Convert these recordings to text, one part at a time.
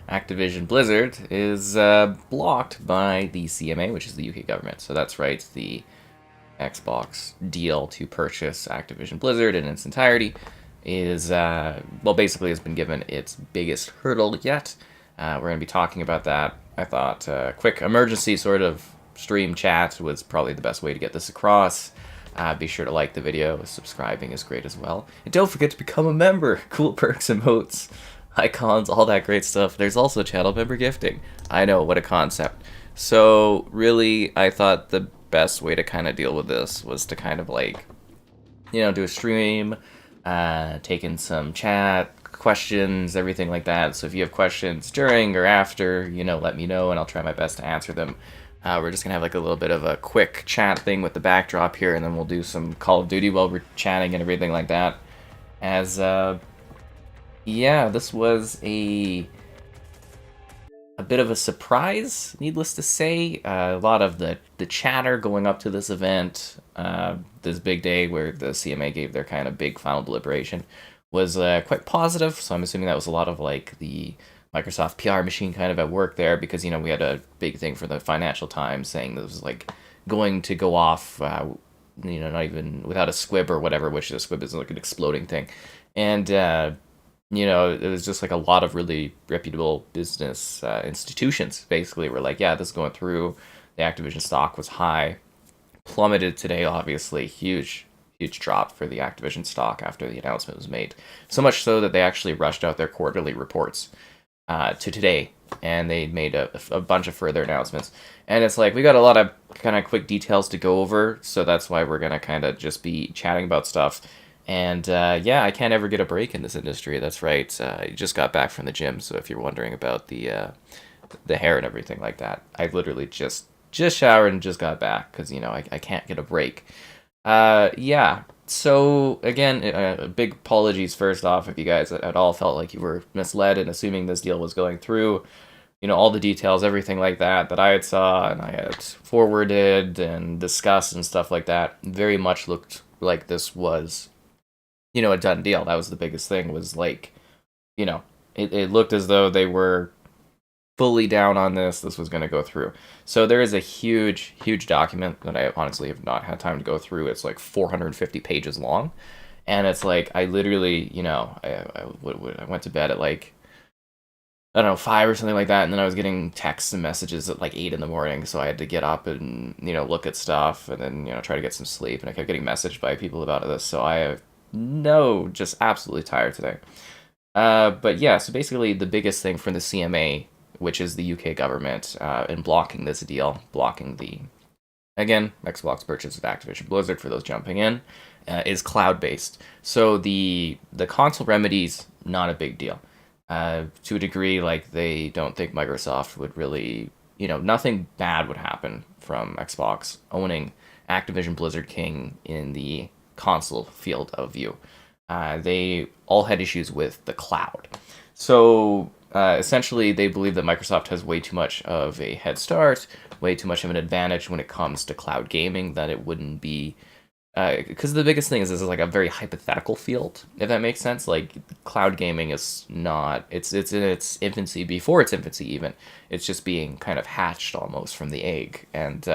Activision Blizzard is blocked by the CMA, which is the UK government. So that's right, the Xbox deal to purchase Activision Blizzard in its entirety well, basically has been given its biggest hurdle yet. We're going to be talking about that. I thought quick emergency sort of stream chat was probably the best way to get this across. Be sure to like the video. Subscribing is great as well. And don't forget to become a member. Cool perks, emotes, icons, all that great stuff. There's also channel member gifting. I know, what a concept. So really, I thought the best way to kind of deal with this was to kind of like, do a stream, take in some chat, questions, everything like that. So if you have questions during or after, let me know and I'll try my best to answer them. We're just going to have like a little bit of a quick chat thing with the backdrop here, and then we'll do some Call of Duty while we're chatting and everything like that. This was a bit of a surprise, needless to say. A lot of the chatter going up to this event, this big day where the CMA gave their kind of big final deliberation, was quite positive. So I'm assuming that was a lot of like the Microsoft PR machine kind of at work there, because we had a big thing for the Financial Times saying this was like going to go off, not even without a squib or whatever, which the squib is like an exploding thing, and it was just like a lot of really reputable business institutions basically were like, yeah, this is going through. The Activision stock was high, plummeted today, obviously, huge drop for the Activision stock after the announcement was made. So much so that they actually rushed out their quarterly reports to today, and they made a bunch of further announcements. And it's like, we got a lot of kind of quick details to go over, so that's why we're going to kind of just be chatting about stuff. And I can't ever get a break in this industry. That's right. I just got back from the gym, so if you're wondering about the hair and everything like that, I literally just showered and just got back because I can't get a break. So again, big apologies first off if you guys at all felt like you were misled in assuming this deal was going through. All the details, everything like that I had saw and I had forwarded and discussed and stuff like that very much looked like this was a done deal. That was the biggest thing, was like, it looked as though they were fully down on this was going to go through. So there is a huge document that I honestly have not had time to go through. It's like 450 pages long, and it's like, I literally, I went to bed at like, I don't know, 5 or something like that, and then I was getting texts and messages at like 8 in the morning, so I had to get up and, look at stuff, and then, try to get some sleep, and I kept getting messaged by people about this, so I have just absolutely tired today. But yeah, so basically the biggest thing from the CMA, which is the UK government, in blocking this deal, blocking the, again, Xbox purchase of Activision Blizzard for those jumping in, is cloud-based. So the console remedies, not a big deal. To a degree, like, they don't think Microsoft would really, nothing bad would happen from Xbox owning Activision Blizzard King in the console field of view. They all had issues with the cloud. So essentially, they believe that Microsoft has way too much of a head start, way too much of an advantage when it comes to cloud gaming, that it wouldn't be... Because the biggest thing is this is like a very hypothetical field, if that makes sense. Like, cloud gaming is not... It's in its infancy, before its infancy even. It's just being kind of hatched almost from the egg. And,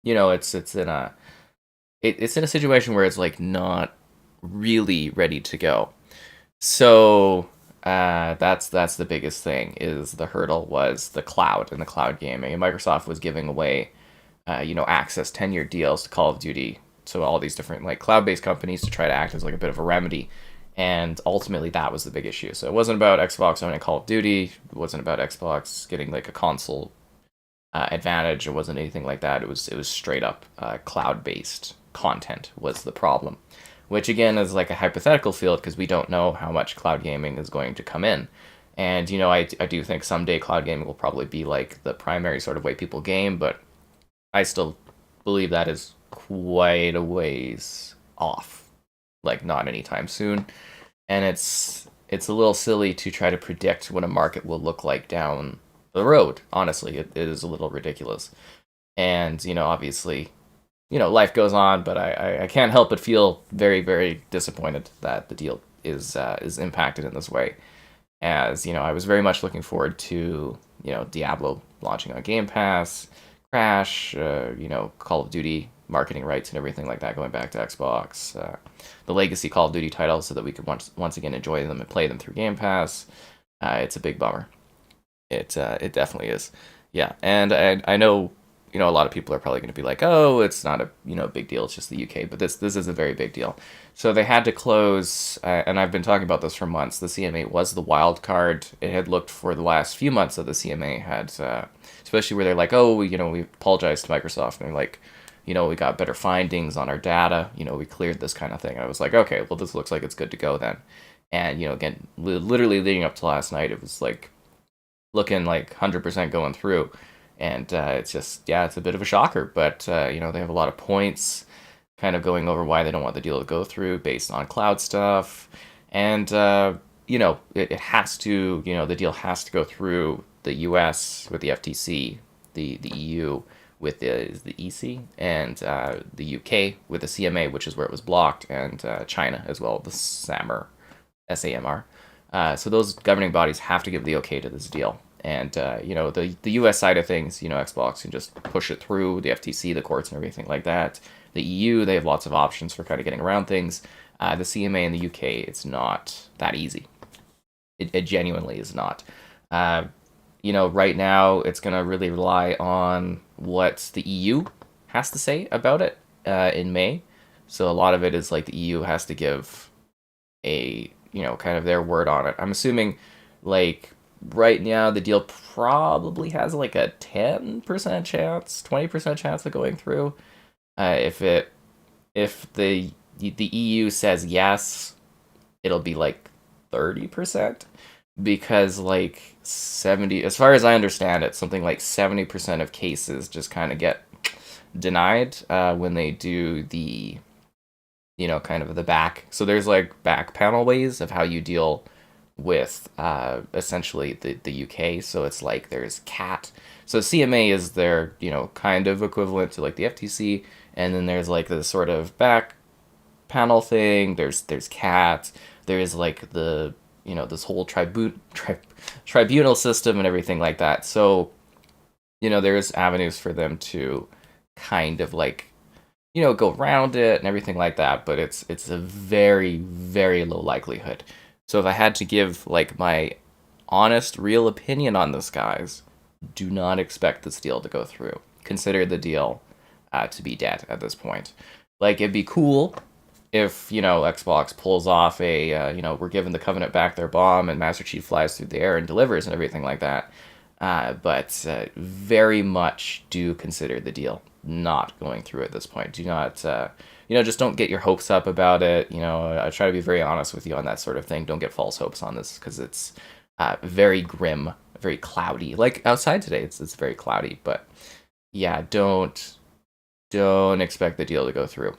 it's in a situation where it's like not really ready to go. So that's the biggest thing, is the hurdle was the cloud and the cloud gaming. And Microsoft was giving away access 10-year deals to Call of Duty, so all these different like cloud-based companies, to try to act as like a bit of a remedy. And ultimately that was the big issue. So it wasn't about Xbox owning Call of Duty, it wasn't about Xbox getting like a console advantage, it wasn't anything like that. It was straight up cloud-based content was the problem, which again is like a hypothetical field because we don't know how much cloud gaming is going to come in. And I do think someday cloud gaming will probably be like the primary sort of way people game, but I still believe that is quite a ways off, like not anytime soon. And it's a little silly to try to predict what a market will look like down the road. Honestly, it is a little ridiculous. And obviously, life goes on, but I can't help but feel very, very disappointed that the deal is impacted in this way. as I was very much looking forward to Diablo launching on Game Pass, Crash, Call of Duty marketing rights and everything like that going back to Xbox, the legacy Call of Duty titles, so that we could once again enjoy them and play them through Game Pass. It's a big bummer. It definitely is. Yeah, and I know a lot of people are probably going to be like, oh, it's not a big deal. It's just the UK, but this is a very big deal. So they had to close, and I've been talking about this for months. The CMA was the wild card. It had looked for the last few months that the CMA had, especially where they're like, oh, we apologize to Microsoft, and they're like, we got better findings on our data. We cleared this kind of thing. And I was like, okay, well, this looks like it's good to go then. And again, literally leading up to last night, it was like looking like 100% going through. And it's just, yeah, it's a bit of a shocker. But, they have a lot of points kind of going over why they don't want the deal to go through based on cloud stuff. And, it has to, the deal has to go through the US with the FTC, the EU with the EC, and the UK with the CMA, which is where it was blocked, and China as well, the SAMR. So those governing bodies have to give the okay to this deal. And, the US side of things, Xbox can just push it through the FTC, the courts, and everything like that. The EU, they have lots of options for kind of getting around things. The CMA in the UK, it's not that easy. It genuinely is not. Right now, it's going to really rely on what the EU has to say about it in May. So a lot of it is like the EU has to give a, kind of their word on it. I'm assuming, like, right now, the deal probably has like a 10% chance, 20% chance of going through. If the EU says yes, it'll be like 30%, because like 70, as far as I understand it, something like 70% of cases just kind of get denied when they do the kind of the back. So there's like back panel ways of how you deal with essentially the UK. So it's like there's CAT. So CMA is their, kind of equivalent to like the FTC. And then there's like the sort of back panel thing. There's CAT. There's like the, this whole tribunal system and everything like that. So, there's avenues for them to kind of like, go around it and everything like that. But it's a very, very low likelihood. So if I had to give like my honest, real opinion on this, guys, do not expect this deal to go through. Consider the deal to be dead at this point. Like, it'd be cool if, Xbox pulls off a, we're giving the Covenant back their bomb and Master Chief flies through the air and delivers and everything like that. But very much do consider the deal not going through at this point. Do not... just don't get your hopes up about it. I try to be very honest with you on that sort of thing. Don't get false hopes on this, because it's very grim, very cloudy. Like outside today, it's very cloudy. But yeah, don't expect the deal to go through.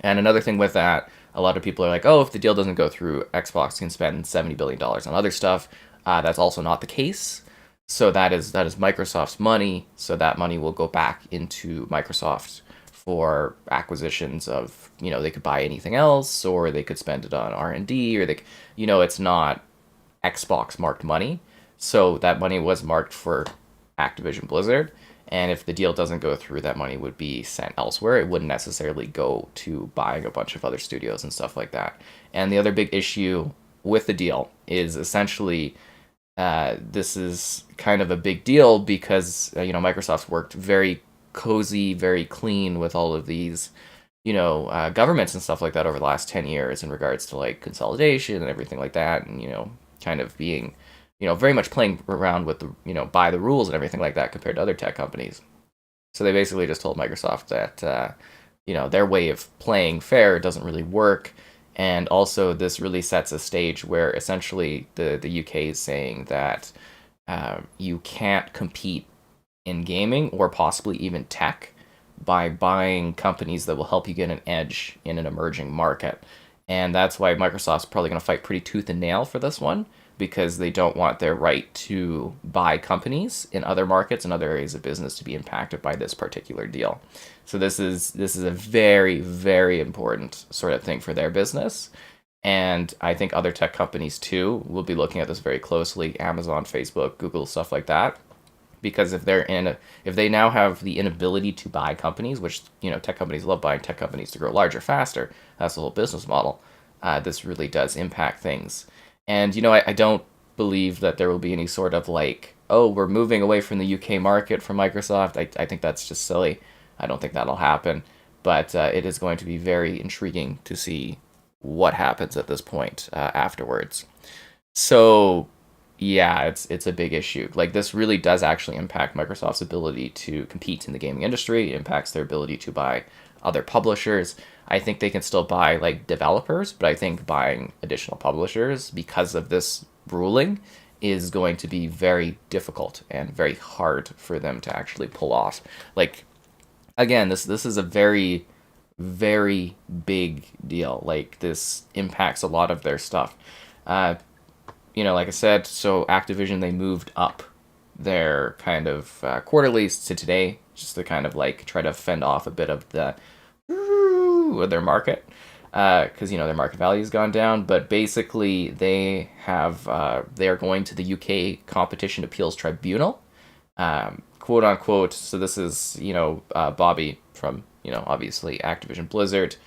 And another thing with that, a lot of people are like, oh, if the deal doesn't go through, Xbox can spend $70 billion on other stuff. That's also not the case. So that is Microsoft's money. So that money will go back into Microsoft for acquisitions of, they could buy anything else, or they could spend it on R&D, or it's not Xbox marked money. So that money was marked for Activision Blizzard. And if the deal doesn't go through, that money would be sent elsewhere. It wouldn't necessarily go to buying a bunch of other studios and stuff like that. And the other big issue with the deal is essentially this is kind of a big deal because, Microsoft's worked very cozy, very clean with all of these, governments and stuff like that over the last 10 years in regards to like consolidation and everything like that. And, kind of being, very much playing around with the, by the rules and everything like that compared to other tech companies. So they basically just told Microsoft that, their way of playing fair doesn't really work. And also this really sets a stage where essentially the UK is saying that you can't compete in gaming or possibly even tech by buying companies that will help you get an edge in an emerging market. And that's why Microsoft's probably going to fight pretty tooth and nail for this one, because they don't want their right to buy companies in other markets and other areas of business to be impacted by this particular deal. So this is a very, very important sort of thing for their business. And I think other tech companies too will be looking at this very closely. Amazon, Facebook, Google, stuff like that. Because if they now have the inability to buy companies, which tech companies love buying tech companies to grow larger, faster. That's the whole business model. This really does impact things. And I don't believe that there will be any sort of like, oh, we're moving away from the UK market from Microsoft. I think that's just silly. I don't think that'll happen. But it is going to be very intriguing to see what happens at this point afterwards. So yeah, it's a big issue. Like this really does actually impact Microsoft's ability to compete in the gaming industry. It impacts their ability to buy other publishers. I think they can still buy like developers, but I think buying additional publishers because of this ruling is going to be very difficult and very hard for them to actually pull off. Like again, this is a very very big deal. Like this impacts a lot of their stuff. Like I said, so Activision, they moved up their kind of quarterlies to today, just to kind of like try to fend off a bit of the of their market, because their market value has gone down. But basically, they are going to the UK Competition Appeals Tribunal, quote unquote. So this is Bobby from obviously Activision Blizzard,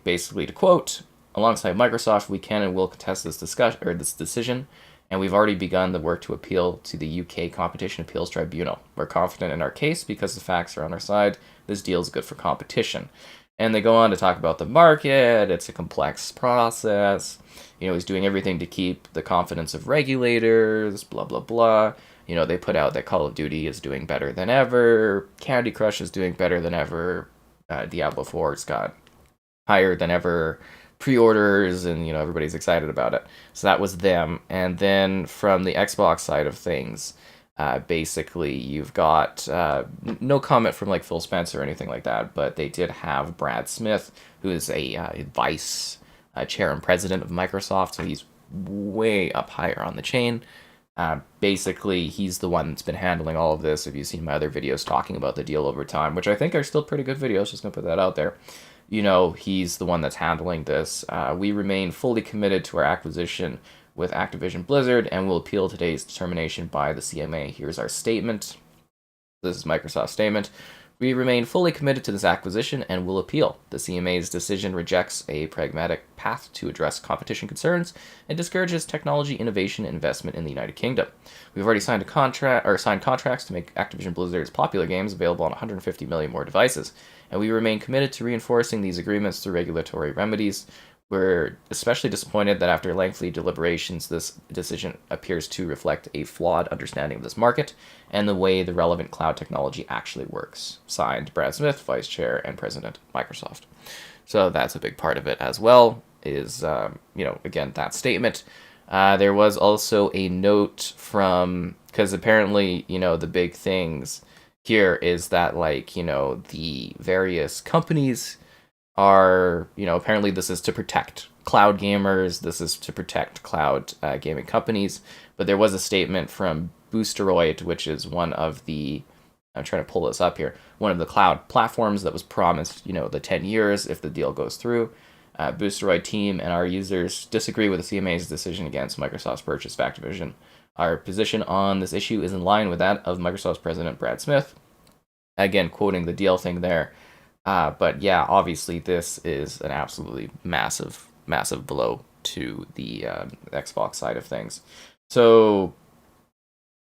basically to quote. Alongside Microsoft, we can and will contest this decision, and we've already begun the work to appeal to the UK Competition Appeals Tribunal. We're confident in our case because the facts are on our side. This deal is good for competition. And they go on to talk about the market. It's a complex process. He's doing everything to keep the confidence of regulators, blah, blah, blah. They put out that Call of Duty is doing better than ever. Candy Crush is doing better than ever. Diablo 4's got higher than ever pre-orders, and everybody's excited about it. So that was them. And then from the Xbox side of things, basically you've got no comment from like Phil Spencer or anything like that, but they did have Brad Smith, who is a vice chair and president of Microsoft, so he's way up higher on the chain. Basically, he's the one that's been handling all of this. If you've seen my other videos talking about the deal over time, which I think are still pretty good videos, just gonna put that out there. He's the one that's handling this. We remain fully committed to our acquisition with Activision Blizzard and will appeal today's determination by the CMA. Here's our statement. This is Microsoft's statement. We remain fully committed to this acquisition and will appeal. The CMA's decision rejects a pragmatic path to address competition concerns and discourages technology innovation and investment in the United Kingdom. We've already signed contracts to make Activision Blizzard's popular games available on 150 million more devices, and we remain committed to reinforcing these agreements through regulatory remedies. We're especially disappointed that after lengthy deliberations, this decision appears to reflect a flawed understanding of this market and the way the relevant cloud technology actually works. Signed, Brad Smith, Vice Chair and President, Microsoft. So that's a big part of it as well, is, again, that statement. There was also a note from, because apparently, the big things here is that, the various companies are, apparently this is to protect cloud gamers, this is to protect cloud gaming companies, but there was a statement from Boosteroid, which is one of the, I'm trying to pull this up here, one of the cloud platforms that was promised, the 10 years if the deal goes through. Boosteroid team and our users disagree with the CMA's decision against Microsoft's purchase of Activision. Our position on this issue is in line with that of Microsoft's president, Brad Smith. Again, quoting the deal thing there. But yeah, obviously this is an absolutely massive, massive blow to the Xbox side of things. So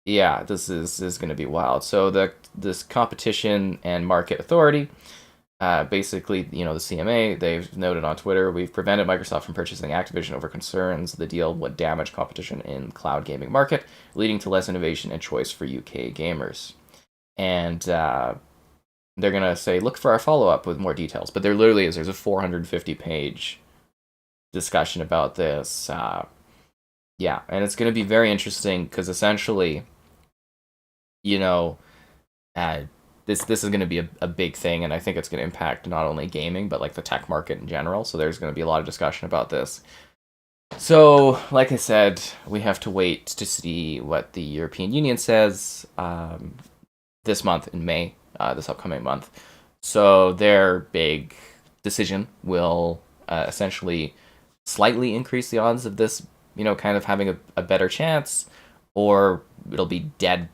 yeah, this is going to be wild. So this competition and market authority, basically, the CMA, they've noted on Twitter, we've prevented Microsoft from purchasing Activision over concerns the deal would damage competition in cloud gaming market, leading to less innovation and choice for UK gamers. And they're going to say, look for our follow-up with more details. But there literally is, there's a 450-page discussion about this. Yeah, and it's going to be very interesting because essentially, this is going to be a big thing, and I think it's going to impact not only gaming, but like the tech market in general. So there's going to be a lot of discussion about this. So, like I said, we have to wait to see what the European Union says this month in May. This upcoming month. So their big decision will essentially slightly increase the odds of this, kind of having a better chance, or it'll be dead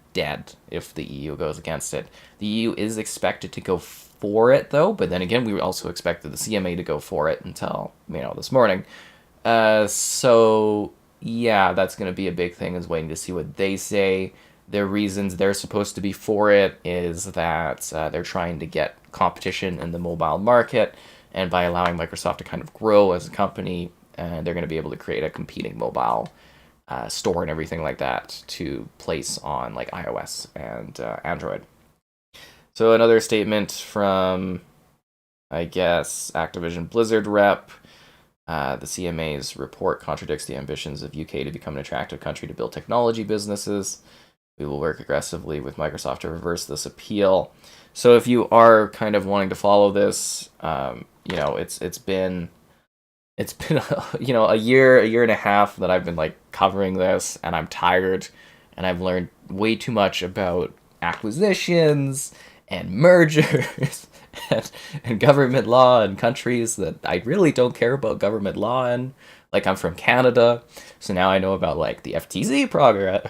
if the EU goes against it. The EU is expected to go for it, though, but then again, we also expected the CMA to go for it until, this morning. So, yeah, that's going to be a big thing, is waiting to see what they say. Their reasons they're supposed to be for it is that they're trying to get competition in the mobile market, and by allowing Microsoft to kind of grow as a company, they're going to be able to create a competing mobile store and everything like that to place on like iOS and Android. So another statement from, I guess, Activision Blizzard rep. The CMA's report contradicts the ambitions of UK to become an attractive country to build technology businesses. We will work aggressively with Microsoft to reverse this appeal. So if you are kind of wanting to follow this, it's been a year and a half that I've been like covering this, and I'm tired, and I've learned way too much about acquisitions and mergers and government law in countries that I really don't care about government law in. Like, I'm from Canada, so now I know about like the FTZ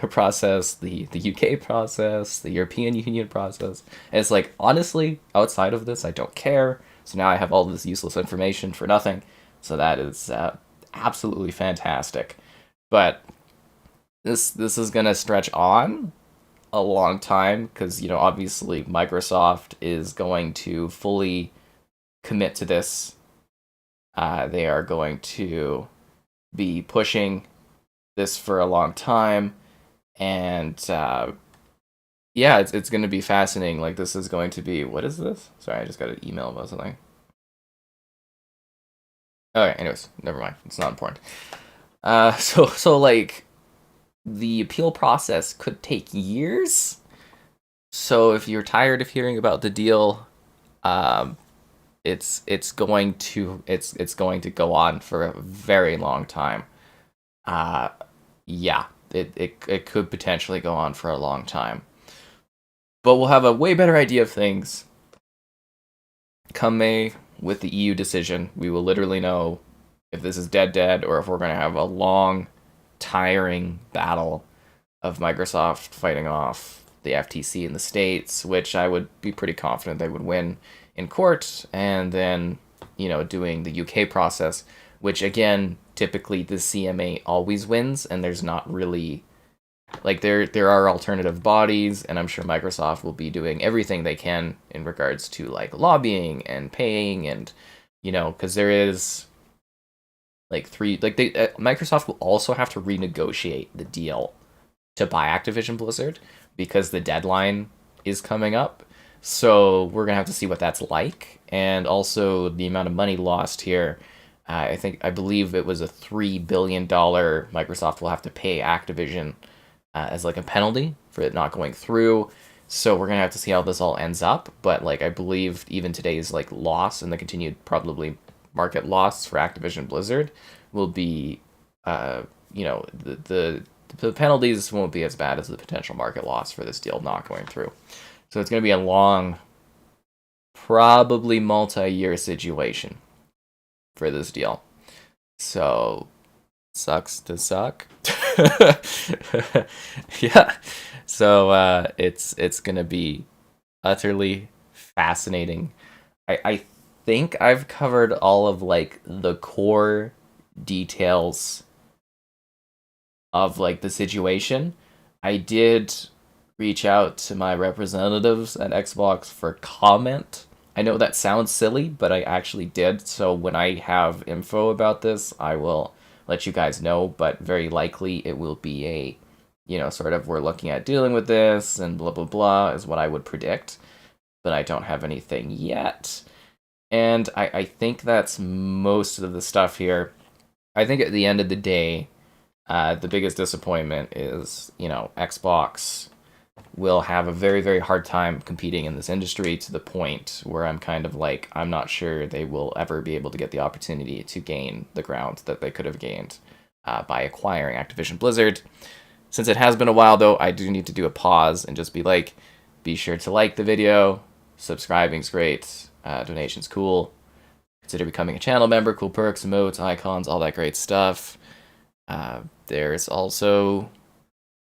process, the UK process, the European Union process. And it's like, honestly, outside of this, I don't care. So now I have all this useless information for nothing. So that is absolutely fantastic. But this is gonna stretch on a long time, because obviously Microsoft is going to fully commit to this. They are going to be pushing this for a long time, and it's going to be fascinating. Like, this is going to be, what is this? Sorry, I just got an email about something. Okay, anyways, never mind. It's not important. So like, the appeal process could take years. So if you're tired of hearing about the deal, it's going to go on for a very long time. It could potentially go on for a long time. But we'll have a way better idea of things come May with the EU decision. We will literally know if this is dead, or if we're going to have a long, tiring battle of Microsoft fighting off the FTC in the States, which I would be pretty confident they would win in court, and then, doing the UK process, which again, typically the CMA always wins, and there's not really, like, there are alternative bodies, and I'm sure Microsoft will be doing everything they can in regards to like lobbying and paying, and because there is like Microsoft will also have to renegotiate the deal to buy Activision Blizzard, because the deadline is coming up. So we're gonna have to see what that's like, and also the amount of money lost here. I believe it was a $3 billion Microsoft will have to pay Activision as like a penalty for it not going through. So we're gonna have to see how this all ends up. But like, I believe even today's like loss and the continued probably market loss for Activision Blizzard will be, the penalties won't be as bad as the potential market loss for this deal not going through. So it's going to be a long, probably multi-year situation for this deal. So, sucks to suck. Yeah. So it's going to be utterly fascinating. I think I've covered all of like the core details of like the situation. I did reach out to my representatives at Xbox for comment. I know that sounds silly, but I actually did. So when I have info about this, I will let you guys know. But very likely it will be a, sort of, we're looking at dealing with this and blah, blah, blah is what I would predict. But I don't have anything yet. And I think that's most of the stuff here. I think at the end of the day, the biggest disappointment is, Xbox will have a very, very hard time competing in this industry, to the point where I'm kind of like, I'm not sure they will ever be able to get the opportunity to gain the ground that they could have gained by acquiring Activision Blizzard. Since it has been a while, though, I do need to do a pause and just be like, be sure to like the video, subscribing's great, donation's cool, consider becoming a channel member. Cool perks, emotes, icons, all that great stuff. There's also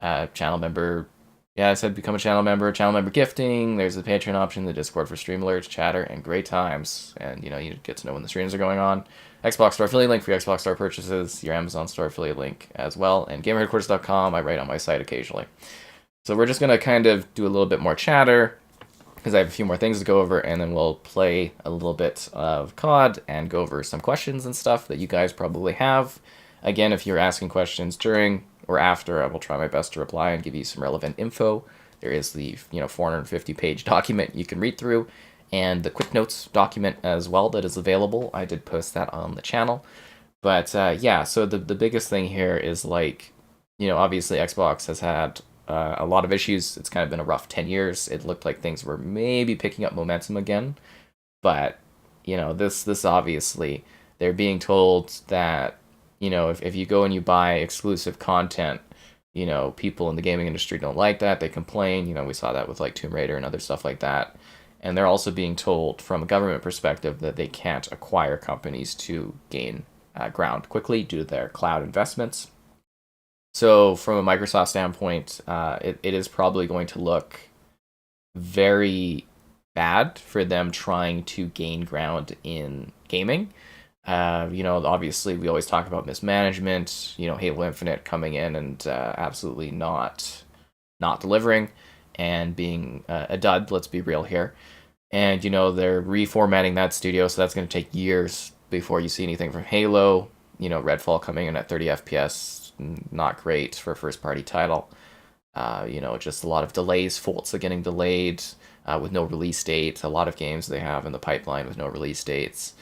channel member. Yeah, I said become a channel member. Channel member gifting. There's the Patreon option, the Discord for stream alerts, chatter, and great times. And you get to know when the streams are going on. Xbox Store affiliate link for your Xbox Store purchases. Your Amazon Store affiliate link as well. And GamerHeadquarters.com. I write on my site occasionally. So we're just gonna kind of do a little bit more chatter because I have a few more things to go over, and then we'll play a little bit of COD and go over some questions and stuff that you guys probably have. Again, if you're asking questions during or after, I will try my best to reply and give you some relevant info. There is the 450-page document you can read through, and the quick notes document as well that is available. I did post that on the channel. But yeah, so the biggest thing here is obviously Xbox has had a lot of issues. It's kind of been a rough 10 years. It looked like things were maybe picking up momentum again. But, this obviously, they're being told that, if you go and you buy exclusive content, people in the gaming industry don't like that. They complain. We saw that with Tomb Raider and other stuff like that. And they're also being told from a government perspective that they can't acquire companies to gain ground quickly due to their cloud investments. So from a Microsoft standpoint, it is probably going to look very bad for them trying to gain ground in gaming. Obviously we always talk about mismanagement, Halo Infinite coming in and absolutely not delivering and being a dud, let's be real here. And, they're reformatting that studio, so that's going to take years before you see anything from Halo. Redfall coming in at 30 FPS, not great for a first-party title. Just a lot of delays, Forza getting delayed with no release date. A lot of games they have in the pipeline with no release dates.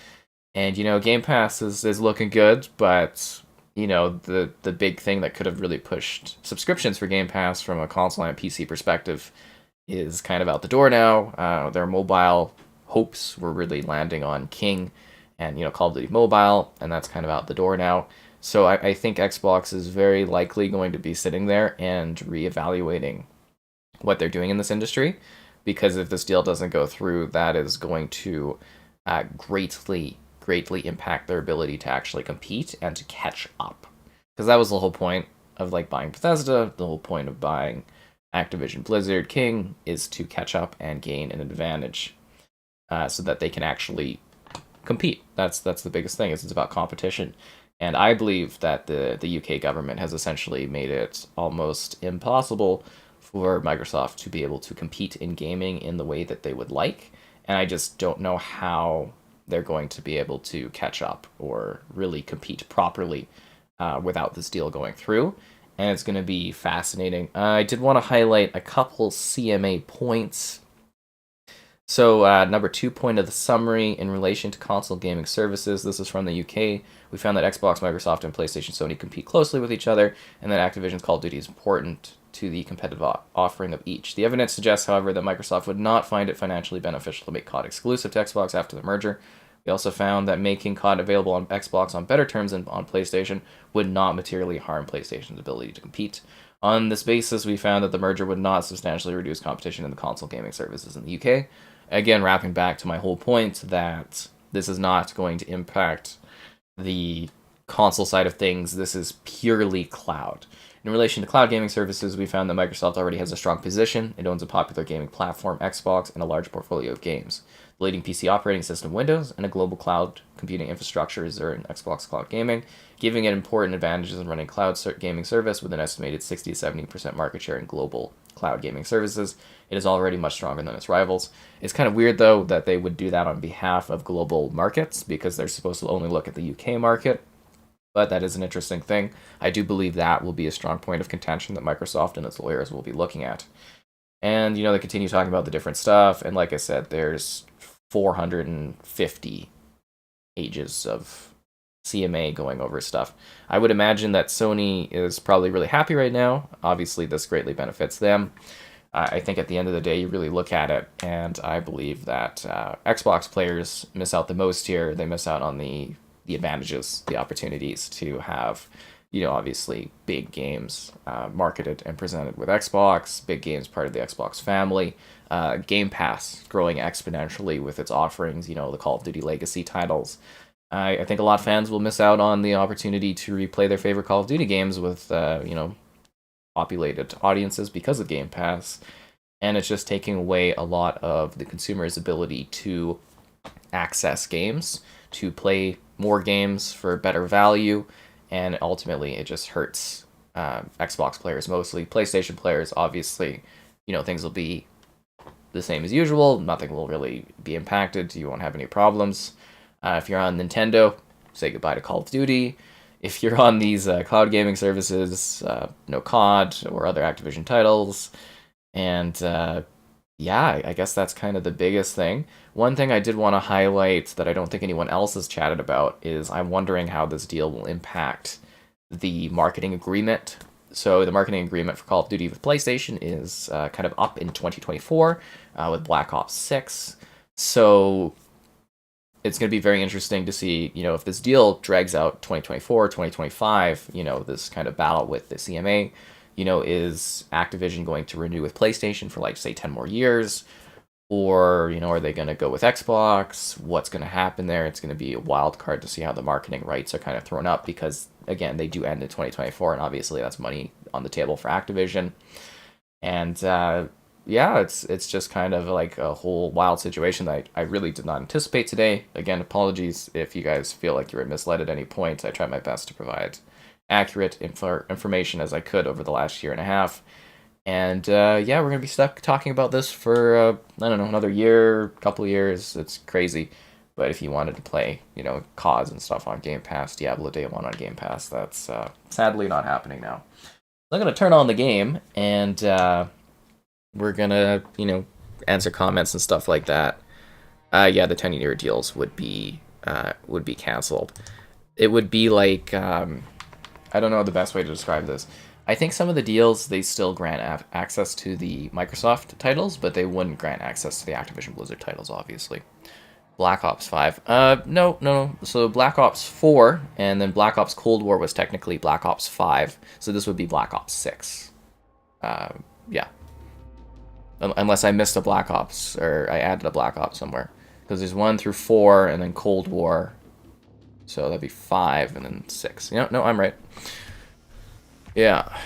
And, Game Pass is looking good, but, the big thing that could have really pushed subscriptions for Game Pass from a console and PC perspective is kind of out the door now. Their mobile hopes were really landing on King and, Call of Duty Mobile, and that's kind of out the door now. So I think Xbox is very likely going to be sitting there and reevaluating what they're doing in this industry, because if this deal doesn't go through, that is going to greatly impact their ability to actually compete and to catch up. Because that was the whole point of buying Bethesda, the whole point of buying Activision Blizzard King is to catch up and gain an advantage so that they can actually compete. That's the biggest thing, is it's about competition. And I believe that the UK government has essentially made it almost impossible for Microsoft to be able to compete in gaming in the way that they would like. And I just don't know how they're going to be able to catch up or really compete properly without this deal going through. And it's going to be fascinating. I did want to highlight a couple CMA points. So number 2 point of the summary in relation to console gaming services. This is from the UK. We found that Xbox, Microsoft, and PlayStation Sony compete closely with each other, and that Activision's Call of Duty is important to the competitive offering of each. The evidence suggests, however, that Microsoft would not find it financially beneficial to make COD exclusive to Xbox after the merger. We also found that making COD available on Xbox on better terms than on PlayStation would not materially harm PlayStation's ability to compete. On this basis, we found that the merger would not substantially reduce competition in the console gaming services in the UK. Again, wrapping back to my whole point that this is not going to impact the console side of things. This is purely cloud. In relation to cloud gaming services, we found that Microsoft already has a strong position. It owns a popular gaming platform, Xbox, and a large portfolio of games. The leading PC operating system, Windows, and a global cloud computing infrastructure is there in Xbox Cloud Gaming, giving it important advantages in running cloud gaming service with an estimated 60 to 70% market share in global cloud gaming services. It is already much stronger than its rivals. It's kind of weird, though, that they would do that on behalf of global markets, because they're supposed to only look at the UK market. But that is an interesting thing. I do believe that will be a strong point of contention that Microsoft and its lawyers will be looking at. And, they continue talking about the different stuff. And like I said, there's 450 pages of CMA going over stuff. I would imagine that Sony is probably really happy right now. Obviously, this greatly benefits them. I think at the end of the day, you really look at it, and I believe that Xbox players miss out the most here. They miss out on the advantages, the opportunities to have, obviously big games marketed and presented with Xbox, big games part of the Xbox family. Game Pass growing exponentially with its offerings, the Call of Duty Legacy titles. I think a lot of fans will miss out on the opportunity to replay their favorite Call of Duty games with, populated audiences because of Game Pass. And it's just taking away a lot of the consumer's ability to access games, to play more games for better value, and ultimately it just hurts Xbox players mostly. PlayStation players, obviously, things will be the same as usual. Nothing will really be impacted. You won't have any problems. If you're on Nintendo, say goodbye to Call of Duty. If you're on these cloud gaming services, no COD or other Activision titles. And yeah, I guess that's kind of the biggest thing. One thing I did want to highlight that I don't think anyone else has chatted about is I'm wondering how this deal will impact the marketing agreement. So the marketing agreement for Call of Duty with PlayStation is kind of up in 2024 with Black Ops 6. So it's going to be very interesting to see, if this deal drags out 2024, 2025, this kind of battle with the CMA, is Activision going to renew with PlayStation for, say 10 more years? Or, are they going to go with Xbox? What's going to happen there? It's going to be a wild card to see how the marketing rights are kind of thrown up because, again, they do end in 2024, and obviously that's money on the table for Activision. And, yeah, it's just kind of like a whole wild situation that I really did not anticipate today. Again, apologies if you guys feel like you were misled at any point. I tried my best to provide accurate information as I could over the last year and a half. And yeah, we're going to be stuck talking about this for, I don't know, another year, couple of years. It's crazy. But if you wanted to play, CODs and stuff on Game Pass, Diablo Day 1 on Game Pass, that's sadly not happening now. I'm going to turn on the game, and we're going to, answer comments and stuff like that. Yeah, the 10-year deals would be canceled. It would be like, I don't know the best way to describe this. I think some of the deals, they still grant access to the Microsoft titles, but they wouldn't grant access to the Activision Blizzard titles, obviously. Black Ops 5. No. So Black Ops 4, and then Black Ops Cold War was technically Black Ops 5, so this would be Black Ops 6. Yeah. Unless I missed a Black Ops, or I added a Black Ops somewhere. Because there's 1 through 4, and then Cold War. So that'd be 5, and then 6. No, I'm right. Yeah.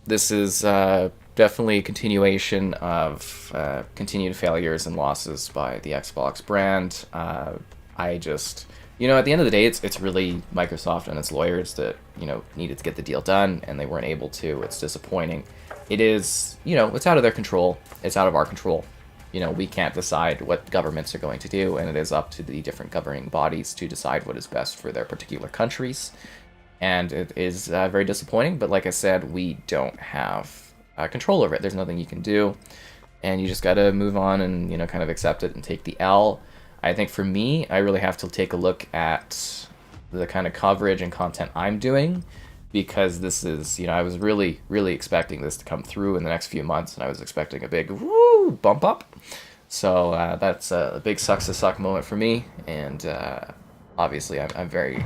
This is definitely a continuation of continued failures and losses by the Xbox brand. I just, at the end of the day, it's really Microsoft and its lawyers that, needed to get the deal done, and they weren't able to. It's disappointing. It is, it's out of their control. It's out of our control. We can't decide what governments are going to do, and it is up to the different governing bodies to decide what is best for their particular countries. And it is very disappointing, but like I said, we don't have control over it. There's nothing you can do, and you just got to move on and, kind of accept it and take the L. I think for me, I really have to take a look at the kind of coverage and content I'm doing, because this is, I was really, really expecting this to come through in the next few months, and I was expecting a big bump up. So that's a big sucks to suck moment for me, and obviously I'm very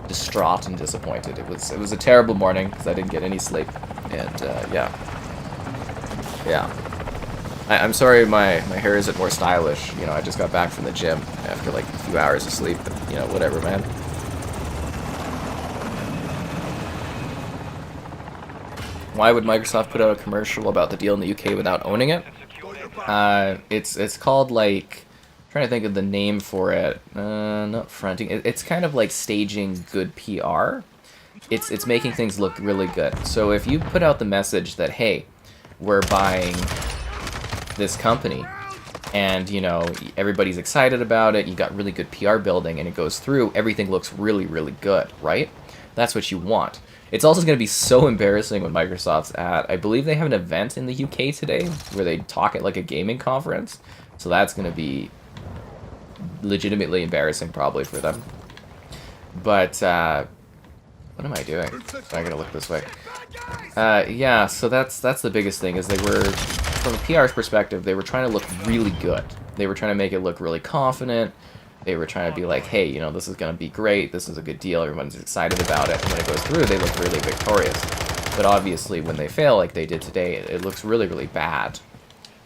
distraught and disappointed. It was a terrible morning because I didn't get any sleep, and yeah. I'm sorry my hair isn't more stylish. I just got back from the gym after like a few hours of sleep, but whatever, man. Why would Microsoft put out a commercial about the deal in the UK without owning it? It's called, like, I'm trying to think of the name for it. Not fronting. It's kind of like staging good PR. It's making things look really good. So if you put out the message that, hey, we're buying this company, and everybody's excited about it, you got really good PR building, and it goes through, everything looks really, really good, right? That's what you want. It's also going to be so embarrassing when Microsoft's at, I believe they have an event in the UK today where they talk at like a gaming conference. So that's going to be legitimately embarrassing probably for them. But, what am I doing? I gotta look this way. Yeah, so that's the biggest thing, is they were, from a PR's perspective, they were trying to look really good. They were trying to make it look really confident. they were trying to be like, hey, you know, this is going to be great, this is a good deal, everyone's excited about it, and when it goes through, they look really victorious. But obviously, when they fail like they did today, it looks really, really bad.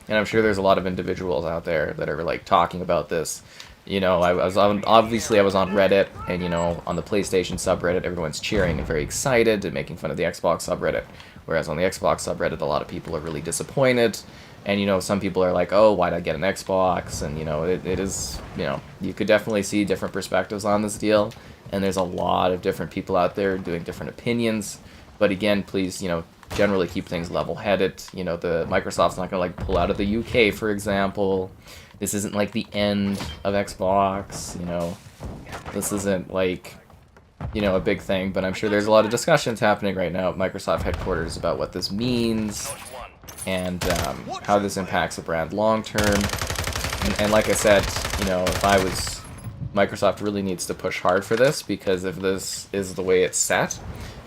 And I'm sure there's a lot of individuals out there that are like talking about this. You know, I was on Reddit, and you know, on the PlayStation subreddit, everyone's cheering and very excited and making fun of the Xbox subreddit. Whereas on the Xbox subreddit, a lot of people are really disappointed. And, you know, some people are like, oh, why'd I get an Xbox? And, you know, it is, you know, you could definitely see different perspectives on this deal. And there's a lot of different people out there doing different opinions. But again, please, you know, generally keep things level-headed. You know, the Microsoft's not going to, like, pull out of the UK, for example. This isn't, like, the end of Xbox, you know. This isn't, like, you know, a big thing. But I'm sure there's a lot of discussions happening right now at Microsoft headquarters about what this means and how this impacts the brand long-term. And like I said, you know, if I was... Microsoft really needs to push hard for this, because if this is the way it's set,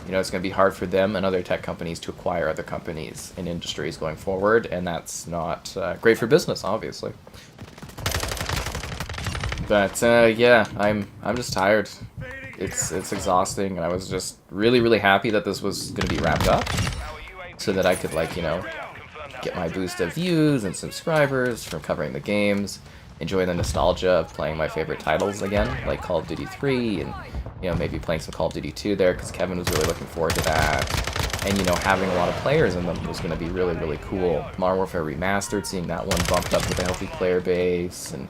you know, it's going to be hard for them and other tech companies to acquire other companies in industries going forward, and that's not great for business, obviously. But yeah, I'm just tired. It's exhausting, and I was just really, really happy that this was going to be wrapped up, so that I could, like, you know, get my boost of views and subscribers from covering the games, enjoy the nostalgia of playing my favorite titles again, like Call of Duty 3, and, you know, maybe playing some Call of Duty 2 there, because Kevin was really looking forward to that. And, you know, having a lot of players in them was going to be really, really cool. Modern Warfare Remastered, seeing that one bumped up with a healthy player base, and,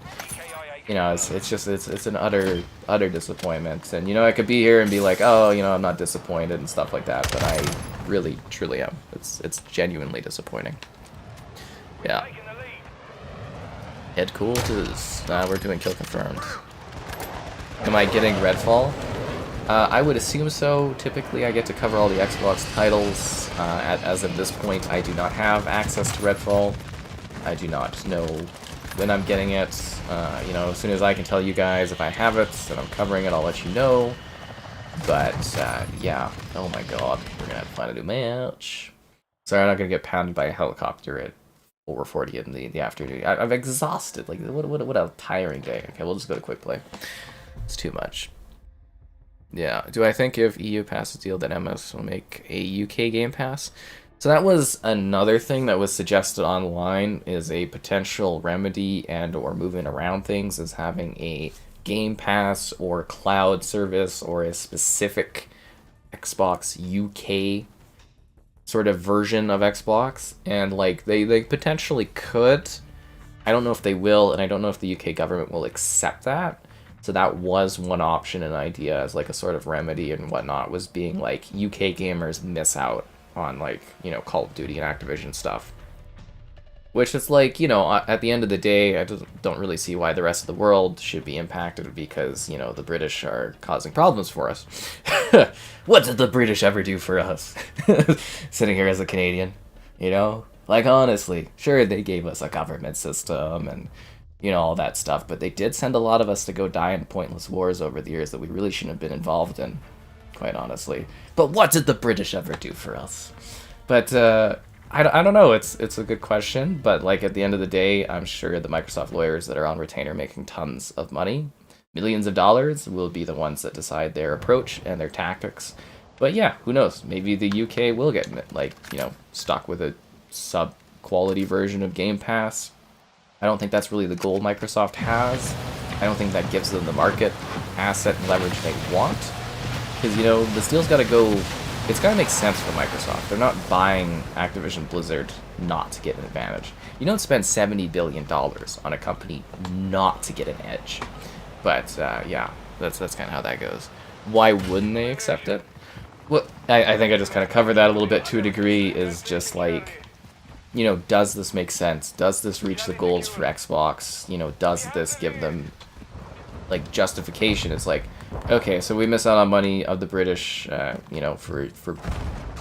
you know, it's an utter disappointment. And, you know, I could be here and be like, oh, you know, I'm not disappointed and stuff like that, but I really, truly am. It's genuinely disappointing. Yeah. Headquarters. We're doing kill confirmed. Am I getting Redfall? I would assume so. Typically, I get to cover all the Xbox titles. As of this point, I do not have access to Redfall. I do not know when I'm getting it. You know, as soon as I can tell you guys if I have it and I'm covering it, I'll let you know. But, yeah. Oh my god. We're gonna have to find a new match. Sorry, I'm not gonna get pounded by a helicopter at over 40 in the afternoon. I'm exhausted. Like, what a tiring day. Okay, we'll just go to quick play. It's too much. Yeah. Do I think if EU passes deal that MS will make a UK Game Pass? So that was another thing that was suggested online, is a potential remedy and or moving around things, is having a Game Pass or cloud service or a specific Xbox UK sort of version of Xbox. And like they potentially could. I don't know if they will, and I don't know if the UK government will accept that. So that was one option, an idea as like a sort of remedy and whatnot, was being like UK gamers miss out on, like, you know, Call of Duty and Activision stuff. Which is like, you know, at the end of the day, I don't really see why the rest of the world should be impacted, because, you know, the British are causing problems for us. What did the British ever do for us? Sitting here as a Canadian, you know? Like, honestly, sure, they gave us a government system and, you know, all that stuff, but they did send a lot of us to go die in pointless wars over the years that we really shouldn't have been involved in, quite honestly. But what did the British ever do for us? But, I don't know, it's a good question, but like at the end of the day, I'm sure the Microsoft lawyers that are on retainer making tons of money, millions of dollars, will be the ones that decide their approach and their tactics. But yeah, who knows, maybe the UK will get, like, you know, stuck with a sub-quality version of Game Pass. I don't think that's really the goal Microsoft has. I don't think that gives them the market asset and leverage they want. Because, you know, this deal's got to go... It's got to make sense for Microsoft. They're not buying Activision Blizzard not to get an advantage. You don't spend $70 billion on a company not to get an edge. But, yeah, that's kind of how that goes. Why wouldn't they accept it? Well, I think I just kind of covered that a little bit to a degree, is just like, you know, does this make sense? Does this reach the goals for Xbox? You know, does this give them, like, justification? It's like, okay, so we miss out on money of the British, you know, for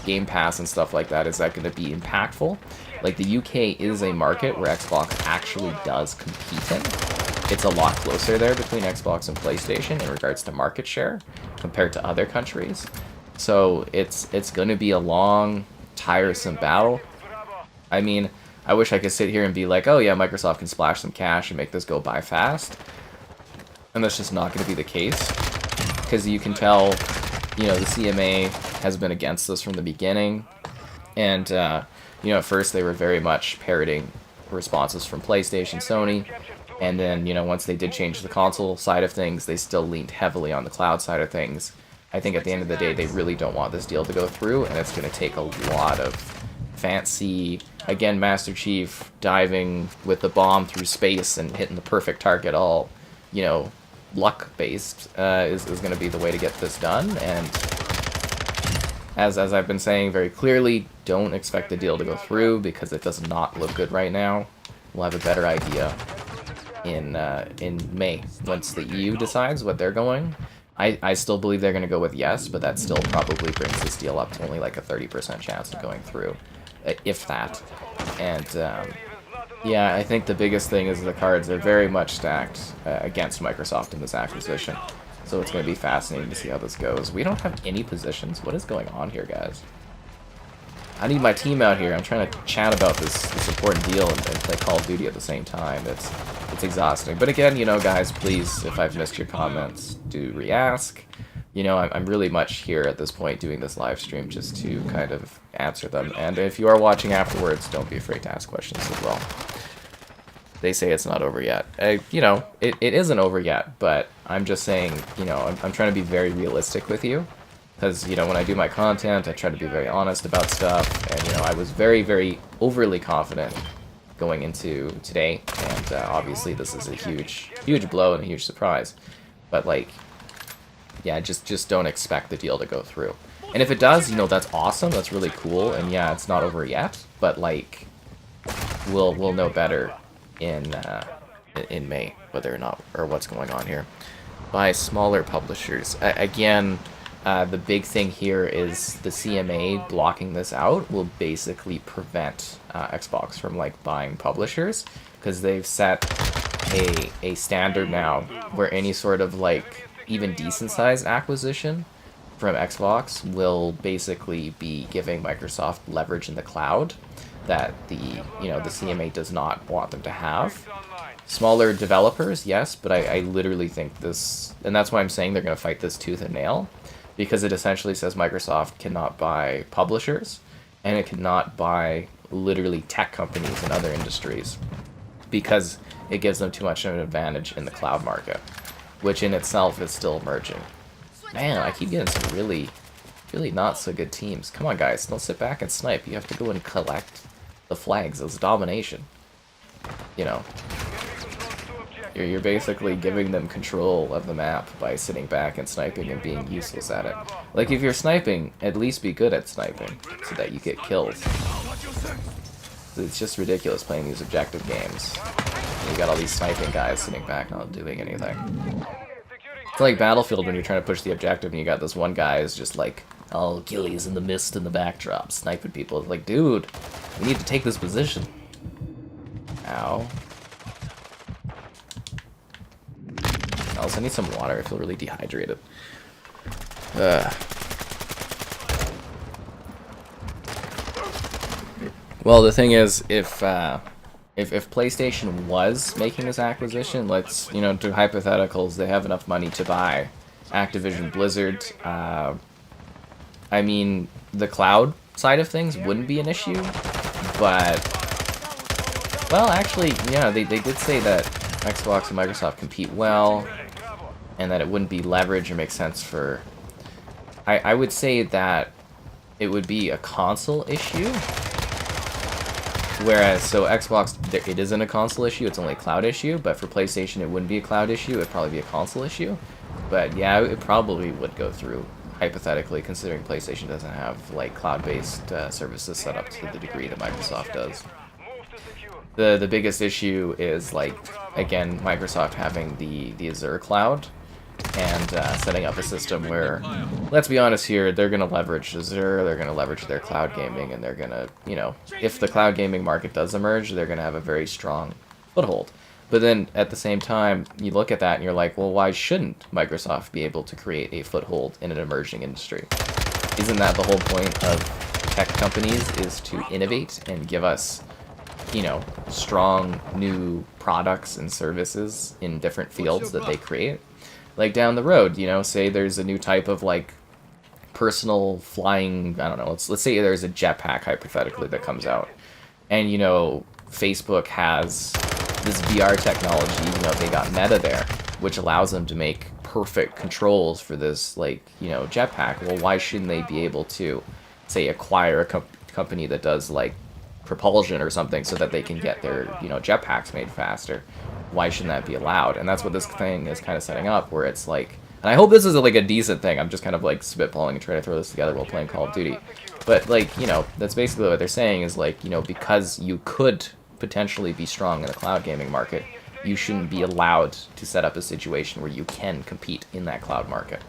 Game Pass and stuff like that. Is that going to be impactful? Like, the UK is a market where Xbox actually does compete in. It's a lot closer there between Xbox and PlayStation in regards to market share compared to other countries. So it's going to be a long, tiresome battle. I mean, I wish I could sit here and be like, oh yeah, Microsoft can splash some cash and make this go by fast. And that's just not going to be the case, because you can tell, you know, the CMA has been against this from the beginning, and, you know, at first they were very much parroting responses from PlayStation, Sony, and then, you know, once they did change the console side of things, they still leaned heavily on the cloud side of things. I think at the end of the day, they really don't want this deal to go through, and it's going to take a lot of fancy, again, Master Chief diving with the bomb through space and hitting the perfect target, all, you know, luck-based, is going to be the way to get this done. And as I've been saying very clearly, don't expect the deal to go through, because it does not look good right now. We'll have a better idea in May, once the EU decides what they're going. I still believe they're going to go with yes, but that still probably brings this deal up to only like a 30% chance of going through, if that. And yeah, I think the biggest thing is the cards are very much stacked against Microsoft in this acquisition. So it's going to be fascinating to see how this goes. We don't have any positions. What is going on here, guys? I need my team out here. I'm trying to chat about this important deal and play Call of Duty at the same time. It's exhausting. But again, you know, guys, please, if I've missed your comments, do re-ask. You know, I'm really much here at this point doing this live stream just to kind of answer them. And if you are watching afterwards, don't be afraid to ask questions as well. They say it's not over yet. You know, it isn't over yet, but I'm just saying, you know, I'm trying to be very realistic with you. Because, you know, when I do my content, I try to be very honest about stuff. And, you know, I was very, very overly confident going into today. And obviously this is a huge, huge blow and a huge surprise. But, like, yeah, just don't expect the deal to go through. And if it does, you know, that's awesome. That's really cool. And, yeah, it's not over yet. But, like, we'll know better in May whether or not, or what's going on here. By smaller publishers. Again, the big thing here is the CMA blocking this out will basically prevent Xbox from, like, buying publishers, because they've set a standard now where any sort of, like, even decent sized acquisition from Xbox will basically be giving Microsoft leverage in the cloud that the CMA does not want them to have. Smaller developers, yes, but I literally think this, and that's why I'm saying they're going to fight this tooth and nail, because it essentially says Microsoft cannot buy publishers, and it cannot buy literally tech companies in other industries, because it gives them too much of an advantage in the cloud market, which in itself is still emerging. Man, I keep getting some really, really not so good teams. Come on, guys, don't sit back and snipe. You have to go and collect the flags. It's domination. You know, you're basically giving them control of the map by sitting back and sniping and being useless at it. Like, if you're sniping, at least be good at sniping so that you get kills. It's just ridiculous playing these objective games. You got all these sniping guys sitting back not doing anything. It's like Battlefield when you're trying to push the objective and you got this one guy who's just like, oh, Gillies in the mist in the backdrop, sniping people. It's like, dude, we need to take this position. Ow. Also, I need some water. I feel really dehydrated. Well, the thing is, if PlayStation was making this acquisition, let's, you know, do hypotheticals, they have enough money to buy Activision Blizzard. I mean, the cloud side of things wouldn't be an issue, but, well, actually, yeah, they did say that Xbox and Microsoft compete well, and that it wouldn't be leverage or make sense for... I would say that it would be a console issue, whereas, so Xbox, it isn't a console issue, it's only a cloud issue, but for PlayStation it wouldn't be a cloud issue, it'd probably be a console issue. But yeah, it probably would go through, hypothetically, considering PlayStation doesn't have, like, cloud-based services set up to the degree that Microsoft does. The biggest issue is, like, again, Microsoft having the Azure cloud, and setting up a system where, let's be honest here, they're going to leverage Azure, they're going to leverage their cloud gaming, and they're going to, you know, if the cloud gaming market does emerge, they're going to have a very strong foothold. But then, at the same time, you look at that and you're like, well, why shouldn't Microsoft be able to create a foothold in an emerging industry? Isn't that the whole point of tech companies, is to innovate and give us you know, strong new products and services in different fields that they create. Like down the road, you know, say there's a new type of like personal flying, I don't know, let's say there's a jetpack hypothetically that comes out. And you know, Facebook has this VR technology, you know, they got Meta there, which allows them to make perfect controls for this, like, you know, jetpack. Well, why shouldn't they be able to, say, acquire a company that does, like, propulsion or something so that they can get their, you know, jetpacks made faster? Why shouldn't that be allowed? And that's what this thing is kind of setting up, where it's like, and I hope this is like a decent thing. I'm just kind of like spitballing and trying to throw this together while playing Call of Duty. But like, you know, that's basically what they're saying is like, you know, because you could potentially be strong in the cloud gaming market, you shouldn't be allowed to set up a situation where you can compete in that cloud market.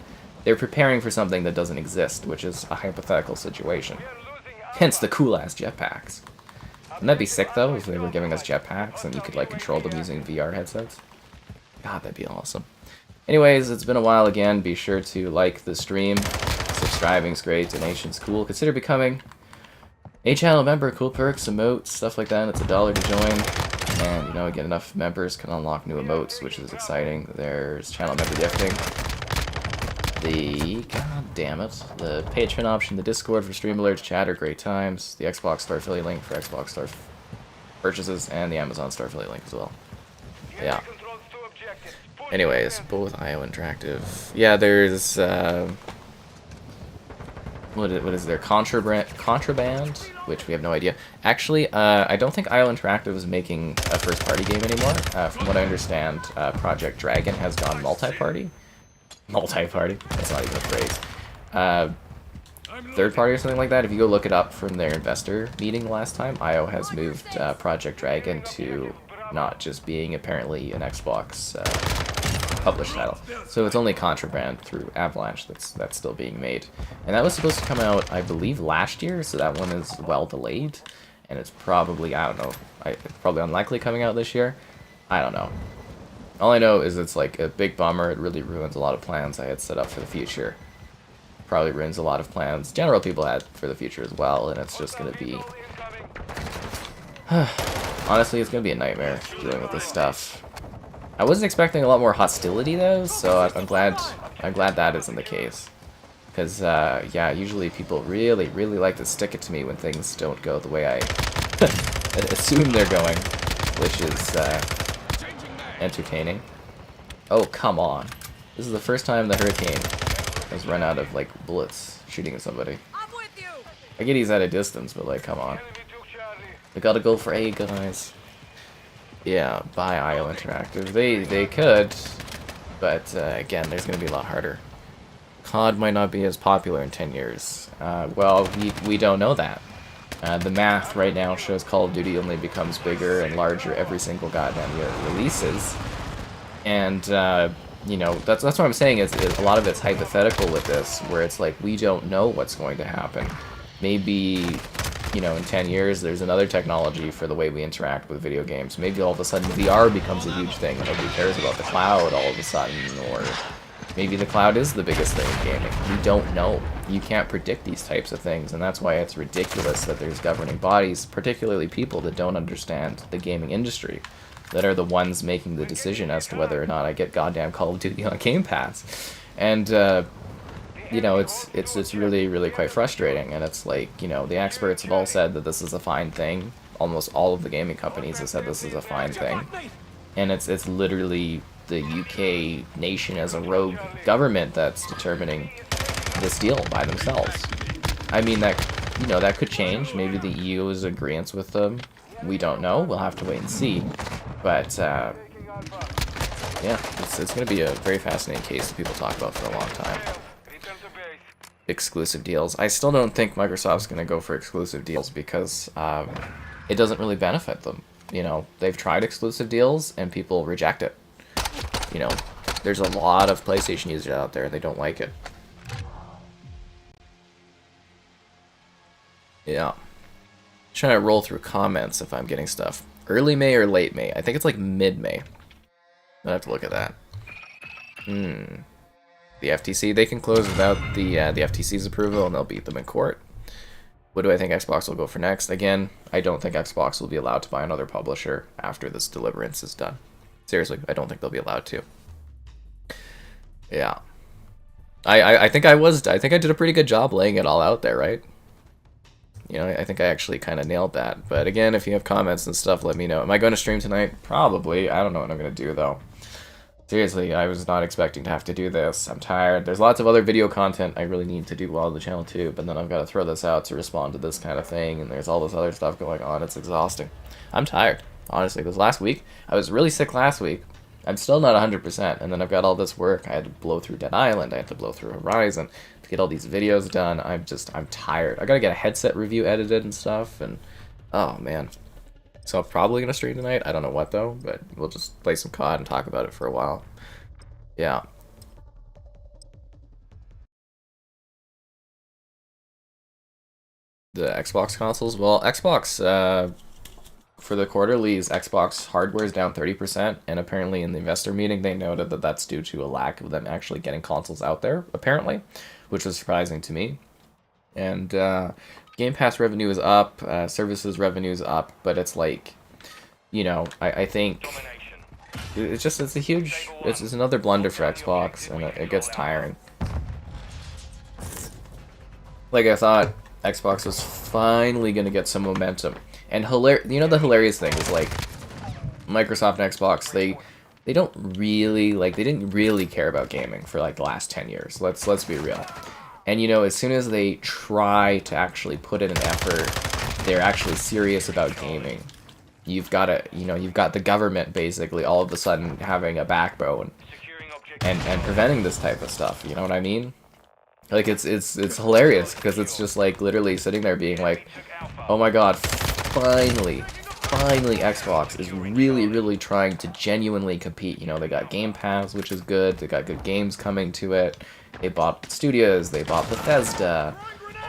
They're preparing for something that doesn't exist, which is a hypothetical situation. Hence the cool-ass jetpacks. Wouldn't that be sick, though, if they were giving us jetpacks and you could, like, control them using VR headsets? God, that'd be awesome. Anyways, it's been a while again. Be sure to like the stream. Subscribing's great. Donation's cool. Consider becoming a channel member. Cool perks, emotes, stuff like that. It's $1 to join. And, you know, get enough members can unlock new emotes, which is exciting. There's channel member gifting. God damn it. The Patreon option, the Discord for stream alerts, chat, or great times. The Xbox Store affiliate link for Xbox Store purchases. And the Amazon Store affiliate link as well. Yeah. Anyways, both IO Interactive. Yeah, there's what is there? Contraband, which we have no idea. Actually, I don't think IO Interactive is making a first-party game anymore. From what I understand, Project Dragon has gone multi-party. Multi-party? That's not even a phrase. Third-party or something like that. If you go look it up from their investor meeting last time, IO has moved Project Dragon to not just being apparently an Xbox published title. So it's only Contraband through Avalanche that's still being made. And that was supposed to come out, I believe, last year, so that one is well delayed. And it's probably, I don't know, probably unlikely coming out this year. I don't know. All I know is it's like a big bummer. It really ruins a lot of plans I had set up for the future. Probably ruins a lot of plans general people had for the future as well, and it's just going to be... Honestly, it's going to be a nightmare dealing with this stuff. I wasn't expecting a lot more hostility though, so I'm glad that isn't the case. Because, yeah, usually people really like to stick it to me when things don't go the way I assume they're going, which is, entertaining. Oh, come on. This is the first time the Hurricane has run out of, like, bullets shooting at somebody. I get he's at a distance, but, like, come on. We gotta go for A, guys. Yeah, buy IO Interactive. They could, but again, there's going to be a lot harder. COD might not be as popular in 10 years. Well, we don't know that. The math right now shows Call of Duty only becomes bigger and larger every single goddamn year it releases. And, you know, that's what I'm saying is a lot of it's hypothetical with this, where it's like, we don't know what's going to happen. Maybe... you know, in 10 years, there's another technology for the way we interact with video games. Maybe all of a sudden VR becomes a huge thing and nobody cares about the cloud all of a sudden, or maybe the cloud is the biggest thing in gaming. We don't know. You can't predict these types of things, and that's why it's ridiculous that there's governing bodies, particularly people that don't understand the gaming industry, that are the ones making the decision as to whether or not I get goddamn Call of Duty on Game Pass. And, you know, it's really quite frustrating, and it's like, you know, the experts have all said that this is a fine thing. Almost all of the gaming companies have said this is a fine thing, and it's literally the UK nation as a rogue government that's determining this deal by themselves. I mean, that, you know, that could change. Maybe the EU is in agreement with them. We don't know. We'll have to wait and see. But yeah, it's going to be a very fascinating case that people talk about for a long time. Exclusive deals. I still don't think Microsoft's going to go for exclusive deals because it doesn't really benefit them. You know, they've tried exclusive deals and people reject it. You know, there's a lot of PlayStation users out there, they don't like it. Yeah. Trying to roll through comments if I'm getting stuff. Early May or late May? I think it's like mid-May. I'll have to look at that. The FTC, they can close without the FTC's approval and they'll beat them in court. What do I think Xbox will go for next? Again, I don't think Xbox will be allowed to buy another publisher after this deliverance is done. Seriously, I don't think they'll be allowed to. Yeah. I think I think I did a pretty good job laying it all out there, right? You know, I think I actually kind of nailed that. But again, if you have comments and stuff, let me know. Am I going to stream tonight? Probably. I don't know what I'm going to do, though. Seriously, I was not expecting to have to do this. I'm tired. There's lots of other video content I really need to do well on the channel, too. But then I've got to throw this out to respond to this kind of thing. And there's all this other stuff going on. It's exhausting. I'm tired, honestly. This last week, I was really sick last week. I'm still not 100%, and then I've got all this work. I had to blow through Dead Island, I had to blow through Horizon to get all these videos done. I'm tired. I gotta get a headset review edited and stuff, and oh man. So I'm probably gonna stream tonight. I don't know what though, but we'll just play some COD and talk about it for a while. Yeah. The Xbox consoles? Well, Xbox, for the quarterlies, Xbox hardware is down 30%, and apparently in the investor meeting they noted that that's due to a lack of them actually getting consoles out there, apparently, which was surprising to me. And Game Pass revenue is up, services revenue is up, but it's like, you know, I think it's another blunder for Xbox, and it gets tiring. Like I thought Xbox was finally gonna get some momentum. And you know, the hilarious thing is, like, Microsoft and Xbox, they don't really, like, they didn't really care about gaming for like the last 10 years. Let's be real. And you know, as soon as they try to actually put in an effort, they're actually serious about gaming. You've got the government basically all of a sudden having a backbone and preventing this type of stuff. You know what I mean? Like, it's hilarious because it's just like literally sitting there being like, oh my god, finally Xbox is really trying to genuinely compete. You know, they got Game Pass, which is good. They got good games coming to it. They bought studios. They bought Bethesda.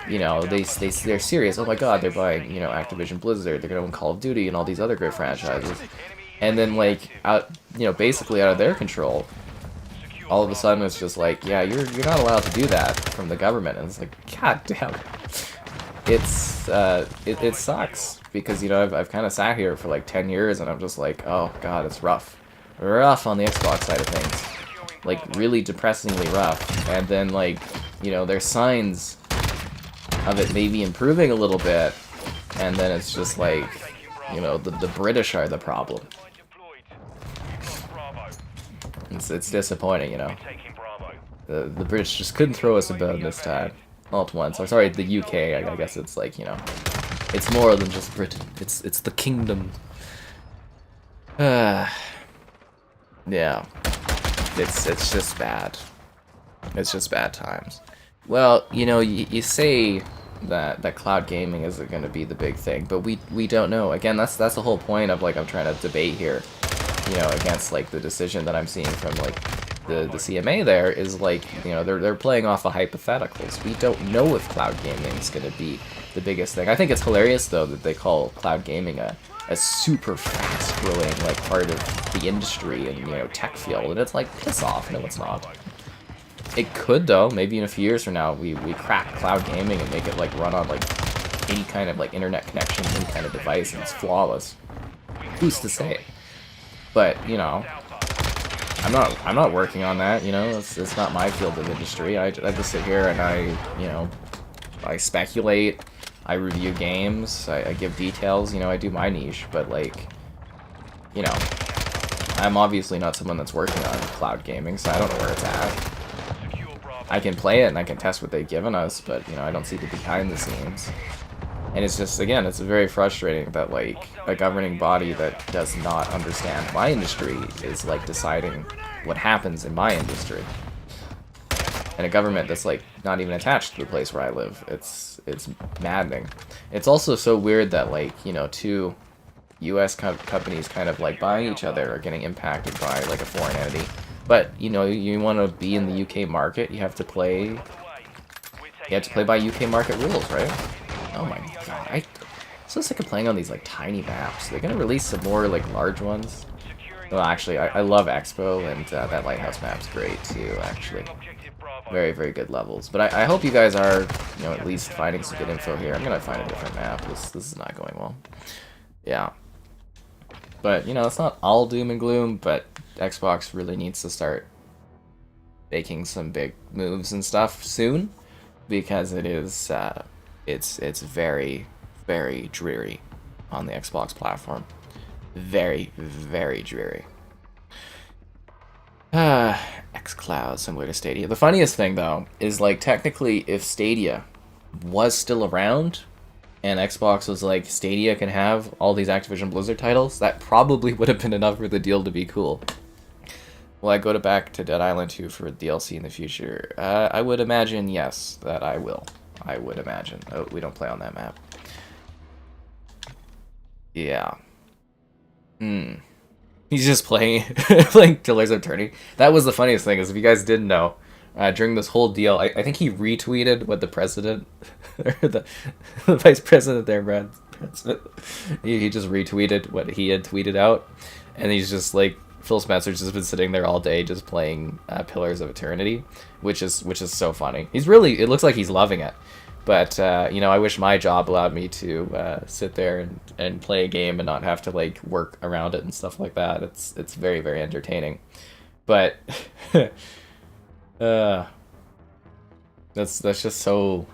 You know, they're serious. Oh my god, they're buying, you know, Activision Blizzard. They're gonna own Call of Duty and all these other great franchises. And then, like, basically out of their control, all of a sudden it's just like, yeah, you're not allowed to do that from the government. And it's like, god damn. It sucks because, you know, I've kind of sat here for like 10 years and I'm just like, oh god, it's rough on the Xbox side of things, like really depressingly rough. And then, like, you know, there's signs of it maybe improving a little bit, and then it's just like, you know, the British are the problem. It's disappointing, you know. The British just couldn't throw us a bone this time. All at once. Or sorry, the UK, I guess it's like, you know, it's more than just Britain. It's the kingdom. Yeah. It's just bad. It's just bad times. Well, you know, you say that cloud gaming isn't going to be the big thing, but we don't know. Again, that's the whole point of, like, I'm trying to debate here, you know, against, like, the decision that I'm seeing from, like, the CMA there is, like, you know, they're playing off of hypotheticals. We don't know if cloud gaming is going to be the biggest thing. I think it's hilarious, though, that they call cloud gaming a super fast-growing, like, part of the industry and, you know, tech field, and it's like, piss off. No, it's not. It could, though. Maybe in a few years from now, we crack cloud gaming and make it, like, run on, like, any kind of, like, internet connection, any kind of device, and it's flawless. Who's to say? But, you know, I'm not working on that, you know. It's not my field of industry. I just sit here and I speculate, I review games, I give details, you know, I do my niche, but, like, you know, I'm obviously not someone that's working on cloud gaming, so I don't know where it's at. I can play it and I can test what they've given us, but, you know, I don't see the behind the scenes. And it's just, again, it's very frustrating that, like, a governing body that does not understand my industry is, like, deciding what happens in my industry. And a government that's, like, not even attached to the place where I live. It's maddening. It's also so weird that, like, you know, two US companies kind of, like, buying each other are getting impacted by, like, a foreign entity. But, you know, you want to be in the UK market, you have to play by UK market rules, right? Oh my god, I'm so sick of playing on these, like, tiny maps. They're gonna release some more, like, large ones. Well, actually, I love Expo, and that Lighthouse map's great, too, actually. Very, very good levels. But I hope you guys are, you know, at least finding some good info here. I'm gonna find a different map. This is not going well. Yeah. But, you know, it's not all doom and gloom, but Xbox really needs to start making some big moves and stuff soon, because it is, it's very, very dreary on the Xbox platform. Very, very dreary. xCloud, similar to Stadia. The funniest thing, though, is, like, technically, if Stadia was still around, and Xbox was like, Stadia can have all these Activision Blizzard titles, that probably would have been enough for the deal to be cool. Will I go back to Dead Island 2 for DLC in the future? I would imagine, yes, that I will. I would imagine. Oh, we don't play on that map. Yeah. He's just playing playing Killers of Eternity. That was the funniest thing, is if you guys didn't know, during this whole deal, I think he retweeted what the president, or the vice president there, Brad Smith, he just retweeted what he had tweeted out, and he's just like, Phil Spencer's just been sitting there all day just playing Pillars of Eternity, which is so funny. He's really, it looks like he's loving it. But, you know, I wish my job allowed me to sit there and play a game and not have to, like, work around it and stuff like that. It's very, very entertaining. But, that's just so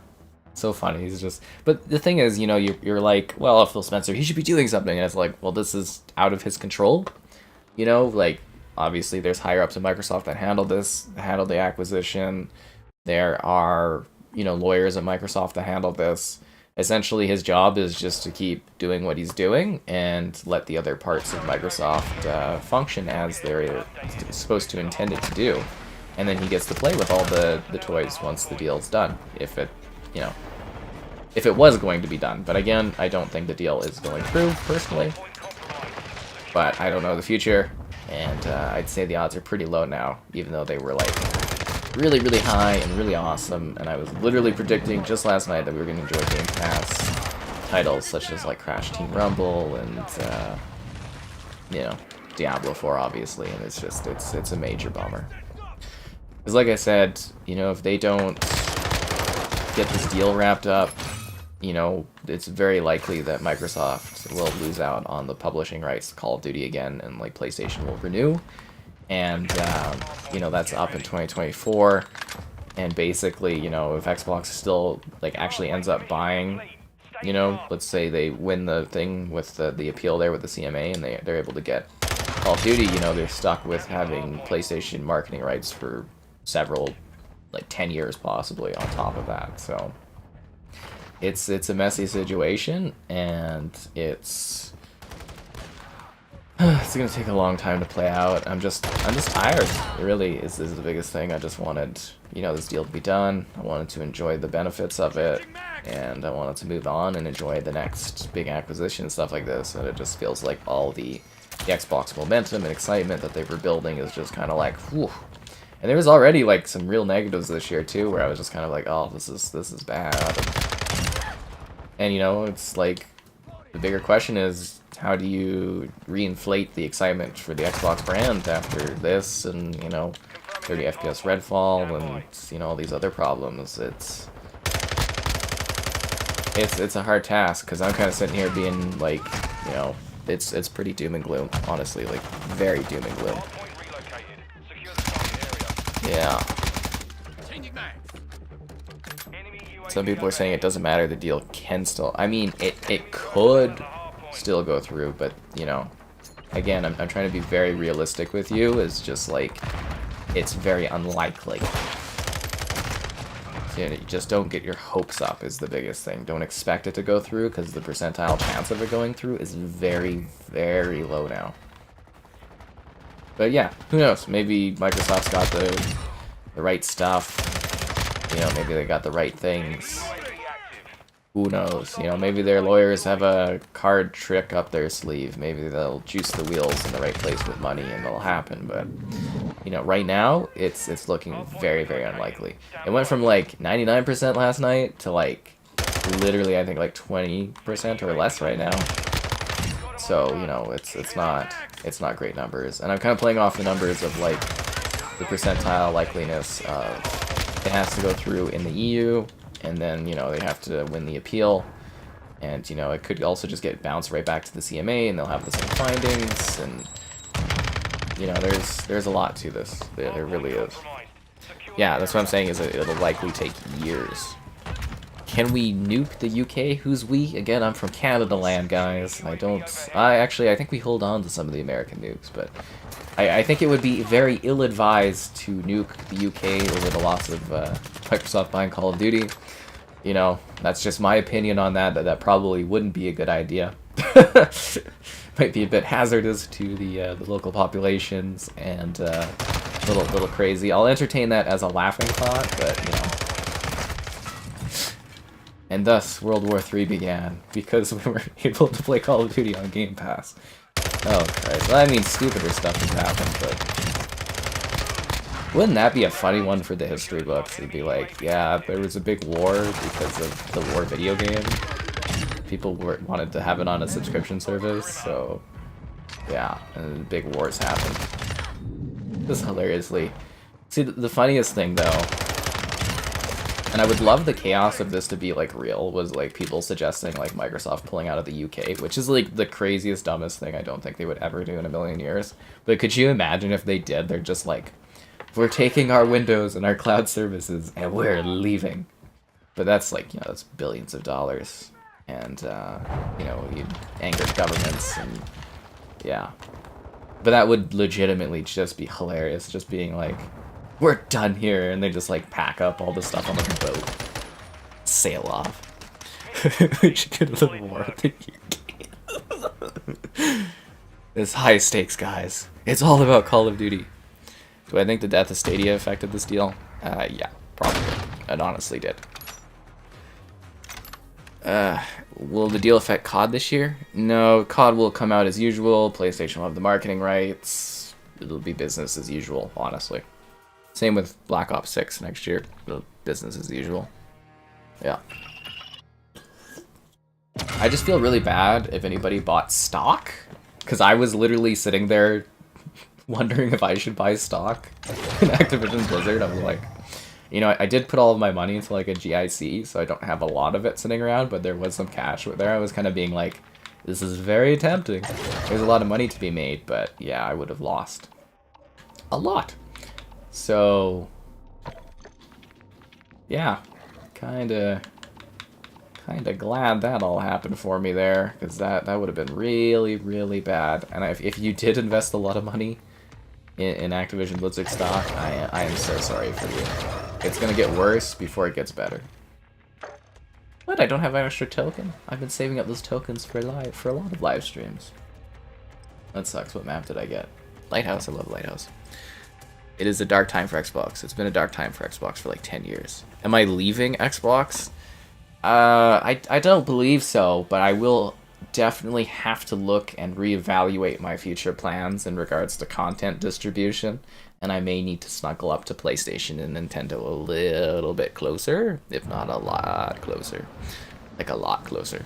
funny. He's just, but the thing is, you know, you're like, well, Phil Spencer, he should be doing something. And it's like, well, this is out of his control. You know, like, obviously there's higher ups in Microsoft that handle the acquisition. There are, you know, lawyers at Microsoft that handle this. Essentially, his job is just to keep doing what he's doing and let the other parts of Microsoft function as they're supposed to intend it to do. And then he gets to play with all the toys once the deal's done, if it, you know, if it was going to be done. But again, I don't think the deal is going through, personally. But I don't know the future, and I'd say the odds are pretty low now, even though they were, like, really, really high and really awesome. And I was literally predicting just last night that we were going to enjoy Game Pass titles such as, like, Crash Team Rumble and, you know, Diablo 4, obviously. And it's just, it's a major bummer. Because, like I said, you know, if they don't get this deal wrapped up, you know, it's very likely that Microsoft will lose out on the publishing rights to Call of Duty again, and, like, PlayStation will renew. And, you know, that's up in 2024. And basically, you know, if Xbox still, like, actually ends up buying, you know, let's say they win the thing with the appeal there with the CMA, and they're able to get Call of Duty, you know, they're stuck with having PlayStation marketing rights for several, like, 10 years possibly on top of that. So it's a messy situation, and it's gonna take a long time to play out. I'm just tired. It really is the biggest thing. I just wanted, you know, this deal to be done. I wanted to enjoy the benefits of it, and I wanted to move on and enjoy the next big acquisition and stuff like this. And it just feels like all the Xbox momentum and excitement that they were building is just kind of like, whew. And there was already, like, some real negatives this year too, where I was just kind of like, oh, this is bad. And, you know, it's like, the bigger question is, how do you reinflate the excitement for the Xbox brand after this and, you know, 30 FPS Redfall and, you know, all these other problems? It's a hard task, because I'm kind of sitting here being like, you know, it's pretty doom and gloom, honestly, like, very doom and gloom. Yeah. Some people are saying it doesn't matter, the deal can still, I mean, it could still go through, but, you know, again, I'm trying to be very realistic with you. It's just like, it's very unlikely. So, you know, just don't get your hopes up is the biggest thing. Don't expect it to go through, because the percentile chance of it going through is very, very low now. But yeah, who knows? Maybe Microsoft's got the right stuff. You know, maybe they got the right things. Who knows? You know, maybe their lawyers have a card trick up their sleeve. Maybe they'll juice the wheels in the right place with money and it'll happen. But, you know, right now, it's looking very, very unlikely. It went from, like, 99% last night to, like, literally, I think, like, 20% or less right now. So, you know, it's not great numbers. And I'm kind of playing off the numbers of, like, the percentile likeliness of it has to go through in the EU, and then, you know, they have to win the appeal. And, you know, it could also just get bounced right back to the CMA, and they'll have the same findings, and, you know, there's a lot to this. There really is. Yeah, that's what I'm saying, is it'll likely take years. Can we nuke the UK? Who's we? Again, I'm from Canada land, guys. I think we hold on to some of the American nukes, but I think it would be very ill-advised to nuke the UK over the loss of Microsoft buying Call of Duty. You know, that's just my opinion on that, that probably wouldn't be a good idea. Might be a bit hazardous to the local populations, and little crazy. I'll entertain that as a laughing thought, but, you know. And thus, World War III began, because we were able to play Call of Duty on Game Pass. Oh, Christ. Well, I mean, stupider stuff has happened, but... wouldn't that be a funny one for the history books? It'd be like, yeah, there was a big war because of the war video game. People wanted to have it on a subscription service, so... yeah, and big wars happened. Just hilariously. See, the funniest thing, though... and I would love the chaos of this to be, like, real, was, like, people suggesting, like, Microsoft pulling out of the UK, which is, like, the craziest, dumbest thing I don't think they would ever do in a million years. But could you imagine if they did? They're just like, we're taking our Windows and our cloud services, and we're leaving. But that's, like, you know, that's billions of dollars. And, you know, you'd anger governments, and, yeah. But that would legitimately just be hilarious, just being like, we're done here, and they just, like, pack up all the stuff on the boat. Sail off. We should go to the war with the UK. It's high stakes, guys. It's all about Call of Duty. Do I think the death of Stadia affected this deal? Yeah, probably. It honestly did. Will the deal affect COD this year? No, COD will come out as usual. PlayStation will have the marketing rights. It'll be business as usual, honestly. Same with Black Ops 6 next year. Business as usual. Yeah. I just feel really bad if anybody bought stock, because I was literally sitting there wondering if I should buy stock in Activision Blizzard. I was like, you know, I did put all of my money into like a GIC, so I don't have a lot of it sitting around, but there was some cash there. I was kind of being like, this is very tempting. There's a lot of money to be made, but yeah, I would have lost a lot. So, yeah, kinda glad that all happened for me there, because that would have been really, really bad. And if you did invest a lot of money in Activision Blizzard stock, I am so sorry for you. It's gonna get worse before it gets better. But I don't have an extra token. I've been saving up those tokens for a lot of live streams. That sucks. What map did I get? Lighthouse. I love Lighthouse. It is a dark time for Xbox. It's been a dark time for Xbox for like 10 years. Am I leaving Xbox? I don't believe so, but I will definitely have to look and reevaluate my future plans in regards to content distribution, and I may need to snuggle up to PlayStation and Nintendo a little bit closer, if not a lot closer. Like a lot closer.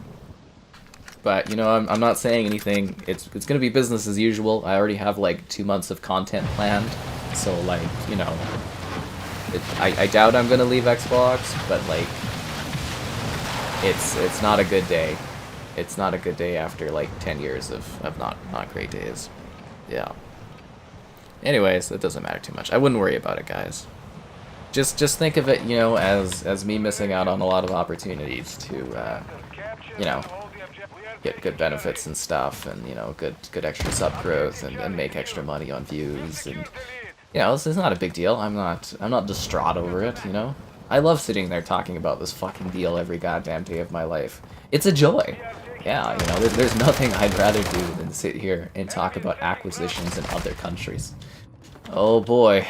But, you know, I'm not saying anything. It's gonna be business as usual. I already have like 2 months of content planned, so like, you know, I doubt I'm gonna leave Xbox, but like, it's not a good day. It's not a good day after like 10 years of not great days. Yeah. Anyways, it doesn't matter too much. I wouldn't worry about it, guys. Just think of it, you know, as me missing out on a lot of opportunities to, you know, get good benefits and stuff, and, you know, good extra sub growth, and make extra money on views, and, you know, it's not a big deal. I'm not distraught over it, you know. I love sitting there talking about this fucking deal every goddamn day of my life. It's a joy. Yeah, you know, there's nothing I'd rather do than sit here and talk about acquisitions in other countries. Oh boy.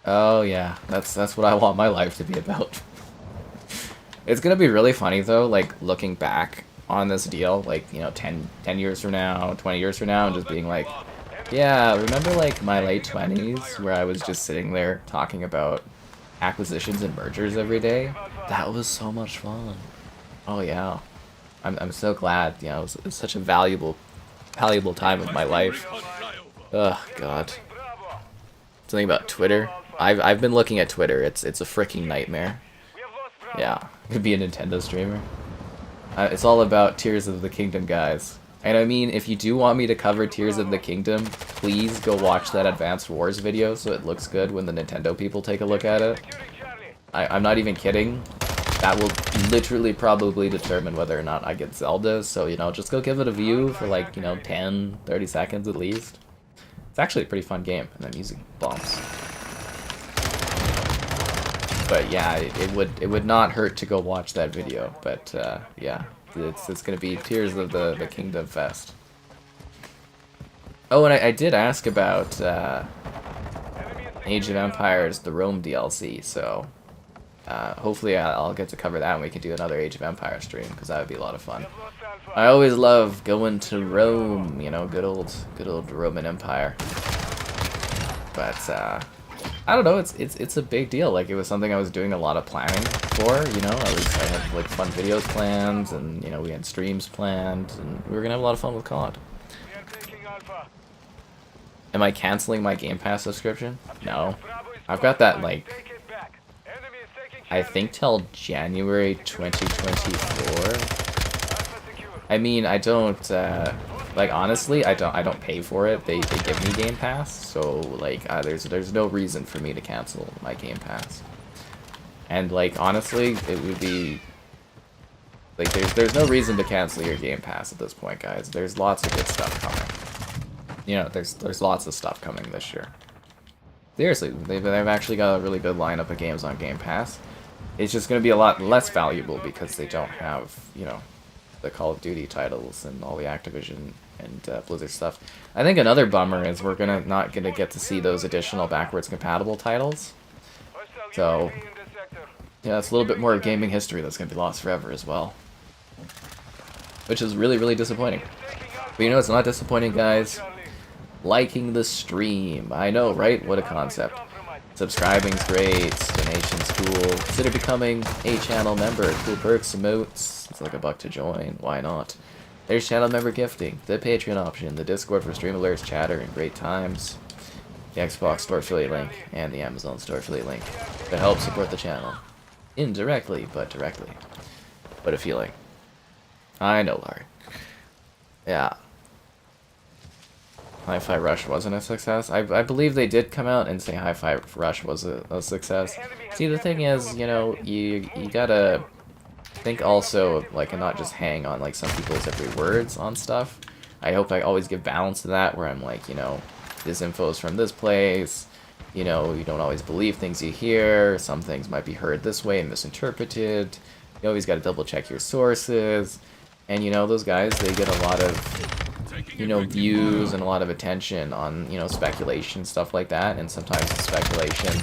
Oh yeah, that's what I want my life to be about. It's gonna be really funny though, like looking back on this deal, like, you know, 10 years from now, 20 years from now, and just being like, yeah, remember like my late 20s where I was just sitting there talking about acquisitions and mergers every day? That was so much fun. Oh yeah. I'm so glad, you know, it was such a valuable time of my life. Ugh, God. Something about Twitter. I've been looking at Twitter. It's a freaking nightmare. Yeah, could be a Nintendo streamer. It's all about Tears of the Kingdom, guys. And I mean, if you do want me to cover Tears of the Kingdom, please go watch that Advanced Wars video so it looks good when the Nintendo people take a look at it. I'm not even kidding. That will literally probably determine whether or not I get Zelda, so, you know, just go give it a view for like, you know, 10, 30 seconds at least. It's actually a pretty fun game, and I'm using bombs. But yeah, it would not hurt to go watch that video, but yeah. It's gonna be Tears of the Kingdom Fest. Oh, and I did ask about Age of Empires, the Rome DLC, so hopefully I'll get to cover that and we can do another Age of Empires stream, because that would be a lot of fun. I always love going to Rome, you know, good old Roman Empire. But I don't know, it's a big deal. Like, it was something I was doing a lot of planning for, you know. I had like fun videos planned, and you know, we had streams planned, and we were gonna have a lot of fun with COD. Am I canceling my Game Pass subscription? No. I've got that, like, I think till January 2024. I mean, I don't like, honestly, I don't pay for it. They give me Game Pass, so like there's no reason for me to cancel my Game Pass. And like, honestly, it would be like there's no reason to cancel your Game Pass at this point, guys. There's lots of good stuff coming. You know, there's lots of stuff coming this year. Seriously, they've actually got a really good lineup of games on Game Pass. It's just going to be a lot less valuable because they don't have, you know, the Call of Duty titles and all the Activision and Blizzard stuff. I think another bummer is we're not gonna get to see those additional backwards compatible titles. So yeah, it's a little bit more of gaming history that's gonna be lost forever as well, which is really, really disappointing. But you know, it's not disappointing, guys. Liking the stream. I know, right? What a concept. Subscribing's great, donation's cool. Consider becoming a channel member. Cool perks, emotes. It's like $1 to join. Why not? There's channel member gifting, the Patreon option, the Discord for stream alerts, chatter, and great times, the Xbox store affiliate link, and the Amazon store affiliate link to help support the channel. Indirectly, but directly. What a feeling. I know, Larry. Yeah. Hi-Fi Rush wasn't a success. I believe they did come out and say Hi-Fi Rush was a success. See, the thing is, you know, you gotta think also, like, and not just hang on, like, some people's every words on stuff. I hope I always give balance to that, where I'm like, you know, this info is from this place, you know, you don't always believe things you hear, some things might be heard this way and misinterpreted, you always gotta double check your sources, and, you know, those guys, they get a lot of, you know, views and a lot of attention on, you know, speculation, stuff like that, and sometimes the speculation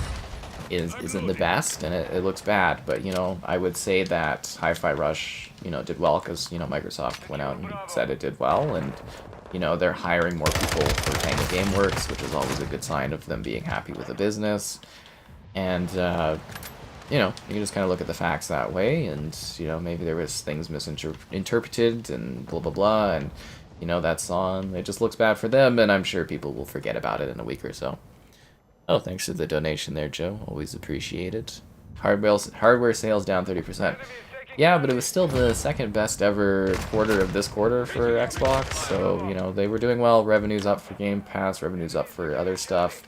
isn't the best, and it looks bad, but, you know, I would say that Hi-Fi Rush, you know, did well, because, you know, Microsoft went out and said it did well, and, you know, they're hiring more people for Tango Gameworks, which is always a good sign of them being happy with the business, and, you know, you can just kind of look at the facts that way, and, you know, maybe there was things misinterpreted, and blah, blah, blah, and, you know, that's on, it just looks bad for them, and I'm sure people will forget about it in a week or so. Oh, thanks for the donation there, Joe. Always appreciated. Hardware sales down 30%. Yeah, but it was still the second best ever quarter of this quarter for Xbox, so, you know, they were doing well. Revenue's up for Game Pass, revenue's up for other stuff.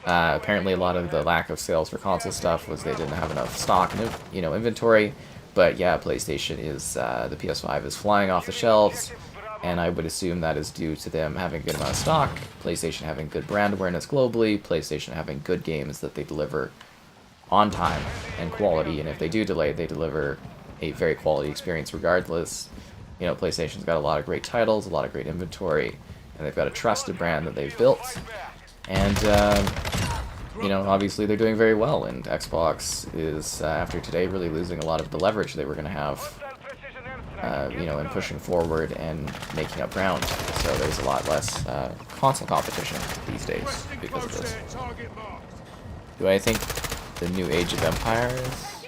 Apparently a lot of the lack of sales for console stuff was they didn't have enough stock and, you know, inventory. But yeah, PlayStation is, the PS5 is flying off the shelves. And I would assume that is due to them having a good amount of stock, PlayStation having good brand awareness globally, PlayStation having good games that they deliver on time and quality, and if they do delay, they deliver a very quality experience regardless. You know, PlayStation's got a lot of great titles, a lot of great inventory, and they've got a trusted brand that they've built. And, you know, obviously they're doing very well, and Xbox is, after today, really losing a lot of the leverage they were going to have, you know, in pushing forward and making up ground. So there's a lot less console competition these days because of this. Do I think the new Age of Empires?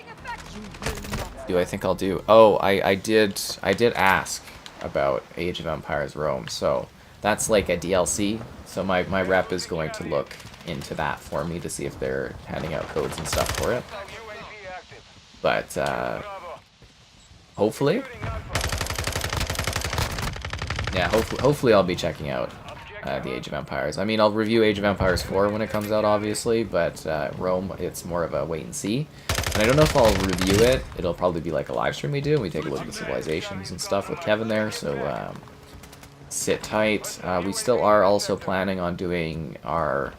Do I think I'll do? Oh, I did ask about Age of Empires Rome. So that's like a DLC. So my rep is going to look into that for me to see if they're handing out codes and stuff for it. But hopefully, yeah, hopefully I'll be checking out the Age of Empires. I mean, I'll review Age of Empires 4 when it comes out, obviously, but Rome, it's more of a wait and see. And I don't know if I'll review it. It'll probably be like a live stream we do. We take a look at the civilizations and stuff with Kevin there, so sit tight. We still are also planning on doing our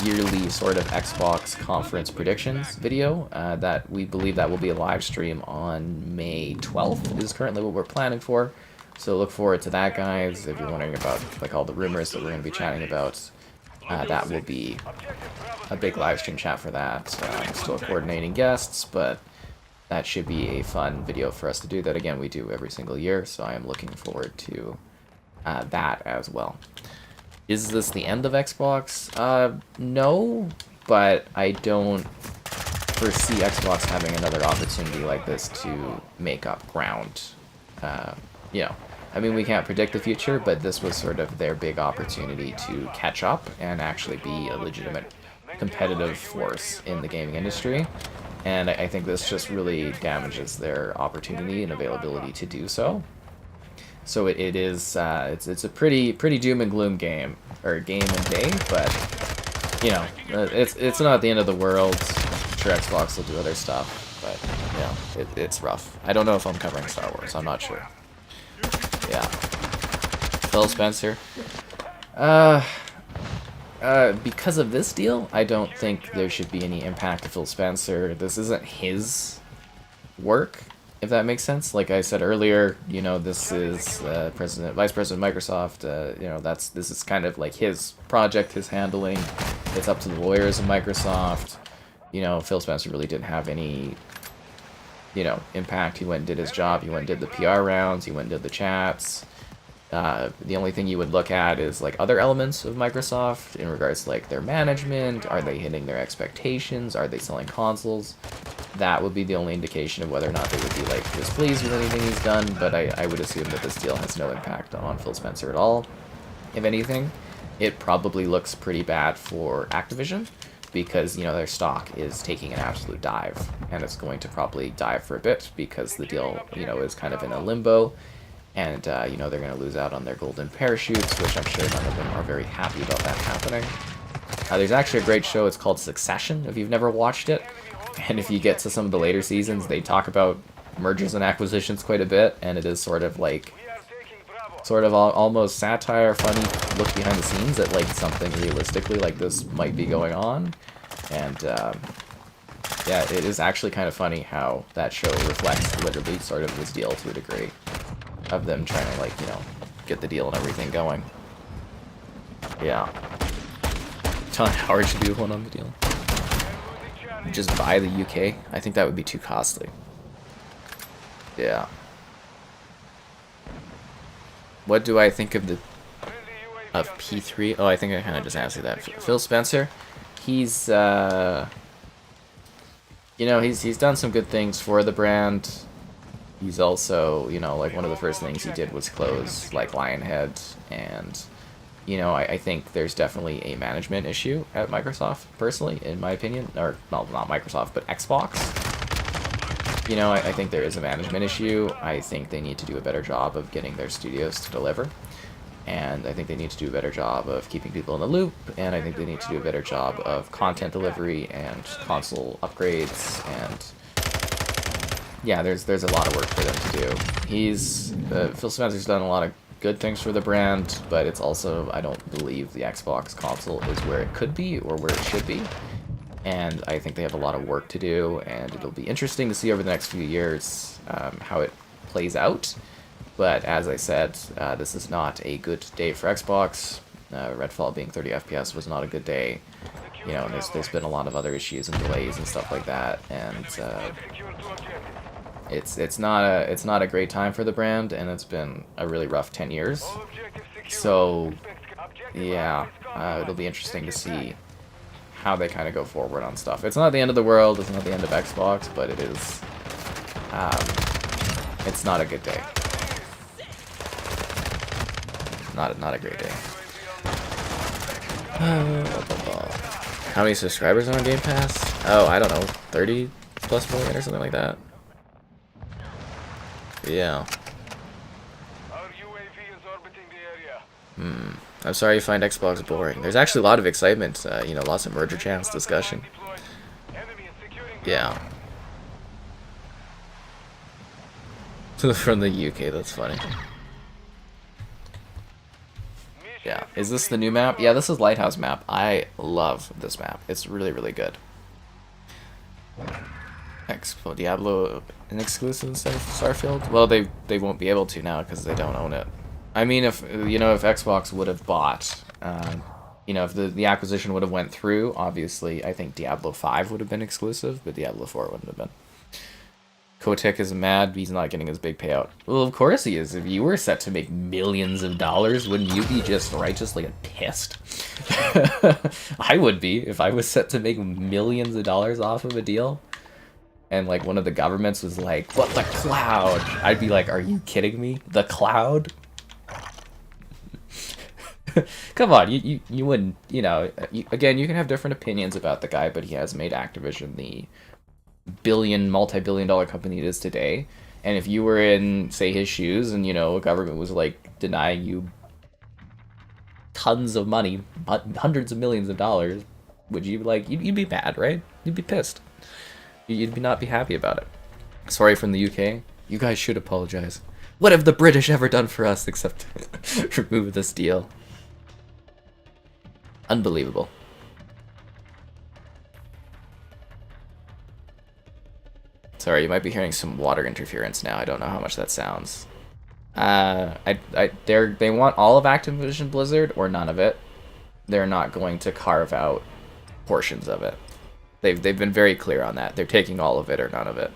yearly sort of Xbox conference predictions video that we believe that will be a live stream on May 12th is currently what we're planning for. So look forward to that, guys. If you're wondering about like all the rumors that we're going to be chatting about, that will be a big live stream chat for that. I'm still coordinating guests, but that should be a fun video for us to do. That again, we do every single year, so I am looking forward to that as well. Is this the end of Xbox? No, but I don't foresee Xbox having another opportunity like this to make up ground. You know, I mean, we can't predict the future, but this was sort of their big opportunity to catch up and actually be a legitimate competitive force in the gaming industry. And I think this just really damages their opportunity and availability to do so. So it is it's a pretty doom and gloom game and day, but you know, it's not the end of the world. I'm sure Xbox will do other stuff, but you know, it's rough. I don't know if I'm covering Star Wars. I'm not sure. Yeah, Phil Spencer. Because of this deal, I don't think there should be any impact to Phil Spencer. This isn't his work, if that makes sense. Like I said earlier, you know, this is Vice President of Microsoft. You know, this is kind of like his project, his handling. It's up to the lawyers of Microsoft. You know, Phil Spencer really didn't have any, you know, impact. He went and did his job. He went and did the PR rounds. He went and did the chats. The only thing you would look at is like other elements of Microsoft in regards to like their management. Are they hitting their expectations? Are they selling consoles? That would be the only indication of whether or not they would be like displeased with anything he's done. But I would assume that this deal has no impact on Phil Spencer at all. If anything, it probably looks pretty bad for Activision because, you know, their stock is taking an absolute dive, and it's going to probably dive for a bit because the deal, you know, is kind of in a limbo. And, you know, they're going to lose out on their golden parachutes, which I'm sure none of them are very happy about that happening. There's actually a great show. It's called Succession, if you've never watched it. And if you get to some of the later seasons, they talk about mergers and acquisitions quite a bit. And it is sort of like, almost satire, funny look behind the scenes at, like, something realistically like this might be going on. And, yeah, it is actually kind of funny how that show reflects literally sort of this deal to a degree. Of them trying to, like, you know, get the deal and everything going. Yeah. John Howard should be the one on the deal. Just buy the UK? I think that would be too costly. Yeah. What do I think of P3? Oh, I think I kind of just answered that. Phil Spencer, he's, you know, he's done some good things for the brand. He's also, you know, like one of the first things he did was close like Lionhead, and you know, I think there's definitely a management issue at Microsoft, personally, in my opinion, or not Microsoft, but Xbox. You know, I think there is a management issue. I think they need to do a better job of getting their studios to deliver, and I think they need to do a better job of keeping people in the loop, and I think they need to do a better job of content delivery and console upgrades and. Yeah, there's a lot of work for them to do. Phil Spencer's done a lot of good things for the brand, but it's also, I don't believe the Xbox console is where it could be or where it should be. And I think they have a lot of work to do, and it'll be interesting to see over the next few years how it plays out. But as I said, this is not a good day for Xbox. Redfall being 30 FPS was not a good day. You know, there's been a lot of other issues and delays and stuff like that, and it's not a great time for the brand, and it's been a really rough 10 years. So yeah, it'll be interesting to see how they kind of go forward on stuff. It's not the end of the world, it's not the end of Xbox, but it is it's not a good day. Not a great day. How many subscribers are on Game Pass? Oh, I don't know, 30 plus million or something like that. Yeah. I'm sorry you find Xbox boring. There's actually a lot of excitement, you know, lots of merger chance discussion. Yeah. From the UK, that's funny. Yeah, is this the new map? Yeah, this is Lighthouse map. I love this map. It's really, really good. Expo Diablo an exclusive instead of Starfield? Well, they won't be able to now because they don't own it. I mean, if you know, if Xbox would have bought, you know, if the acquisition would have went through, obviously, I think Diablo 5 would have been exclusive, but Diablo 4 wouldn't have been. Kotick is mad he's not getting his big payout. Well, of course he is. If you were set to make millions of dollars, wouldn't you be just righteously pissed? I would be if I was set to make millions of dollars off of a deal. And like one of the governments was like, "What, the cloud?" I'd be like, "Are you kidding me? The cloud?" Come on, you wouldn't, you know, again, you can have different opinions about the guy, but he has made Activision the multi-billion dollar company it is today. And if you were in, say, his shoes and, you know, a government was like denying you tons of money, hundreds of millions of dollars, would you like, you'd be mad, right? You'd be pissed. You'd not be happy about it. Sorry from the UK. You guys should apologize. What have the British ever done for us except remove this deal? Unbelievable. Sorry, you might be hearing some water interference now. I don't know how much that sounds. They want all of Activision Blizzard or none of it. They're not going to carve out portions of it. They've been very clear on that. They're taking all of it or none of it.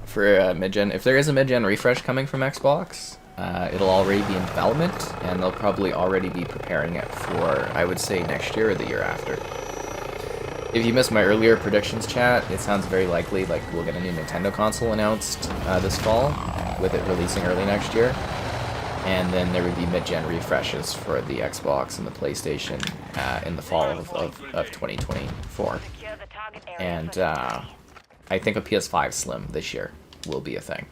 For mid-gen, if there is a mid-gen refresh coming from Xbox, it'll already be in development, and they'll probably already be preparing it for, I would say, next year or the year after. If you missed my earlier predictions chat, it sounds very likely like we'll get a new Nintendo console announced this fall, with it releasing early next year, and then there would be mid-gen refreshes for the Xbox and the PlayStation in the fall of 2024. And I think a PS5 Slim this year will be a thing.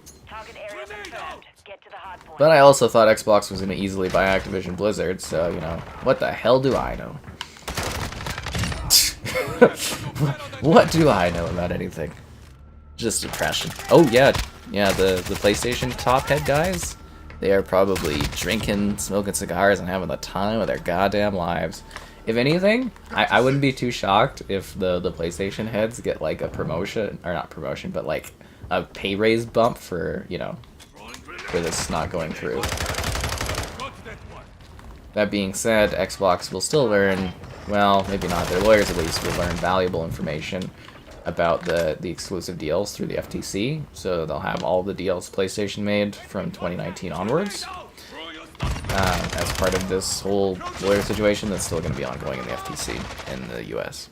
But I also thought Xbox was going to easily buy Activision Blizzard, so, you know, what the hell do I know? What do I know about anything? Just depression. Oh, yeah, the PlayStation top head guys, they are probably drinking, smoking cigars, and having the time of their goddamn lives. If anything, I wouldn't be too shocked if the PlayStation heads get like a promotion, or not promotion, but like a pay raise bump for, you know, for this not going through. That being said, Xbox will still learn, well, maybe not, their lawyers at least will learn valuable information about the exclusive deals through the FTC, so they'll have all the deals PlayStation made from 2019 onwards. As part of this whole lawyer situation that's still going to be ongoing in the FTC in the US.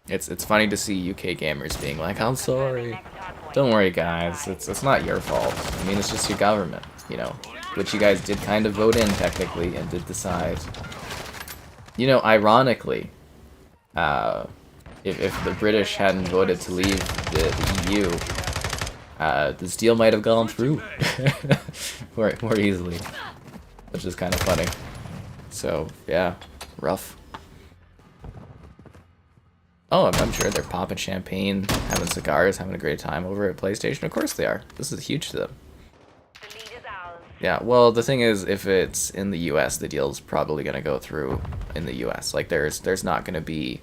It's funny to see UK gamers being like, "I'm sorry." Don't worry, guys. It's not your fault. I mean, it's just your government, you know, which you guys did kind of vote in technically and did decide. You know, ironically, if the British hadn't voted to leave the EU, this deal might have gone through more easily, which is kind of funny. So yeah, rough. Oh, I'm sure they're popping champagne, having cigars, having a great time over at PlayStation. Of course they are. This is huge to them. Yeah, well, the thing is, if it's in the US, the deal's probably going to go through in the US. Like, there's not going to be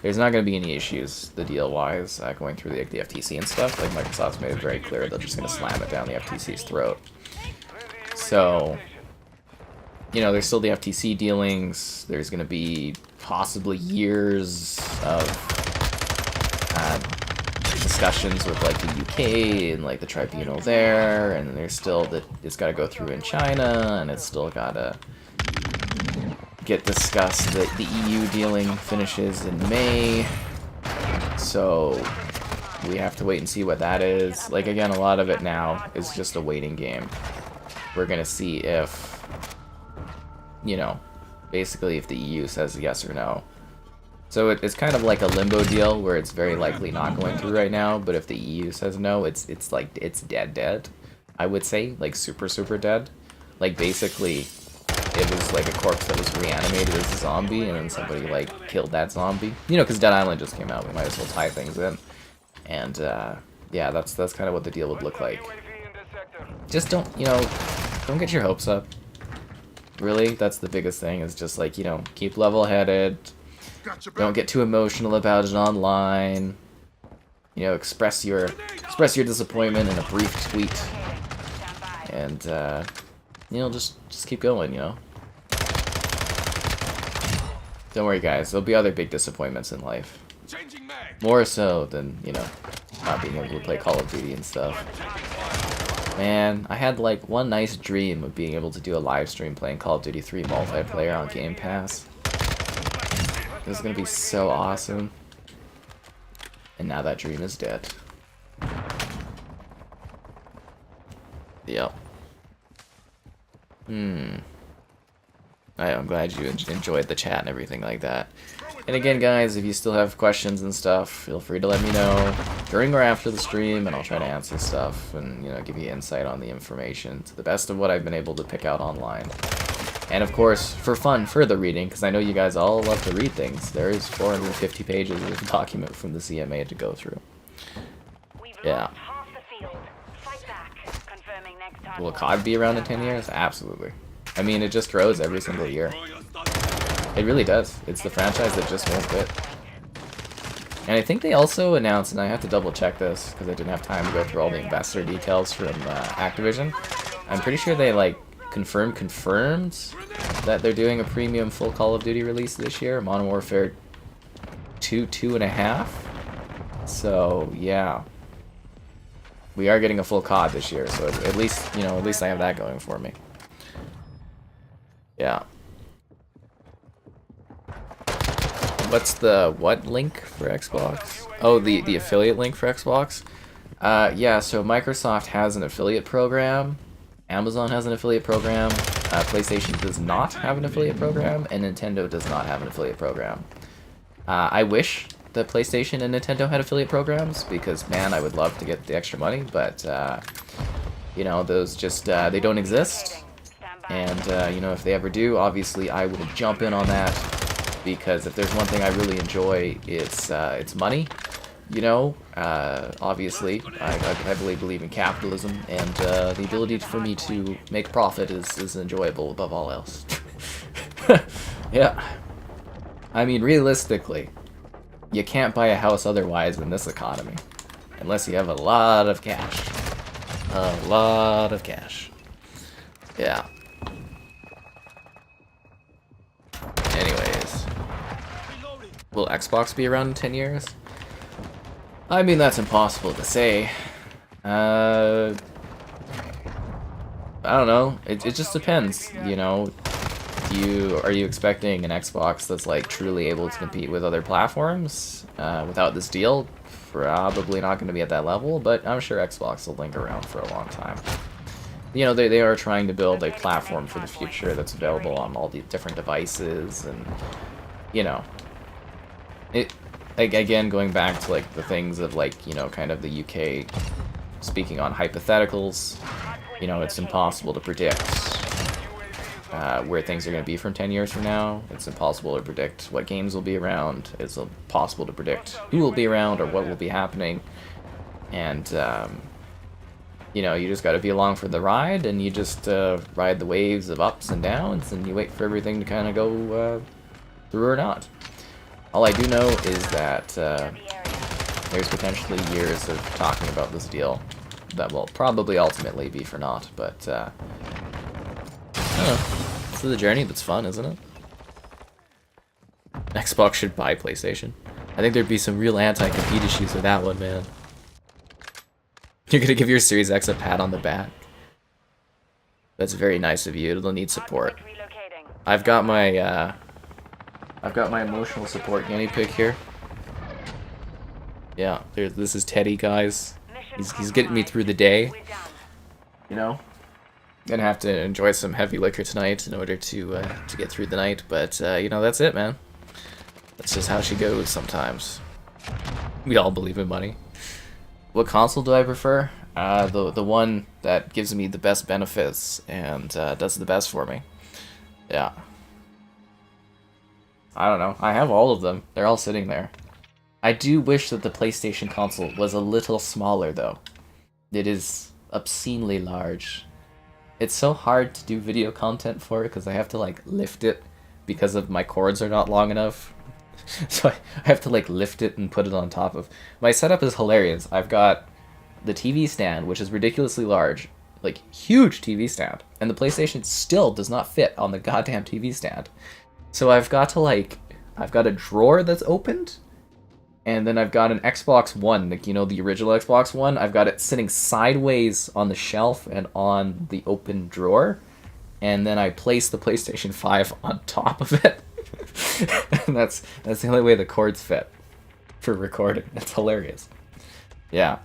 any issues, the deal-wise, going through the FTC and stuff. Like, Microsoft's made it very clear they're just going to slam it down the FTC's throat. So, you know, there's still the FTC dealings. There's going to be possibly years of discussions with, like, the UK and, like, the tribunal there. And there's still that it's got to go through in China, and it's still got to get discussed. The EU dealing finishes in May, so we have to wait and see what that is. Like, again, a lot of it now is just a waiting game. We're gonna see if, you know, basically if the EU says yes or no. So it's kind of like a limbo deal where it's very likely not going through right now, but if the EU says no, it's like, it's dead. I would say, like, super dead. Like, basically, it was like a corpse that was reanimated as a zombie, and then somebody, like, killed that zombie. You know, because Dead Island just came out, we might as well tie things in. And, yeah, that's kind of what the deal would look like. Just don't, you know, don't get your hopes up. Really, that's the biggest thing, is just, like, you know, keep level-headed. Don't get too emotional about it online. You know, express your disappointment in a brief tweet. And, you know, just keep going, you know. Don't worry, guys. There'll be other big disappointments in life. More so than, you know, not being able to play Call of Duty and stuff. Man, I had, like, one nice dream of being able to do a live stream playing Call of Duty 3 multiplayer on Game Pass. It was gonna be so awesome. And now that dream is dead. Yep. I'm glad you enjoyed the chat and everything like that. And again, guys, if you still have questions and stuff, feel free to let me know during or after the stream, and I'll try to answer stuff and, you know, give you insight on the information to the best of what I've been able to pick out online. And of course, for fun, further reading, because I know you guys all love to read things, there is 450 pages of document from the CMA to go through. Yeah. Will COD be around in 10 years? Absolutely. I mean, it just grows every single year. It really does. It's the franchise that just won't quit. And I think they also announced, and I have to double check this because I didn't have time to go through all the investor details from Activision. I'm pretty sure they, like, confirmed that they're doing a premium full Call of Duty release this year, Modern Warfare 2.5. So, yeah. We are getting a full COD this year, so at least, you know, at least I have that going for me. Yeah. What's the what link for Xbox? Oh, the affiliate link for Xbox? Yeah, so Microsoft has an affiliate program, Amazon has an affiliate program, PlayStation does not have an affiliate program, and Nintendo does not have an affiliate program. I wish that PlayStation and Nintendo had affiliate programs, because, man, I would love to get the extra money, but, you know, those just, they don't exist. And, you know, if they ever do, obviously I will jump in on that, because if there's one thing I really enjoy, it's money. You know, obviously, I heavily believe in capitalism, and the ability for me to make profit is enjoyable above all else. Yeah. I mean, realistically, you can't buy a house otherwise in this economy, unless you have a lot of cash. A lot of cash. Yeah. Anyways. Will Xbox be around in 10 years? I mean, that's impossible to say. I don't know. It just depends, you know. Are you expecting an Xbox that's, like, truly able to compete with other platforms without this deal? Probably not going to be at that level, but I'm sure Xbox will linger around for a long time. You know, they are trying to build a platform for the future that's available on all the different devices, and, you know, like, again, going back to, like, the things of, like, you know, kind of the UK speaking on hypotheticals, you know, it's impossible to predict where things are going to be from 10 years from now. It's impossible to predict what games will be around. It's impossible to predict who will be around or what will be happening. And, you know, you just got to be along for the ride, and you just ride the waves of ups and downs, and you wait for everything to kind of go through or not. All I do know is that there's potentially years of talking about this deal that will probably ultimately be for naught, but I don't know. It's the journey that's fun, isn't it? Xbox should buy PlayStation. I think there'd be some real anti-compete issues with that one, man. You're gonna give your Series X a pat on the back. That's very nice of you. It'll need support. I've got my emotional support guinea pig here. Yeah, this is Teddy, guys. He's getting me through the day. You know, gonna have to enjoy some heavy liquor tonight in order to get through the night. But you know, that's it, man. That's just how she goes sometimes. We all believe in money. What console do I prefer? The one that gives me the best benefits and does the best for me. Yeah. I don't know. I have all of them. They're all sitting there. I do wish that the PlayStation console was a little smaller, though. It is obscenely large. It's so hard to do video content for it because I have to, like, lift it because of my cords are not long enough. So I have to, like, lift it and put it on top of... My setup is hilarious. I've got the TV stand, which is ridiculously large. Like, huge TV stand. And the PlayStation still does not fit on the goddamn TV stand. So I've got to, like... I've got a drawer that's opened... And then I've got an Xbox One, like, you know, the original Xbox One. I've got it sitting sideways on the shelf and on the open drawer. And then I place the PlayStation 5 on top of it. And that's the only way the cords fit for recording. It's hilarious. Yeah.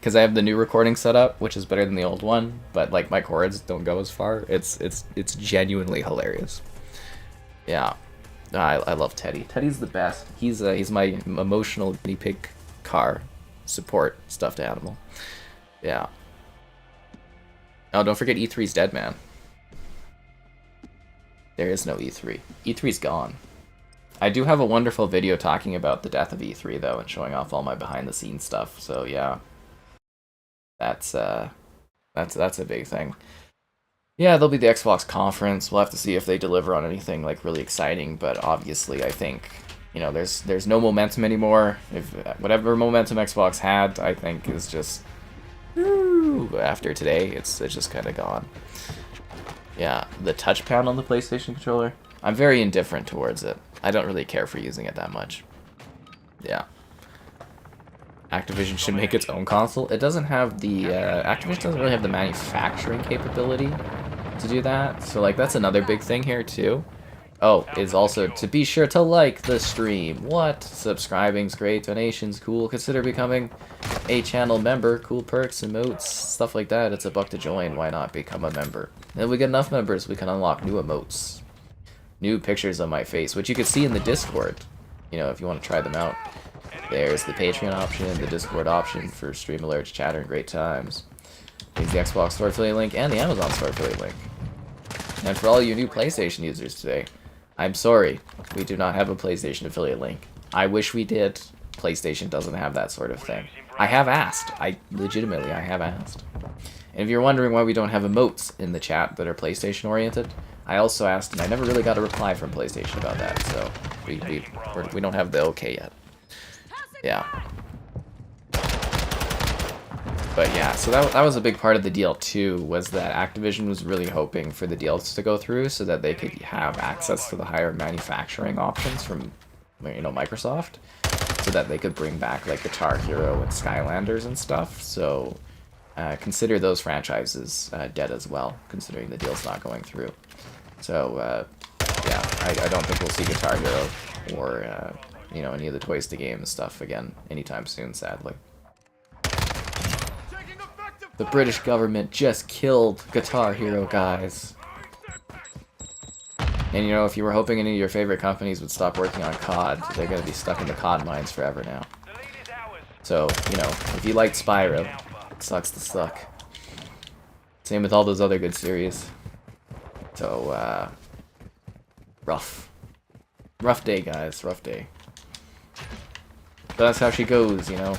Because I have the new recording setup, which is better than the old one. But, like, my cords don't go as far. It's genuinely hilarious. Yeah. I love Teddy. Teddy's the best. He's my emotional guinea pig car support stuffed animal. Yeah. Oh, don't forget E3's dead, man. There is no E3. E3's gone. I do have a wonderful video talking about the death of E3 though, and showing off all my behind the scenes stuff. So yeah, that's a big thing. Yeah, there'll be the Xbox conference. We'll have to see if they deliver on anything like really exciting, but obviously I think, you know, there's no momentum anymore. If whatever momentum Xbox had, I think is just after today, it's just kind of gone. Yeah, the touchpad on the PlayStation controller, I'm very indifferent towards it. I don't really care for using it that much. Yeah. Activision should make its own console. It doesn't have the Activision doesn't really have the manufacturing capability to do that. So like that's another big thing here too. Oh, is also to be sure to like the stream. What? Subscribing's great, donations cool. Consider becoming a channel member. Cool perks, emotes, stuff like that. It's $1 to join. Why not become a member? And if we get enough members, we can unlock new emotes, new pictures of my face, which you can see in the Discord. You know, if you want to try them out. There's the Patreon option, the Discord option for stream alerts, chatter, and great times. There's the Xbox Store affiliate link and the Amazon Store affiliate link. And for all you new PlayStation users today, I'm sorry, we do not have a PlayStation affiliate link. I wish we did. PlayStation doesn't have that sort of thing. I have asked. I have asked. And if you're wondering why we don't have emotes in the chat that are PlayStation oriented, I also asked, and I never really got a reply from PlayStation about that, so we don't have the okay yet. Yeah. But yeah, so that was a big part of the deal too, was that Activision was really hoping for the deals to go through so that they could have access to the higher manufacturing options from, you know, Microsoft, so that they could bring back like Guitar Hero and Skylanders and stuff. So consider those franchises dead as well, considering the deal's not going through. So yeah, I don't think we'll see Guitar Hero or you know, any of the Toys to Games stuff again anytime soon, sadly. The British government just killed Guitar Hero, guys. And you know, if you were hoping any of your favorite companies would stop working on COD, they're going to be stuck in the COD mines forever now. So, you know, if you liked Spyro, it sucks to suck. Same with all those other good series. So, rough. Rough day, guys. Rough day. But that's how she goes, you know.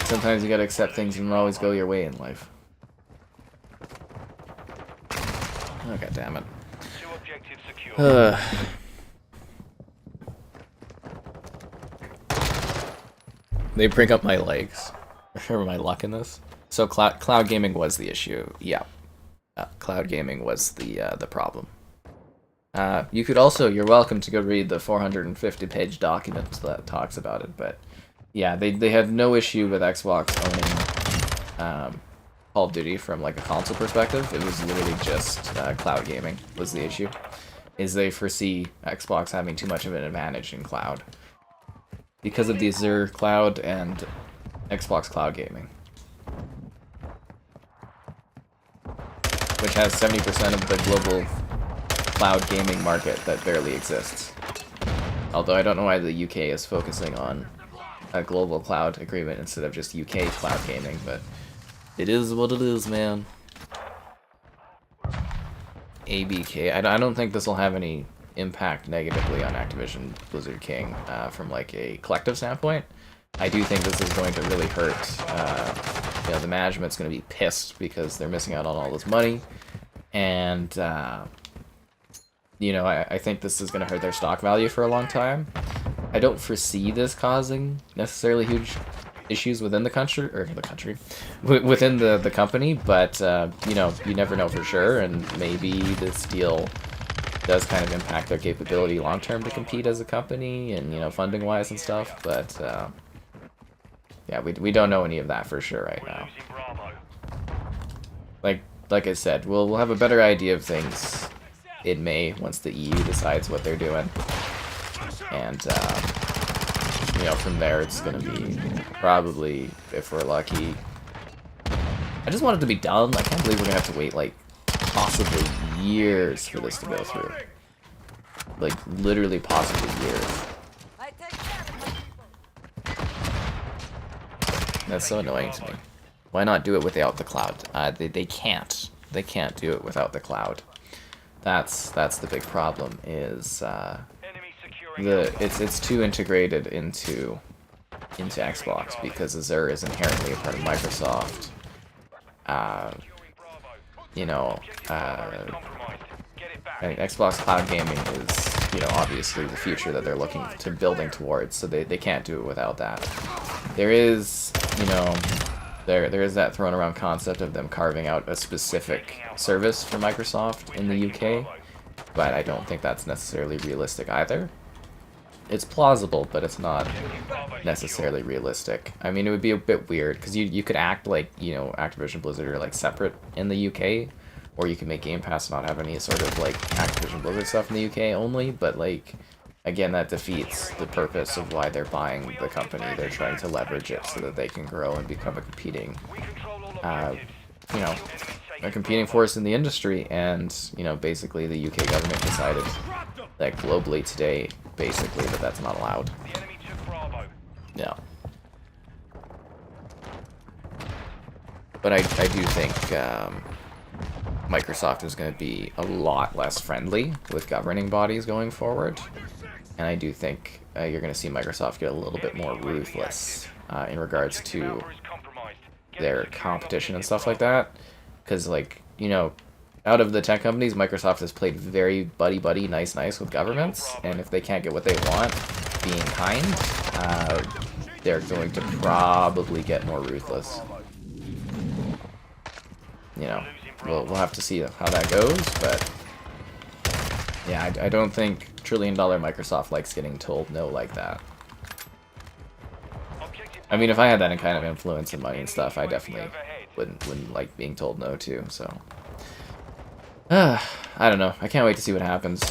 Sometimes you gotta accept things and not always go your way in life. Oh, god damn it. They bring up my legs. Or my luck in this. So cloud gaming was the issue. Yeah. Cloud gaming was the problem. You could also, you're welcome to go read the 450-page document that talks about it, but yeah, they had no issue with Xbox owning Call of Duty from like a console perspective. It was literally just cloud gaming was the issue. Is they foresee Xbox having too much of an advantage in cloud because of the Azure cloud and Xbox cloud gaming, which has 70% of the global cloud gaming market that barely exists. Although I don't know why the UK is focusing on a global cloud agreement instead of just UK cloud gaming, but it is what it is, man. ABK. I don't think this will have any impact negatively on Activision Blizzard King from like a collective standpoint. I do think this is going to really hurt. You know, the management's going to be pissed because they're missing out on all this money, and you know, I think this is going to hurt their stock value for a long time. I don't foresee this causing necessarily huge issues within the country, within the company, but you know, you never know for sure, and maybe this deal does kind of impact their capability long term to compete as a company, and you know, funding wise and stuff. But yeah, we don't know any of that for sure right now. Like I said, we'll have a better idea of things in May once the EU decides what they're doing, and you know, from there it's gonna be probably, if we're lucky. I just want it to be done. I can't believe we're gonna have to wait like possibly years for this to go through. Like literally possibly years. That's so annoying to me. Why not do it without the cloud? They can't. They can't do it without the cloud. That's the big problem. Is it's too integrated into Xbox because Azure is inherently a part of Microsoft. You know, Xbox cloud gaming is, you know, obviously the future that they're looking to building towards, so they can't do it without that. There is, you know, there is that thrown around concept of them carving out a specific service for Microsoft in the UK, but I don't think that's necessarily realistic either. It's plausible, but it's not necessarily realistic. I mean, it would be a bit weird, because you could act like, you know, Activision Blizzard are like separate in the UK, or you can make Game Pass not have any sort of like Activision Blizzard stuff in the UK only, but like, again, that defeats the purpose of why they're buying the company. They're trying to leverage it so that they can grow and become a competing, you know, a competing force in the industry. And, you know, basically the UK government decided that globally today, basically, that that's not allowed. Yeah. But I do think Microsoft is going to be a lot less friendly with governing bodies going forward. And I do think you're going to see Microsoft get a little bit more ruthless in regards to their competition and stuff like that. Because, like, you know, out of the tech companies, Microsoft has played very buddy-buddy, nice with governments. And if they can't get what they want, being kind, they're going to probably get more ruthless. You know, we'll have to see how that goes, but yeah, I don't think $1 trillion Microsoft likes getting told no like that. I mean, if I had that kind of influence and money and stuff, I definitely wouldn't like being told no too, so. I don't know. I can't wait to see what happens.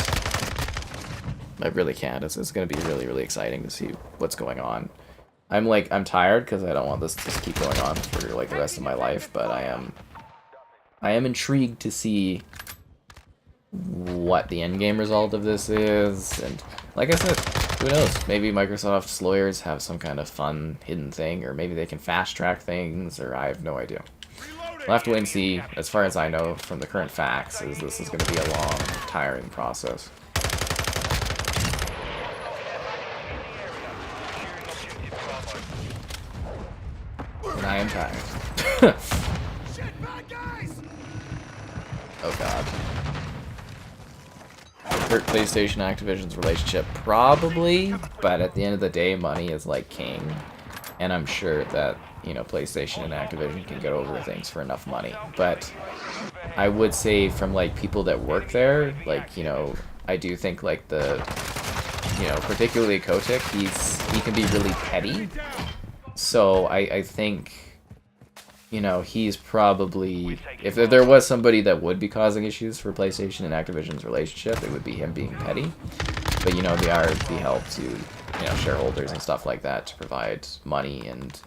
I really can't. It's going to be really exciting to see what's going on. I'm tired because I don't want this to keep going on for like the rest of my life, but I am intrigued to see what the endgame result of this is, and like I said, who knows? Maybe Microsoft's lawyers have some kind of fun hidden thing, or maybe they can fast track things, or I have no idea. We'll have to wait and see. As far as I know from the current facts, is this is going to be a long, tiring process. And I am tired. Oh god. Hurt PlayStation Activision's relationship? Probably, but at the end of the day, money is like king. And I'm sure that, you know, PlayStation and Activision can get over things for enough money. But I would say from like people that work there, like, you know, I do think like you know, particularly Kotick, he can be really petty. So I think you know, he's probably, if there was somebody that would be causing issues for PlayStation and Activision's relationship, it would be him being petty. But, you know, they are the help to, you know, shareholders and stuff like that to provide money, and,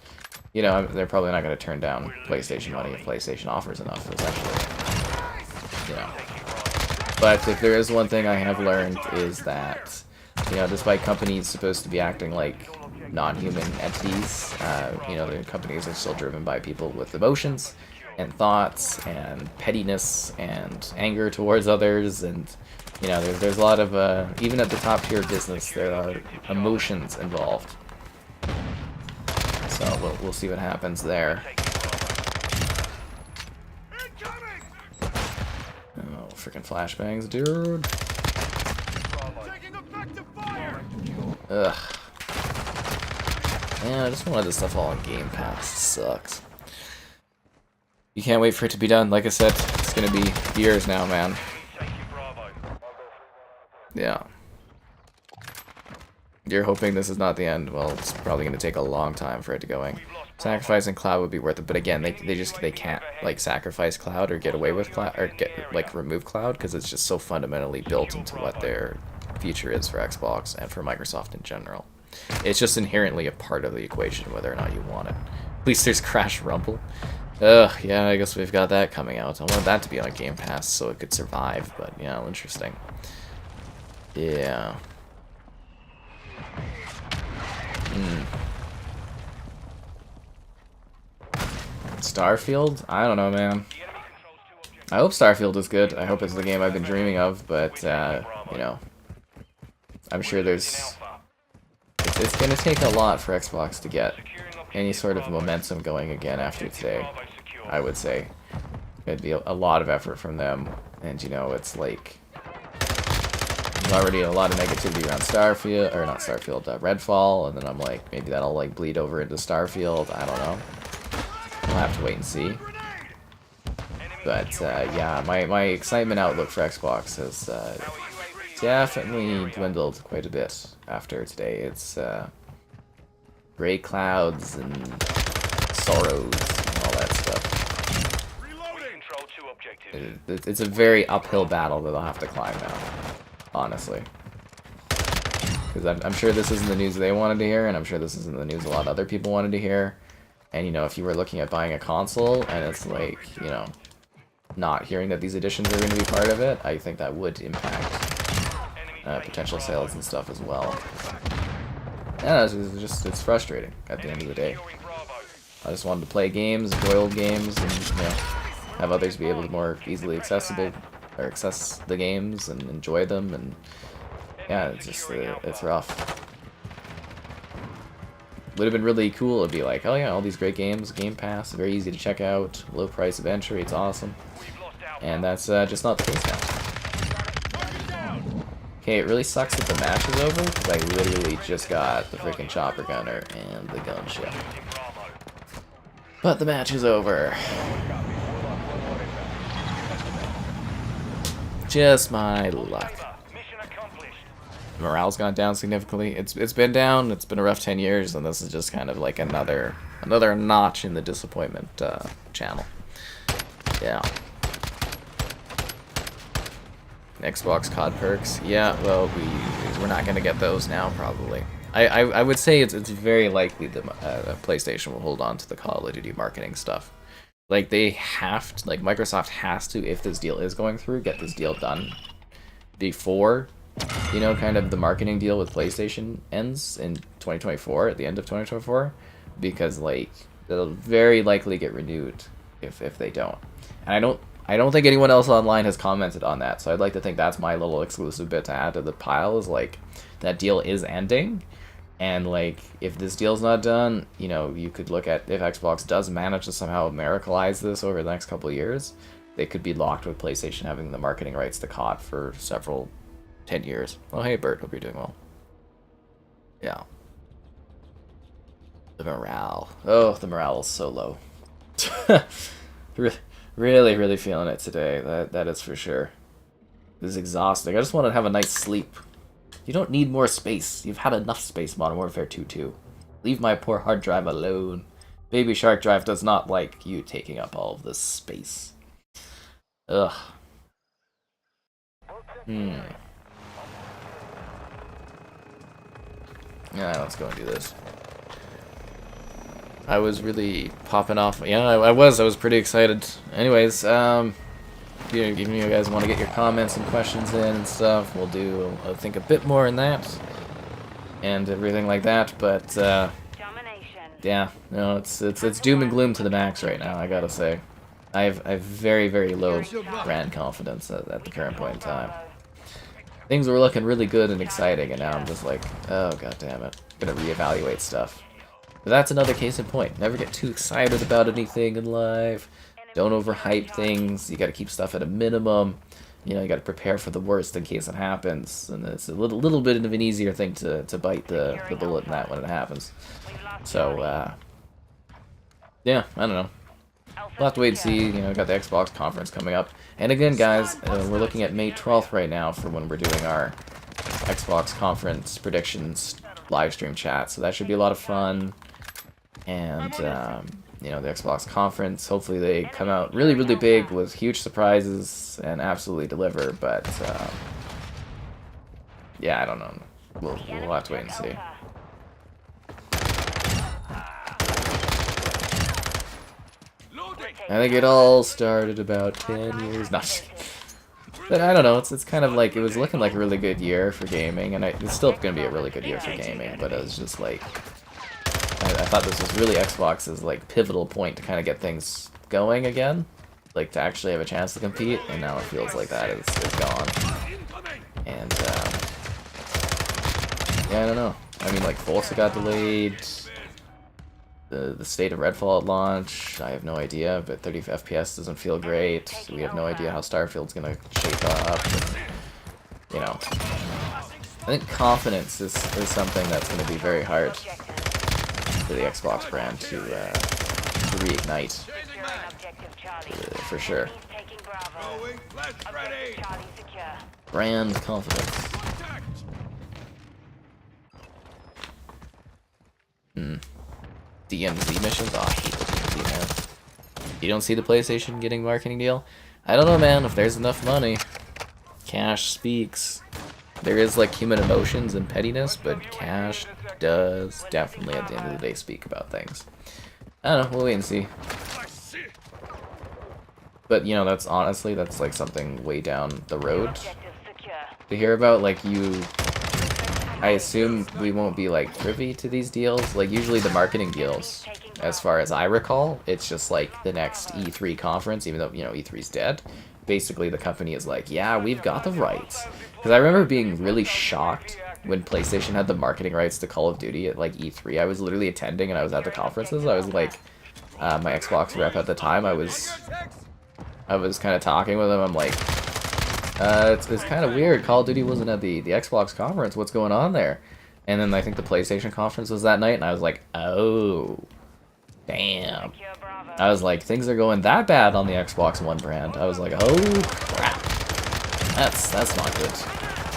you know, they're probably not going to turn down PlayStation money if PlayStation offers enough, essentially. You know. But if there is one thing I have learned is that, you know, despite companies supposed to be acting like non-human entities, you know, the companies are still driven by people with emotions and thoughts and pettiness and anger towards others, and, you know, there's a lot of, even at the top tier business, there are emotions involved. So we'll see what happens there. Oh, freaking flashbangs, dude. Ugh. Yeah, I just wanted this stuff all on Game Pass. It sucks. You can't wait for it to be done. Like I said, it's gonna be years now, man. Yeah. You're hoping this is not the end. Well, it's probably gonna take a long time for it to going. Sacrificing cloud would be worth it, but again, they can't like sacrifice cloud or get away with cloud or remove cloud, because it's just so fundamentally built into what their future is for Xbox and for Microsoft in general. It's just inherently a part of the equation, whether or not you want it. At least there's Crash Rumble. Ugh, yeah, I guess we've got that coming out. I wanted that to be on Game Pass so it could survive, but, yeah, interesting. Yeah. Starfield? I don't know, man. I hope Starfield is good. I hope it's the game I've been dreaming of, but, you know, I'm sure there's... It's going to take a lot for Xbox to get any sort of momentum going again after today, I would say. It'd be a lot of effort from them, and, you know, it's like... There's already a lot of negativity around Starfield, or not Starfield, Redfall, and then I'm like, maybe that'll, like, bleed over into Starfield, I don't know. We'll have to wait and see. But, yeah, my excitement outlook for Xbox has definitely dwindled quite a bit after today. It's gray clouds and sorrows and all that stuff. It's a very uphill battle that I'll have to climb now, honestly. Because I'm sure this isn't the news they wanted to hear, and I'm sure this isn't the news a lot of other people wanted to hear. And, you know, if you were looking at buying a console, and it's like, you know, not hearing that these editions are going to be part of it, I think that would impact potential sales and stuff as well. Yeah, it's frustrating at the end of the day. I just wanted to play games, enjoy old games, and, you know, have others be able to more easily access the games and enjoy them, and yeah, it's just, it's rough. Would have been really cool to be like, oh yeah, all these great games, Game Pass, very easy to check out, low price of entry, it's awesome. And that's just not the case now. Okay, it really sucks that the match is over, because I literally just got the freaking chopper gunner and the gunship. But the match is over. Just my luck. Morale's gone down significantly. It's been down. It's been a rough 10 years, and this is just kind of like another notch in the disappointment channel. Yeah. Xbox COD perks. Yeah, well, we're not gonna get those now, probably. I would say it's very likely that PlayStation will hold on to the Call of Duty marketing stuff. Like, they have to, like, Microsoft has to, if this deal is going through, get this deal done before, you know, kind of the marketing deal with PlayStation ends in 2024, at the end of 2024, because, like, they'll very likely get renewed if they don't. And I don't think anyone else online has commented on that, so I'd like to think that's my little exclusive bit to add to the pile, is, like, that deal is ending, and, like, if this deal's not done, you know, you could look at, if Xbox does manage to somehow miracleize this over the next couple of years, they could be locked with PlayStation having the marketing rights to COD for several 10 years. Oh, hey, Bert. Hope you're doing well. Yeah. The morale. Oh, the morale is so low. Really, really feeling it today. That is for sure. This is exhausting. I just want to have a nice sleep. You don't need more space. You've had enough space, Modern Warfare 2 too. Leave my poor hard drive alone. Baby Shark Drive does not like you taking up all of this space. Ugh. Yeah, let's go and do this. I was really popping off. Yeah, I was pretty excited. Anyways, if you guys want to get your comments and questions in and stuff, we'll do, I think, a bit more in that and everything like that. But yeah, no, it's doom and gloom to the max right now. I gotta say, I have very, very low brand confidence at the current point in time. Things were looking really good and exciting, and now I'm just like, oh god damn it, I'm gonna reevaluate stuff. But that's another case in point. Never get too excited about anything in life. Don't overhype things. You gotta keep stuff at a minimum. You know, you gotta prepare for the worst in case it happens. And it's a little bit of an easier thing to bite the bullet in that when it happens. So, yeah, I don't know. We'll have to wait and see. You know, got the Xbox conference coming up. And again, guys, we're looking at May 12th right now for when we're doing our Xbox conference predictions live stream chat. So that should be a lot of fun. And, you know, the Xbox conference, hopefully they come out really, really big with huge surprises and absolutely deliver. But, yeah, I don't know. We'll have to wait and see. I think it all started about 10 years. Not, but I don't know. It's kind of like it was looking like a really good year for gaming, and it's still going to be a really good year for gaming. But it was just like I thought this was really Xbox's like pivotal point to kind of get things going again, like to actually have a chance to compete. And now it feels like that is gone. And yeah, I don't know. I mean, like Forza got delayed. The state of Redfall at launch, I have no idea, but 30 FPS doesn't feel great. We have no idea how Starfield's gonna shape up. And, you know, I think confidence is something that's gonna be very hard for the Xbox brand to reignite, for sure. Brand confidence. DMZ missions? Oh, I hate the DMZ, man. You don't see the PlayStation getting marketing deal? I don't know, man. If there's enough money, cash speaks. There is, like, human emotions and pettiness, but cash does definitely, at the end of the day, speak about things. I don't know. We'll wait and see. But, you know, that's honestly, that's, like, something way down the road to hear about. Like, I assume we won't be, like, privy to these deals. Like, usually the marketing deals, as far as I recall, it's just, like, the next E3 conference, even though, you know, E3's dead. Basically, the company is like, yeah, we've got the rights. Because I remember being really shocked when PlayStation had the marketing rights to Call of Duty at, like, E3. I was literally attending, and I was at the conferences. I was, like, my Xbox rep at the time, I was kind of talking with him. I'm like, it's kind of weird. Call of Duty wasn't at the Xbox conference. What's going on there? And then I think the PlayStation conference was that night, and I was like, oh, damn. I was like, things are going that bad on the Xbox One brand. I was like, oh, crap. That's not good.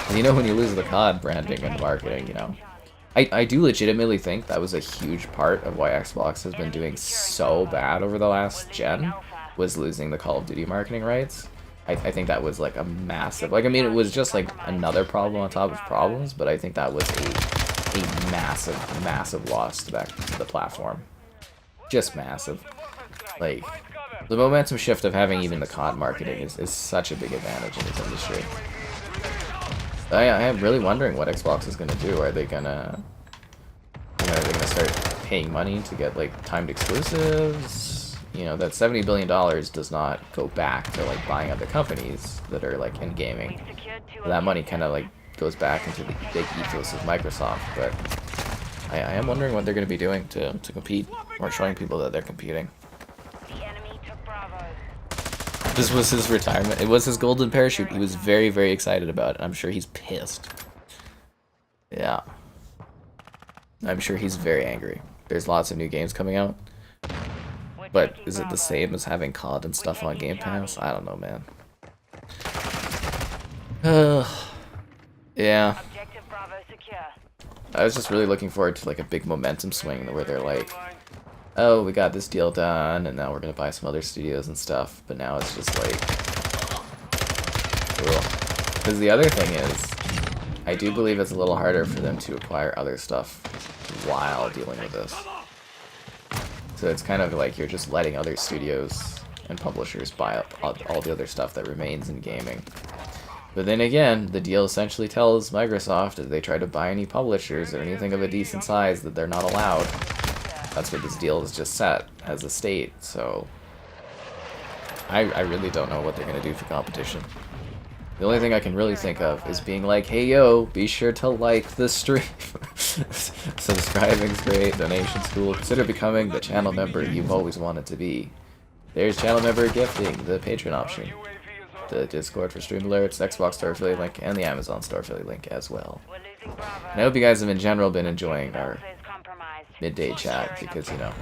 And you know, when you lose the COD branding and marketing, you know. I do legitimately think that was a huge part of why Xbox has been doing so bad over the last gen, was losing the Call of Duty marketing rights. I think that was like a massive, like, I mean, it was just like another problem on top of problems, but I think that was a massive loss to the platform. Just massive. Like, the momentum shift of having even the COD marketing is such a big advantage in this industry. I am really wondering what Xbox is going to do. Are they gonna, you know, are they gonna start paying money to get like timed exclusives? You know, that $70 billion does not go back to, like, buying other companies that are, like, in gaming. That money kind of, like, goes back into the big ethos of Microsoft, but I am wondering what they're going to be doing to compete, or showing people that they're competing. This was his retirement. It was his golden parachute. He was very, very excited about it. I'm sure he's pissed. Yeah. I'm sure he's very angry. There's lots of new games coming out. But is it the same as having COD and stuff on Game Pass? I don't know, man. Yeah. I was just really looking forward to like a big momentum swing where they're like, oh, we got this deal done, and now we're gonna buy some other studios and stuff. But now it's just like, cool. Because the other thing is, I do believe it's a little harder for them to acquire other stuff while dealing with this. So it's kind of like you're just letting other studios and publishers buy up all the other stuff that remains in gaming. But then again, the deal essentially tells Microsoft if they try to buy any publishers or anything of a decent size that they're not allowed. That's what this deal is just set as a state, so I really don't know what they're going to do for competition. The only thing I can really think of is being like, hey yo, be sure to like the stream. Subscribing's great, donation's cool. Consider becoming the channel member you've always wanted to be. There's channel member gifting, the Patreon option, the Discord for stream alerts, Xbox store affiliate link, and the Amazon store affiliate link as well. And I hope you guys have in general been enjoying our midday chat, because, you know,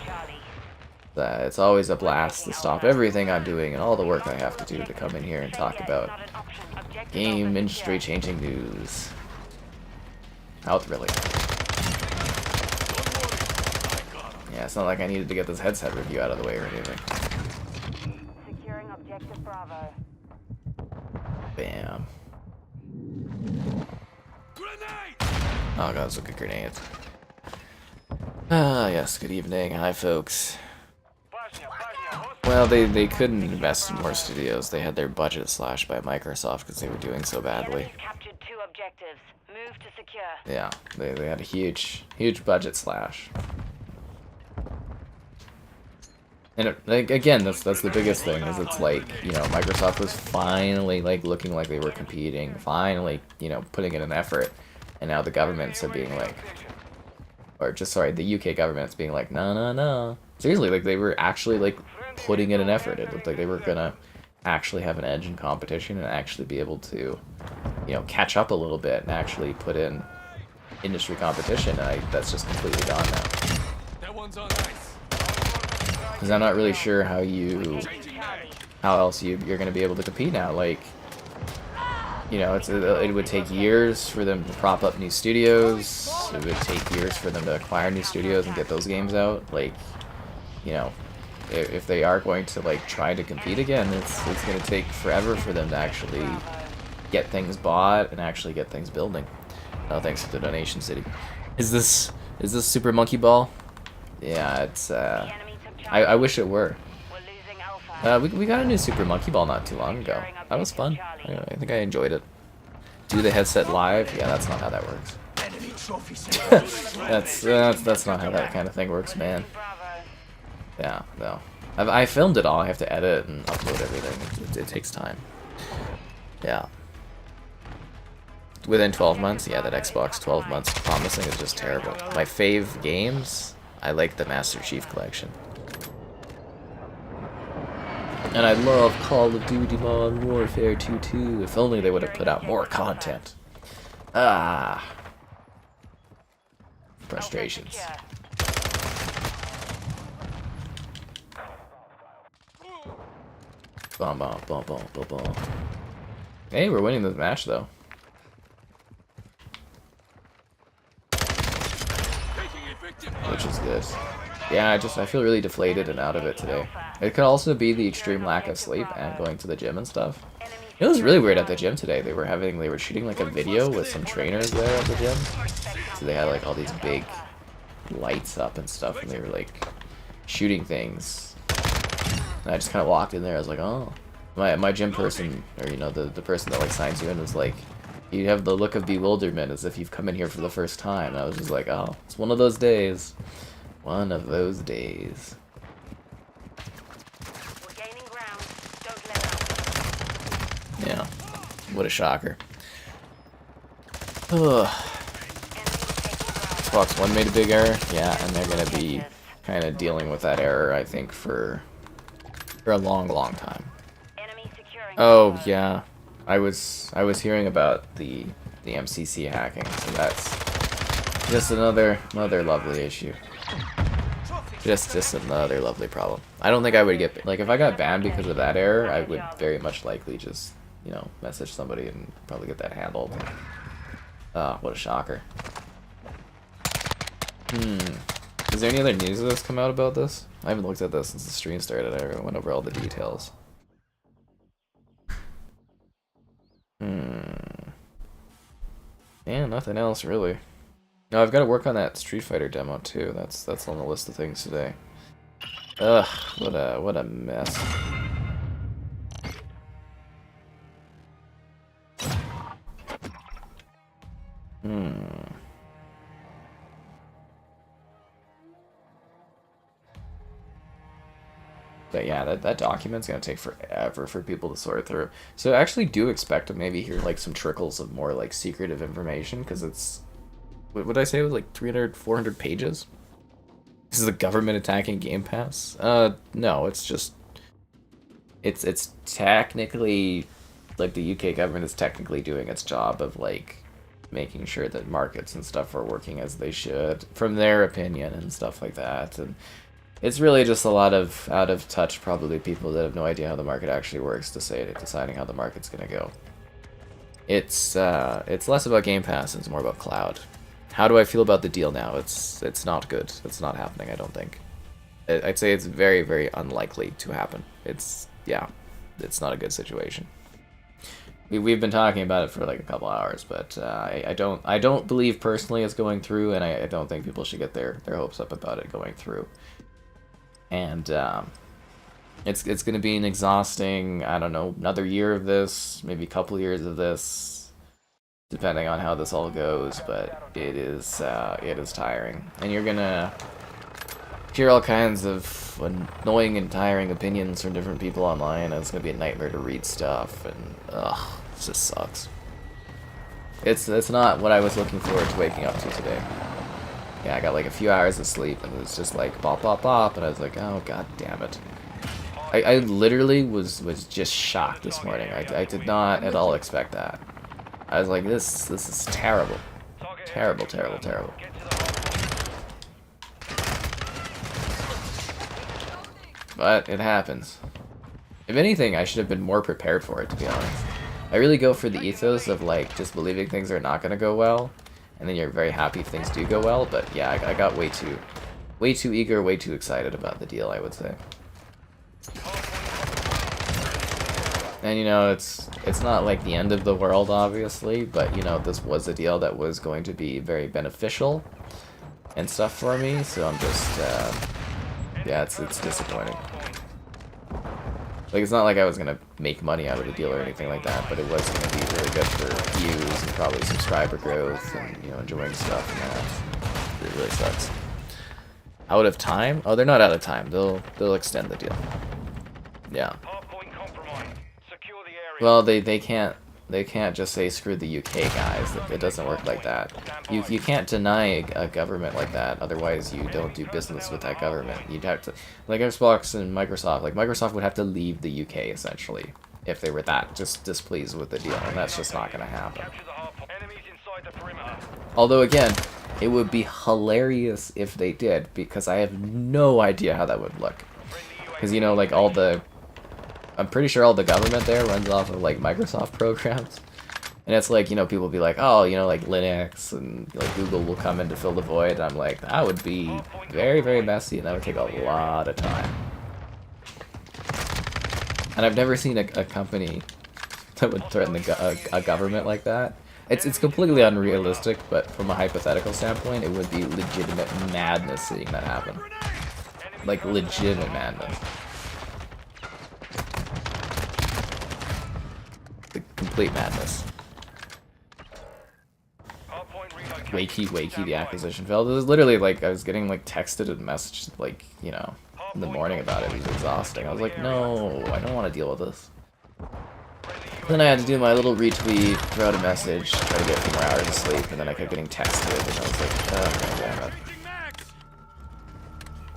it's always a blast to stop everything I'm doing and all the work I have to do to come in here and talk about game industry changing news. How thrilling. Yeah, it's not like I needed to get this headset review out of the way or anything. Securing objective Bravo. Bam. Oh god, that's a good grenade. Ah, yes, good evening. Hi, folks. Well, they couldn't invest in more studios. They had their budget slashed by Microsoft because they were doing so badly. Captured 2 objectives. Move to secure. Yeah, they had a huge budget slash. And like, again, that's the biggest thing, is it's like, you know, Microsoft was finally like looking like they were competing, finally, you know, putting in an effort, and now the governments are being like, or just, sorry, the UK government's being like, no. Seriously, like, they were actually like putting in an effort. It looked like they were gonna actually have an edge in competition and actually be able to, you know, catch up a little bit and actually put in industry competition. And that's just completely gone now. That one's on ice. Because I'm not really sure how else you're going to be able to compete now. Like, you know, it would take years for them to prop up new studios. It would take years for them to acquire new studios and get those games out. Like, you know, if they are going to like try to compete again, it's going to take forever for them to actually get things bought and actually get things building. Oh, thanks for the donation, City. Is this Super Monkey Ball? Yeah, it's I wish it were. We got a new Super Monkey Ball not too long ago. That was fun. I think I enjoyed it. Do the headset live? Yeah, that's not how that works. that's not how that kind of thing works, man. Yeah, no. I filmed it all. I have to edit and upload everything. It takes time. Yeah. Within 12 months? Yeah, that Xbox 12 months promising is just terrible. My fave games? I like the Master Chief Collection. And I love Call of Duty Modern Warfare 2 too. If only they would have put out more content. Ah. Frustrations. Bomb. Hey, we're winning this match though. Which is good. Yeah, I feel really deflated and out of it today. It could also be the extreme lack of sleep and going to the gym and stuff. It was really weird at the gym today. They were shooting like a video with some trainers there at the gym. So they had like all these big lights up and stuff, and they were like shooting things. And I just kind of walked in there. I was like, oh, my gym person, or you know, the person that like signs you in, was like, you have the look of bewilderment as if you've come in here for the first time. And I was just like, oh, it's one of those days. One of those days. We're gaining ground. Don't let up. Yeah. What a shocker. Ugh. Xbox One made a big error. Yeah, and they're gonna be kind of dealing with that error, I think, for a long time. Oh yeah, I was hearing about the MCC hacking, so that's just another lovely issue. Just another lovely problem. I don't think I would get, like, if I got banned because of that error, I would very much likely just, you know, message somebody and probably get that handled. Ah, what a shocker. Is there any other news that's come out about this? I haven't looked at this since the stream started. I went over all the details. Yeah, nothing else really. No, I've got to work on that Street Fighter demo too. That's on the list of things today. Ugh, what a mess. But yeah, that document's gonna take forever for people to sort through. So I actually do expect to maybe hear like some trickles of more like secretive information, because it's, what would I say, it was like 300, 400 pages? This is the government attacking Game Pass? No, it's just, it's technically, like the UK government is technically doing its job of like making sure that markets and stuff are working as they should, from their opinion and stuff like that. And it's really just a lot of out of touch, probably people that have no idea how the market actually works, deciding how the market's gonna go. It's less about Game Pass and it's more about cloud. How do I feel about the deal now? It's not good. It's not happening, I don't think. I'd say it's very, very unlikely to happen. It's not a good situation. We've been talking about it for like a couple hours, but I don't believe personally it's going through, and I don't think people should get their hopes up about it going through. And it's going to be an exhausting, I don't know, another year of this, maybe a couple years of this, depending on how this all goes. But it is tiring, and you're gonna hear all kinds of annoying and tiring opinions from different people online, and it's gonna be a nightmare to read stuff, and ugh, it just sucks. It's not what I was looking forward to waking up to today. Yeah, I got like a few hours of sleep, and it was just like bop bop bop, and I was like, oh god damn it. I literally was just shocked this morning. I did not at all expect that. I was like, this is terrible. Terrible, terrible, terrible. But it happens. If anything, I should have been more prepared for it, to be honest. I really go for the ethos of like just believing things are not gonna go well, and then you're very happy if things do go well. But yeah, I got way too eager, way too excited about the deal, I would say. And you know, it's not like the end of the world, obviously, but you know, this was a deal that was going to be very beneficial and stuff for me, so I'm just yeah, it's disappointing. Like, it's not like I was gonna make money out of the deal or anything like that, but it was gonna be really good for views and probably subscriber growth and, you know, enjoying stuff, and that it really sucks. Out of time? Oh, they're not out of time. They'll extend the deal. Yeah. Well, they can't just say screw the UK guys. It doesn't work like that. You can't deny a government like that. Otherwise, you don't do business with that government. You'd have to, like Xbox and Microsoft. Like Microsoft would have to leave the UK essentially if they were that just displeased with the deal, and that's just not going to happen. Although again, it would be hilarious if they did, because I have no idea how that would look. Because you know, like I'm pretty sure all the government there runs off of like Microsoft programs, and it's like, you know, people be like, oh, you know, like Linux and like Google will come in to fill the void, and I'm like, that would be very, very messy, and that would take a lot of time. And I've never seen a company that would threaten a government like that. It's completely unrealistic, but from a hypothetical standpoint, it would be legitimate madness seeing that happen. Like legitimate madness. Complete madness. Wakey, the acquisition failed. It was literally like, I was getting like texted and messaged like, you know, in the morning about it. It was exhausting. I was like, no, I don't want to deal with this. Then I had to do my little retweet, throw out a message, try to get a few more hours of sleep, and then I kept getting texted, and I was like, oh, damn it.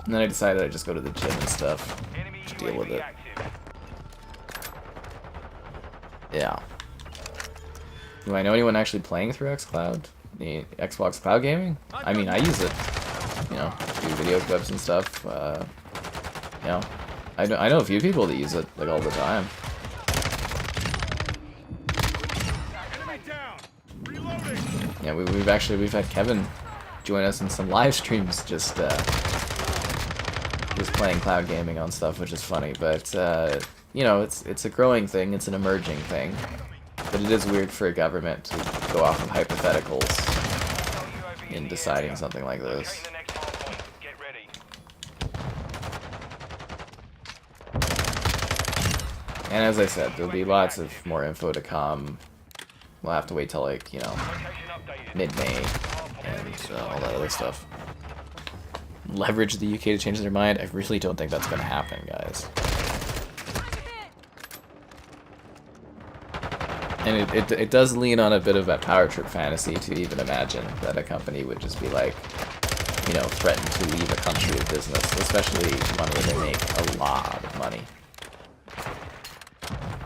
And then I decided I'd just go to the gym and stuff to deal with it. Yeah. Do I know anyone actually playing through xCloud? The Xbox Cloud Gaming? I mean, I use it. You know, do video clips and stuff. You know, I know a few people that use it like all the time. Yeah, we've had Kevin join us in some live streams, just playing cloud gaming on stuff, which is funny. But you know, it's a growing thing, it's an emerging thing. But it is weird for a government to go off of hypotheticals in deciding something like this. And as I said, there'll be lots of more info to come. We'll have to wait till, like, you know, mid-May and all that other stuff. Leverage the UK to change their mind? I really don't think that's going to happen, guys. And it does lean on a bit of that power trip fantasy to even imagine that a company would just be like, you know, threaten to leave a country of business, especially one where they make a lot of money.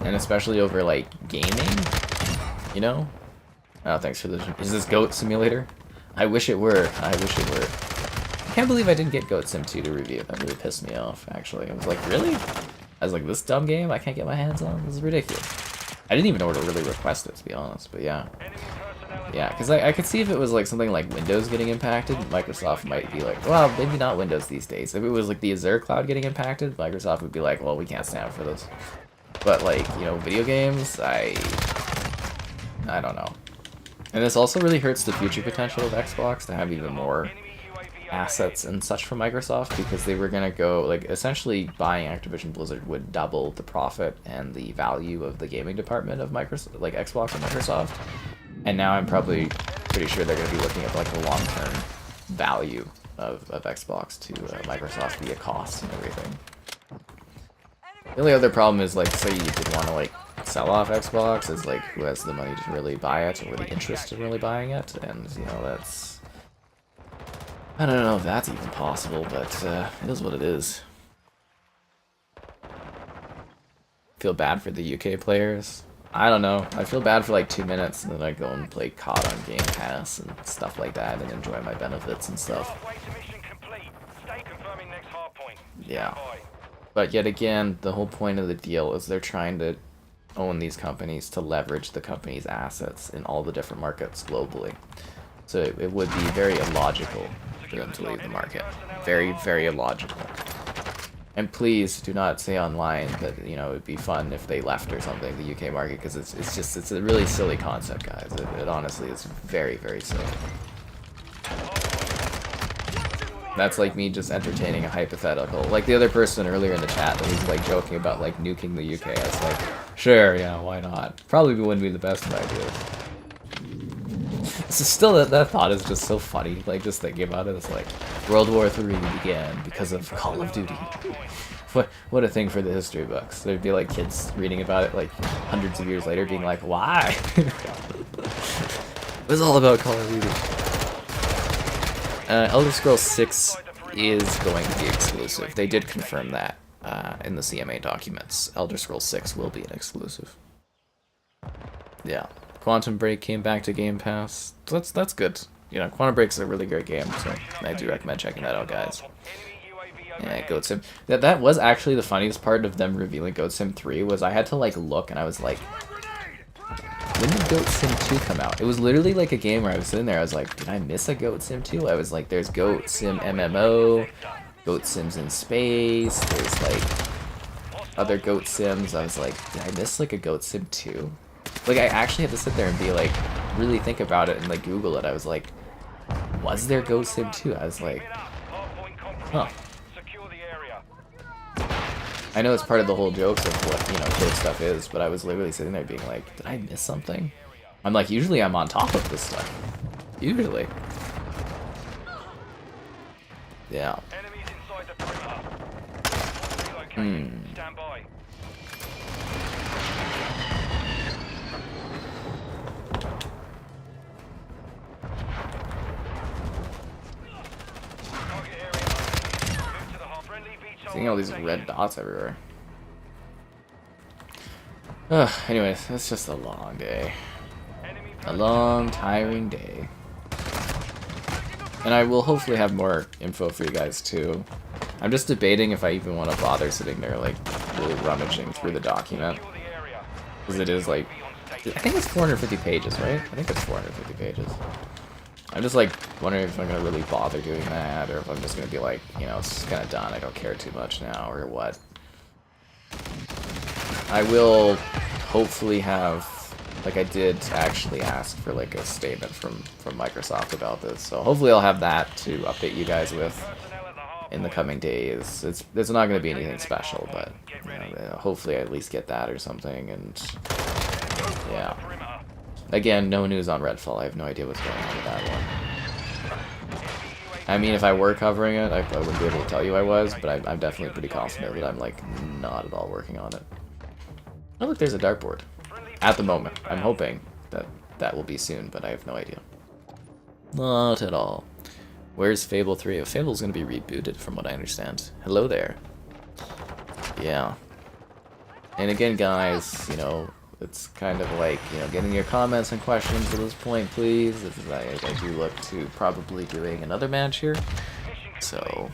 And especially over, like, gaming, you know? Oh, thanks for the... Is this Goat Simulator? I wish it were. I wish it were. I can't believe I didn't get Goat Sim 2 to review. That really pissed me off, actually. I was like, really? I was like, this dumb game I can't get my hands on? This is ridiculous. I didn't even know where to really request it, to be honest, but yeah. Yeah, because I could see if it was like something like Windows getting impacted, Microsoft might be like, well, maybe not Windows these days. If it was like the Azure cloud getting impacted, Microsoft would be like, well, we can't stand for this. But like, you know, video games, I don't know. And this also really hurts the future potential of Xbox to have even more assets and such from Microsoft, because they were going to go, like, essentially buying Activision Blizzard would double the profit and the value of the gaming department of Microsoft, like Xbox and Microsoft. And now I'm probably pretty sure they're going to be looking at like the long-term value of Xbox to Microsoft via costs and everything. The only other problem is, like, say you did want to like sell off Xbox, is like who has the money to really buy it or the interest in really buying it, and you know, that's, I don't know if that's even possible, but it is what it is. Feel bad for the UK players. I don't know. I feel bad for like 2 minutes, and then I go and play COD on Game Pass and stuff like that, and enjoy my benefits and stuff. Yeah. But yet again, the whole point of the deal is they're trying to own these companies to leverage the company's assets in all the different markets globally. So it would be very illogical for them to leave the market. Very, very illogical. And please do not say online that, you know, it'd be fun if they left or something, the UK market, because it's a really silly concept, guys. It honestly is very, very silly. That's like me just entertaining a hypothetical. Like the other person earlier in the chat that was like joking about like nuking the UK. I was like, sure, yeah, why not? Probably wouldn't be the best of ideas. So still, that thought is just so funny. Like, just thinking about it, it's like World War III began because of Call of Duty. What a thing for the history books. There'd be like kids reading about it like hundreds of years later, being like, why? It was all about Call of Duty. Elder Scrolls 6 is going to be exclusive. They did confirm that in the CMA documents. Elder Scrolls 6 will be an exclusive. Yeah. Quantum Break came back to Game Pass. So that's good. You know, Quantum Break's a really great game, so I do recommend checking that out, guys. Yeah, Goat Sim. That was actually the funniest part of them revealing Goat Sim 3, was I had to like look and I was like, when did Goat Sim 2 come out? It was literally like a game where I was sitting there, I was like, did I miss a Goat Sim 2? I was like, there's Goat Sim MMO, Goat Sims in Space, there's like other Goat Sims. I was like, did I miss like a Goat Sim 2? Like, I actually had to sit there and be like, really think about it and like Google it. I was like, was there Goat Sim 2? I was like, huh. I know it's part of the whole jokes of what, you know, kid stuff is, but I was literally sitting there being like, did I miss something? I'm like, usually I'm on top of this stuff. Usually. Yeah. Seeing all these red dots everywhere. Anyways, it's just a long day. A long, tiring day. And I will hopefully have more info for you guys too. I'm just debating if I even want to bother sitting there like really rummaging through the document. Because it is like, I think it's 450 pages, right? I think it's 450 pages. I'm just like wondering if I'm gonna really bother doing that, or if I'm just gonna be like, you know, it's kind of done. I don't care too much now, or what. I will hopefully have, like, I did actually ask for like a statement from Microsoft about this, so hopefully I'll have that to update you guys with in the coming days. It's not going to be anything special, but you know, hopefully I at least get that or something. And yeah, again, no news on Redfall. I have no idea what's going on with that one. I mean, if I were covering it, I wouldn't be able to tell you I was, but I'm definitely pretty confident that I'm like not at all working on it. Oh look, there's a dartboard. At the moment, I'm hoping that that will be soon, but I have no idea. Not at all. Where's Fable 3? Oh, Fable's gonna be rebooted from what I understand. Hello there. Yeah. And again, guys, you know, it's kind of like, you know, getting your comments and questions at this point, please. I do look to probably doing another match here. So,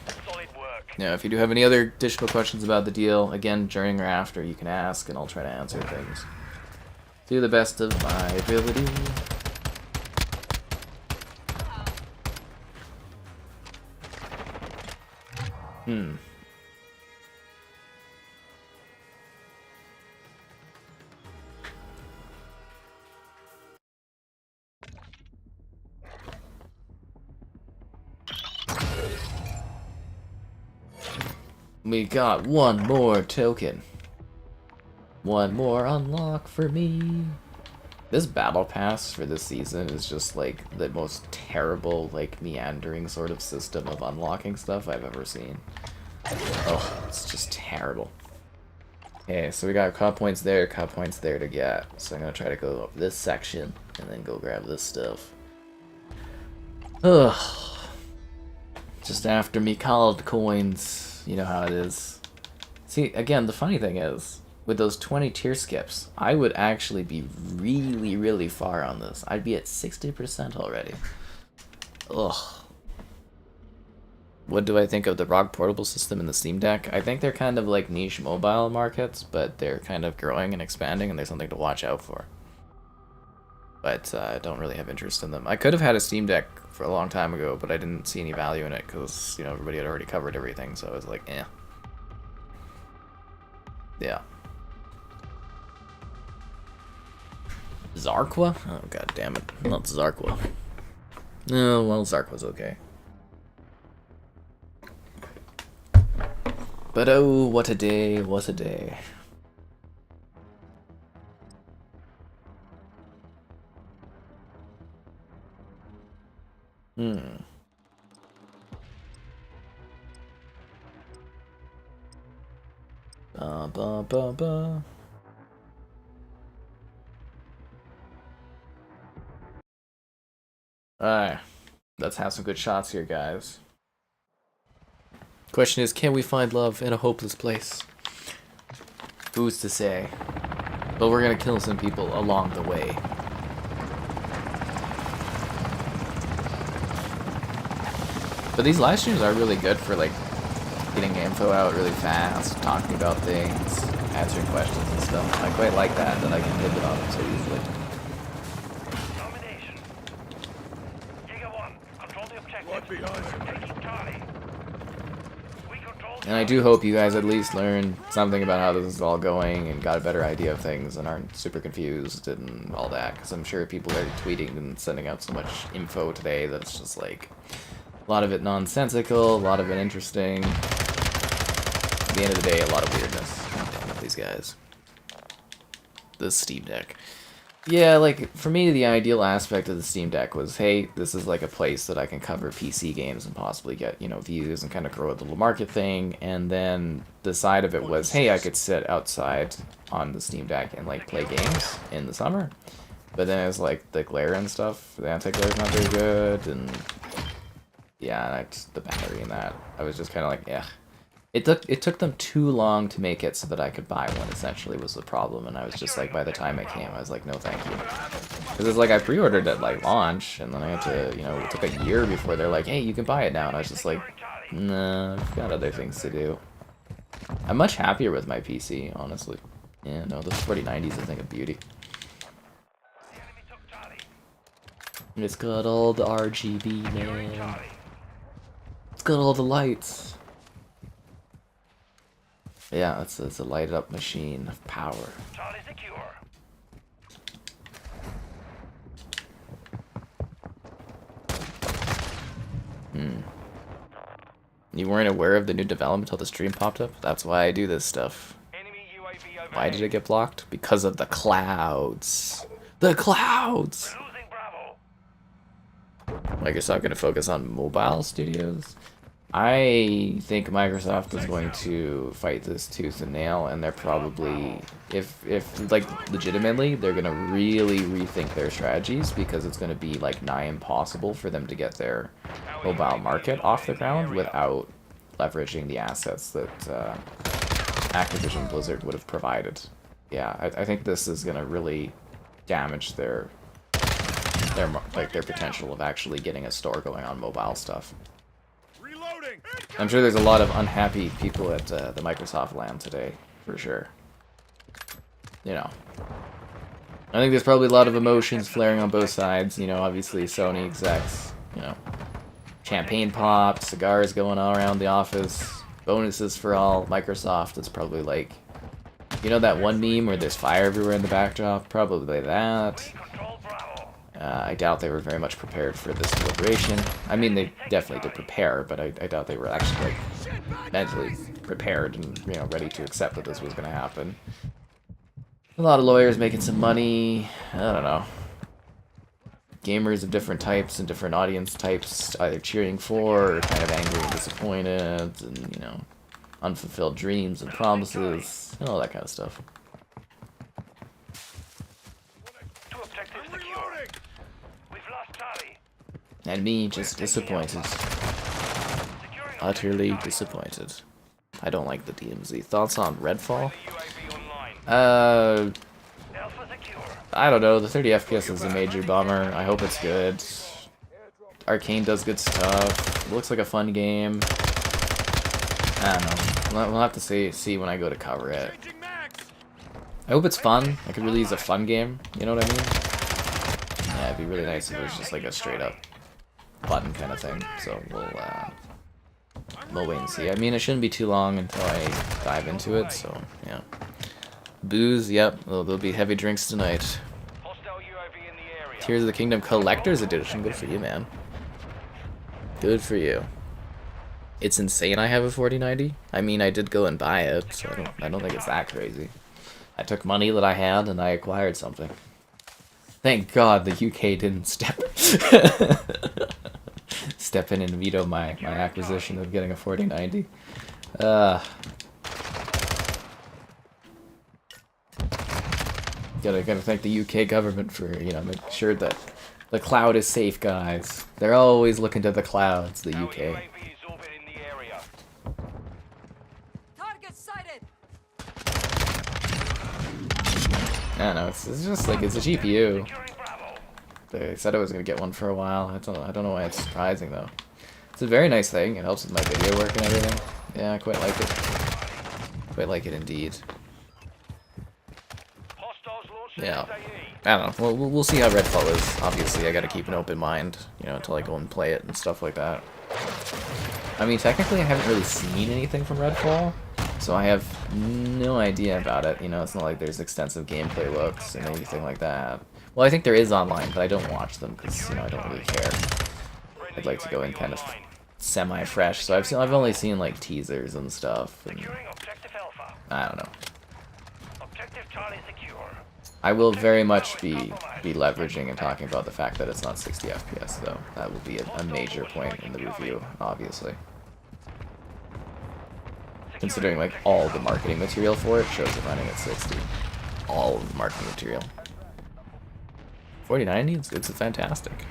you know, if you do have any other additional questions about the deal, again, during or after, you can ask, and I'll try to answer things to the best of my ability. We got one more token. One more unlock for me. This battle pass for this season is just like the most terrible, like meandering sort of system of unlocking stuff I've ever seen. Oh, it's just terrible. Okay, so we got cup points there to get. So I'm gonna try to go up this section and then go grab this stuff. Ugh. Just after me called coins. You know how it is. See, again, the funny thing is, with those 20 tier skips, I would actually be really, really far on this. I'd be at 60% already. Ugh. What do I think of the ROG portable system and the Steam Deck? I think they're kind of like niche mobile markets, but they're kind of growing and expanding, and there's something to watch out for. But I don't really have interest in them. I could have had a Steam Deck for a long time ago, but I didn't see any value in it because, you know, everybody had already covered everything, so I was like, eh. Yeah. Zarqua? Oh, god damn it. Not Zarqua. No, well, Zarqua's okay. But oh, what a day, what a day. Ba ba ba ba. Alright, let's have some good shots here, guys. Question is, can we find love in a hopeless place? Who's to say? But we're gonna kill some people along the way. But these live streams are really good for like getting info out really fast, talking about things, answering questions and stuff. I quite like that I can pivot on them so easily. Domination. Giga 1, control the objective. Right behind you. Taking Charlie. We control And I do hope you guys at least learned something about how this is all going and got a better idea of things and aren't super confused and all that, because I'm sure people are tweeting and sending out so much info today that it's just like a lot of it nonsensical, a lot of it interesting. At the end of the day, a lot of weirdness. Damn it, these guys. The Steam Deck. Yeah, like, for me, the ideal aspect of the Steam Deck was, hey, this is like a place that I can cover PC games and possibly get, you know, views and kind of grow a little market thing. And then the side of it was, hey, I could sit outside on the Steam Deck and, like, play games in the summer. But then it was, like, the glare and stuff. The anti-glare's not very good, and yeah, and the battery and that. I was just kind of like, yeah. It took them too long to make it so that I could buy one, essentially, was the problem. And I was just like, by the time it came, I was like, no thank you. Because it's like, I pre-ordered it, like, launch, and then I had to, you know, it took a year before they're like, hey, you can buy it now. And I was just like, nah, I've got other things to do. I'm much happier with my PC, honestly. Yeah, no, the 4090 is a thing of beauty. The enemy took Charlie. It's got all the RGB, man. It's got all the lights. Yeah, it's a lighted up machine of power. Charlie secure. You weren't aware of the new development until the stream popped up? That's why I do this stuff. Enemy UAV overhead. Why did it get blocked? Because of the clouds. The clouds! We're losing Bravo. Microsoft gonna focus on mobile studios? I think Microsoft is going to fight this tooth and nail, and they're probably, if like legitimately, they're gonna really rethink their strategies, because it's gonna be like nigh impossible for them to get their mobile market off the ground without leveraging the assets that Activision Blizzard would have provided. Yeah, I think this is gonna really damage their potential of actually getting a store going on mobile stuff. I'm sure there's a lot of unhappy people at the Microsoft land today, for sure. You know. I think there's probably a lot of emotions flaring on both sides. You know, obviously Sony execs, you know, champagne pop, cigars going all around the office, bonuses for all. Microsoft, it's probably like, you know that one meme where there's fire everywhere in the backdrop? Probably that. Control Bravo. I doubt they were very much prepared for this deliberation. I mean, they definitely did prepare, but I doubt they were actually, like, mentally prepared and, you know, ready to accept that this was going to happen. A lot of lawyers making some money. I don't know. Gamers of different types and different audience types either cheering for or kind of angry and disappointed, and, you know, unfulfilled dreams and promises, and all that kind of stuff. Two objectives secure. We've lost Charlie. And me, just disappointed. Securing Utterly disappointed. I don't like the DMZ. Thoughts on Redfall? UAV online. Alpha secure. I don't know. The 30 FPS is a major bummer. I hope it's good. Arcane does good stuff. It looks like a fun game. I don't know. We'll have to see when I go to cover it. I hope it's fun. I could really use a fun game. You know what I mean? Yeah, it'd be really nice if it was just like a straight up button kind of thing. So we'll wait and see. I mean, it shouldn't be too long until I dive into it. So yeah. Booze, yep. There'll be heavy drinks tonight. Hostile UAV in the area. Tears of the Kingdom Collector's Edition. Good for you, man. Good for you. It's insane I have a 4090. I mean, I did go and buy it, so I don't think it's that crazy. I took money that I had and I acquired something. Thank God the UK didn't step in and veto my acquisition of getting a 4090. Gotta thank the UK government for, you know, making sure that the cloud is safe, guys. They're always looking to the clouds, the UK. UAV is orbiting the area. Target sighted. I don't know, it's just like, it's a GPU. Securing Bravo. They said I was gonna get one for a while. I don't know why it's surprising though. It's a very nice thing. It helps with my video work and everything. Yeah, I quite like it. Quite like it indeed. Hostiles launching Yeah. SAE. I don't know. We'll see how Redfall is. Obviously, I gotta keep an open mind, you know, until I go and play it and stuff like that. I mean, technically, I haven't really seen anything from Redfall, so I have no idea about it. You know, it's not like there's extensive gameplay looks and anything like that. Well, I think there is online, but I don't watch them because, you know, I don't really care. I'd like to go in kind of semi-fresh, so I've only seen like teasers and stuff, and Securing objective Alpha. I don't know. Objective Charlie secure. I will very much be leveraging and talking about the fact that it's not 60 FPS though. That will be a major point in the review, obviously. Considering like all the marketing material for it shows it running at 60. All of the marketing material. 4090, it's fantastic.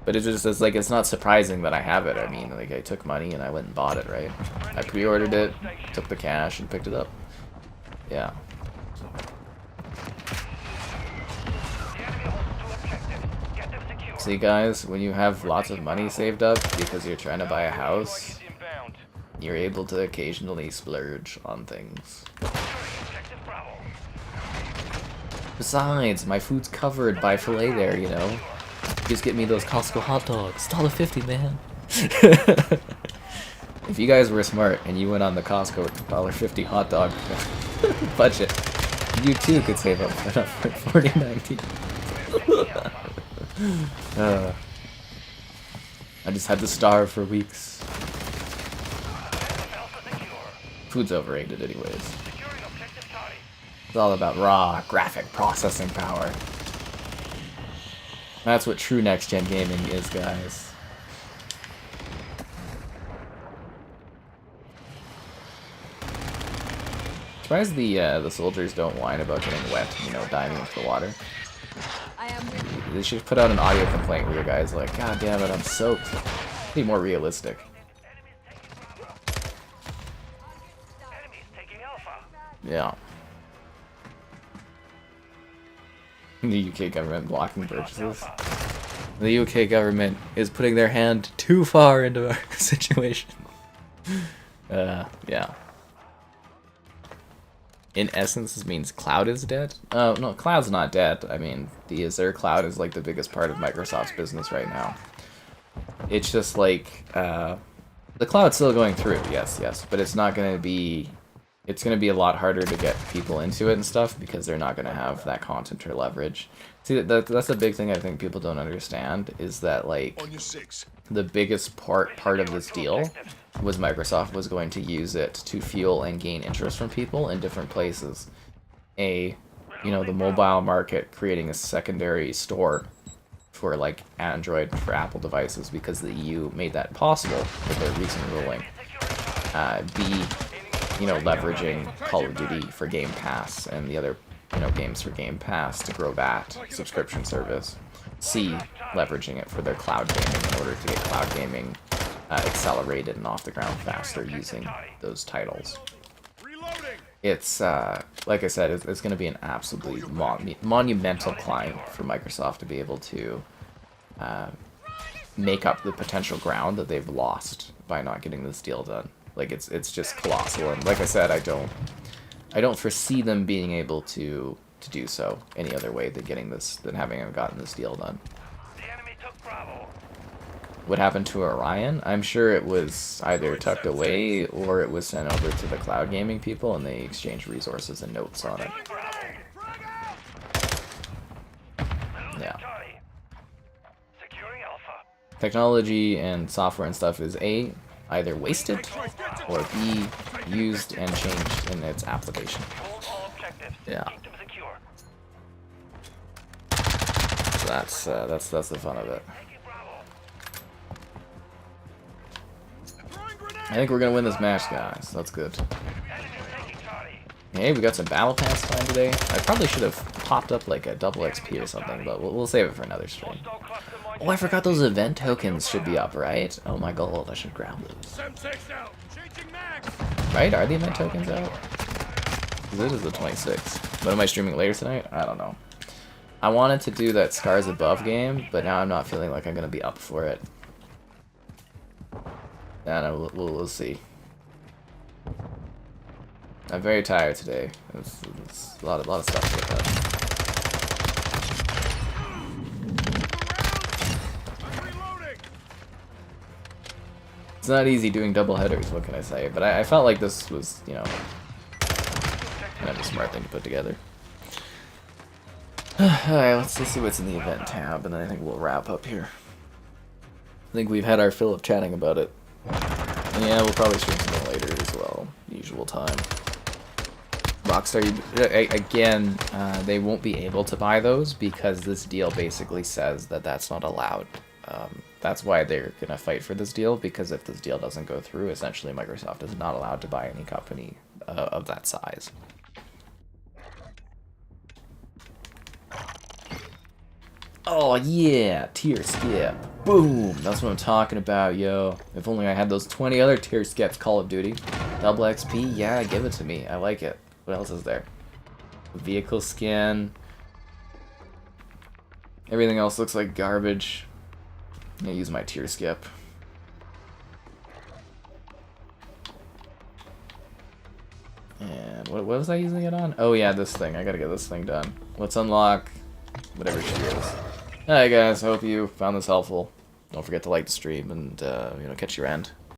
But it's like, it's not surprising that I have it. I mean, like, I took money and I went and bought it, right? I pre-ordered it, took the cash and picked it up. Yeah. The enemy holds two objectives. Get them secure. See guys, when you have lots of money saved up because you're trying to buy a house, UAV is inbound. you're able to occasionally splurge on things. Securing objective Bravo. Besides, my food's covered by filet there, you know? Just get me those Costco hot dogs. $1.50, man. If you guys were smart and you went on the Costco $1.50 hot dog budget, you too could save up for $40.90. I just had to starve for weeks. Food's overrated anyways. It's all about raw graphic processing power. That's what true next-gen gaming is, guys. Surprised the soldiers don't whine about getting wet, you know, diving into the water. They should put out an audio complaint where your guy's like, God damn it, I'm soaked. Be more realistic. Yeah. The UK government blocking purchases. The UK government is putting their hand too far into our situation. Yeah. In essence, this means cloud is dead? No, cloud's not dead. I mean, the Azure cloud is like the biggest part of Microsoft's business right now. It's just like, the cloud's still going through, yes, but it's not going to be, it's going to be a lot harder to get people into it and stuff because they're not going to have that content or leverage. See, that's a big thing I think people don't understand, is that, like, the biggest part of this deal was Microsoft was going to use it to fuel and gain interest from people in different places. You know, the mobile market creating a secondary store for, like, Android for Apple devices because the EU made that possible with their recent ruling. B, you know, leveraging Call of Duty for Game Pass and the other, you know, games for Game Pass to grow that subscription service. C, leveraging it for their cloud gaming in order to get cloud gaming accelerated and off the ground faster using those titles. It's, like I said, it's going to be an absolutely monumental climb for Microsoft to be able to make up the potential ground that they've lost by not getting this deal done. Like, it's just colossal, and like I said, I don't foresee them being able to do so any other way than having gotten this deal done. What happened to Orion? I'm sure it was either tucked away or it was sent over to the cloud gaming people and they exchanged resources and notes on it. Yeah. Technology and software and stuff is A, either wasted, or B, used and changed in its application. Yeah. So that's the fun of it. I think we're gonna win this match, guys. That's good. Hey, we got some battle pass time today. I probably should have popped up like a double XP or something, but we'll save it for another stream. Oh, I forgot those event tokens should be up, right? Oh my god, I should grab those. Right? Are the event tokens out? This is the 26th. But am I streaming later tonight? I don't know. I wanted to do that Scars Above game, but now I'm not feeling like I'm gonna be up for it. I don't know, we'll see. I'm very tired today. It's a lot of stuff to get done. It's not easy doing double headers, what can I say? But I felt like this was, you know, kind of a smart thing to put together. Alright, let's see what's in the event tab, and then I think we'll wrap up here. I think we've had our fill of chatting about it. Yeah, we'll probably stream something later as well. Usual time. Rockstar, again, they won't be able to buy those because this deal basically says that that's not allowed. That's why they're going to fight for this deal, because if this deal doesn't go through, essentially Microsoft is not allowed to buy any company of that size. Oh yeah, tier skip. Boom! That's what I'm talking about, yo. If only I had those 20 other tier skips, Call of Duty. Double XP, yeah, give it to me. I like it. What else is there? Vehicle skin. Everything else looks like garbage. I'm gonna use my tier skip. And what was I using it on? Oh yeah, this thing. I gotta get this thing done. Let's unlock whatever she is. Alright guys, I hope you found this helpful. Don't forget to like the stream and catch your end.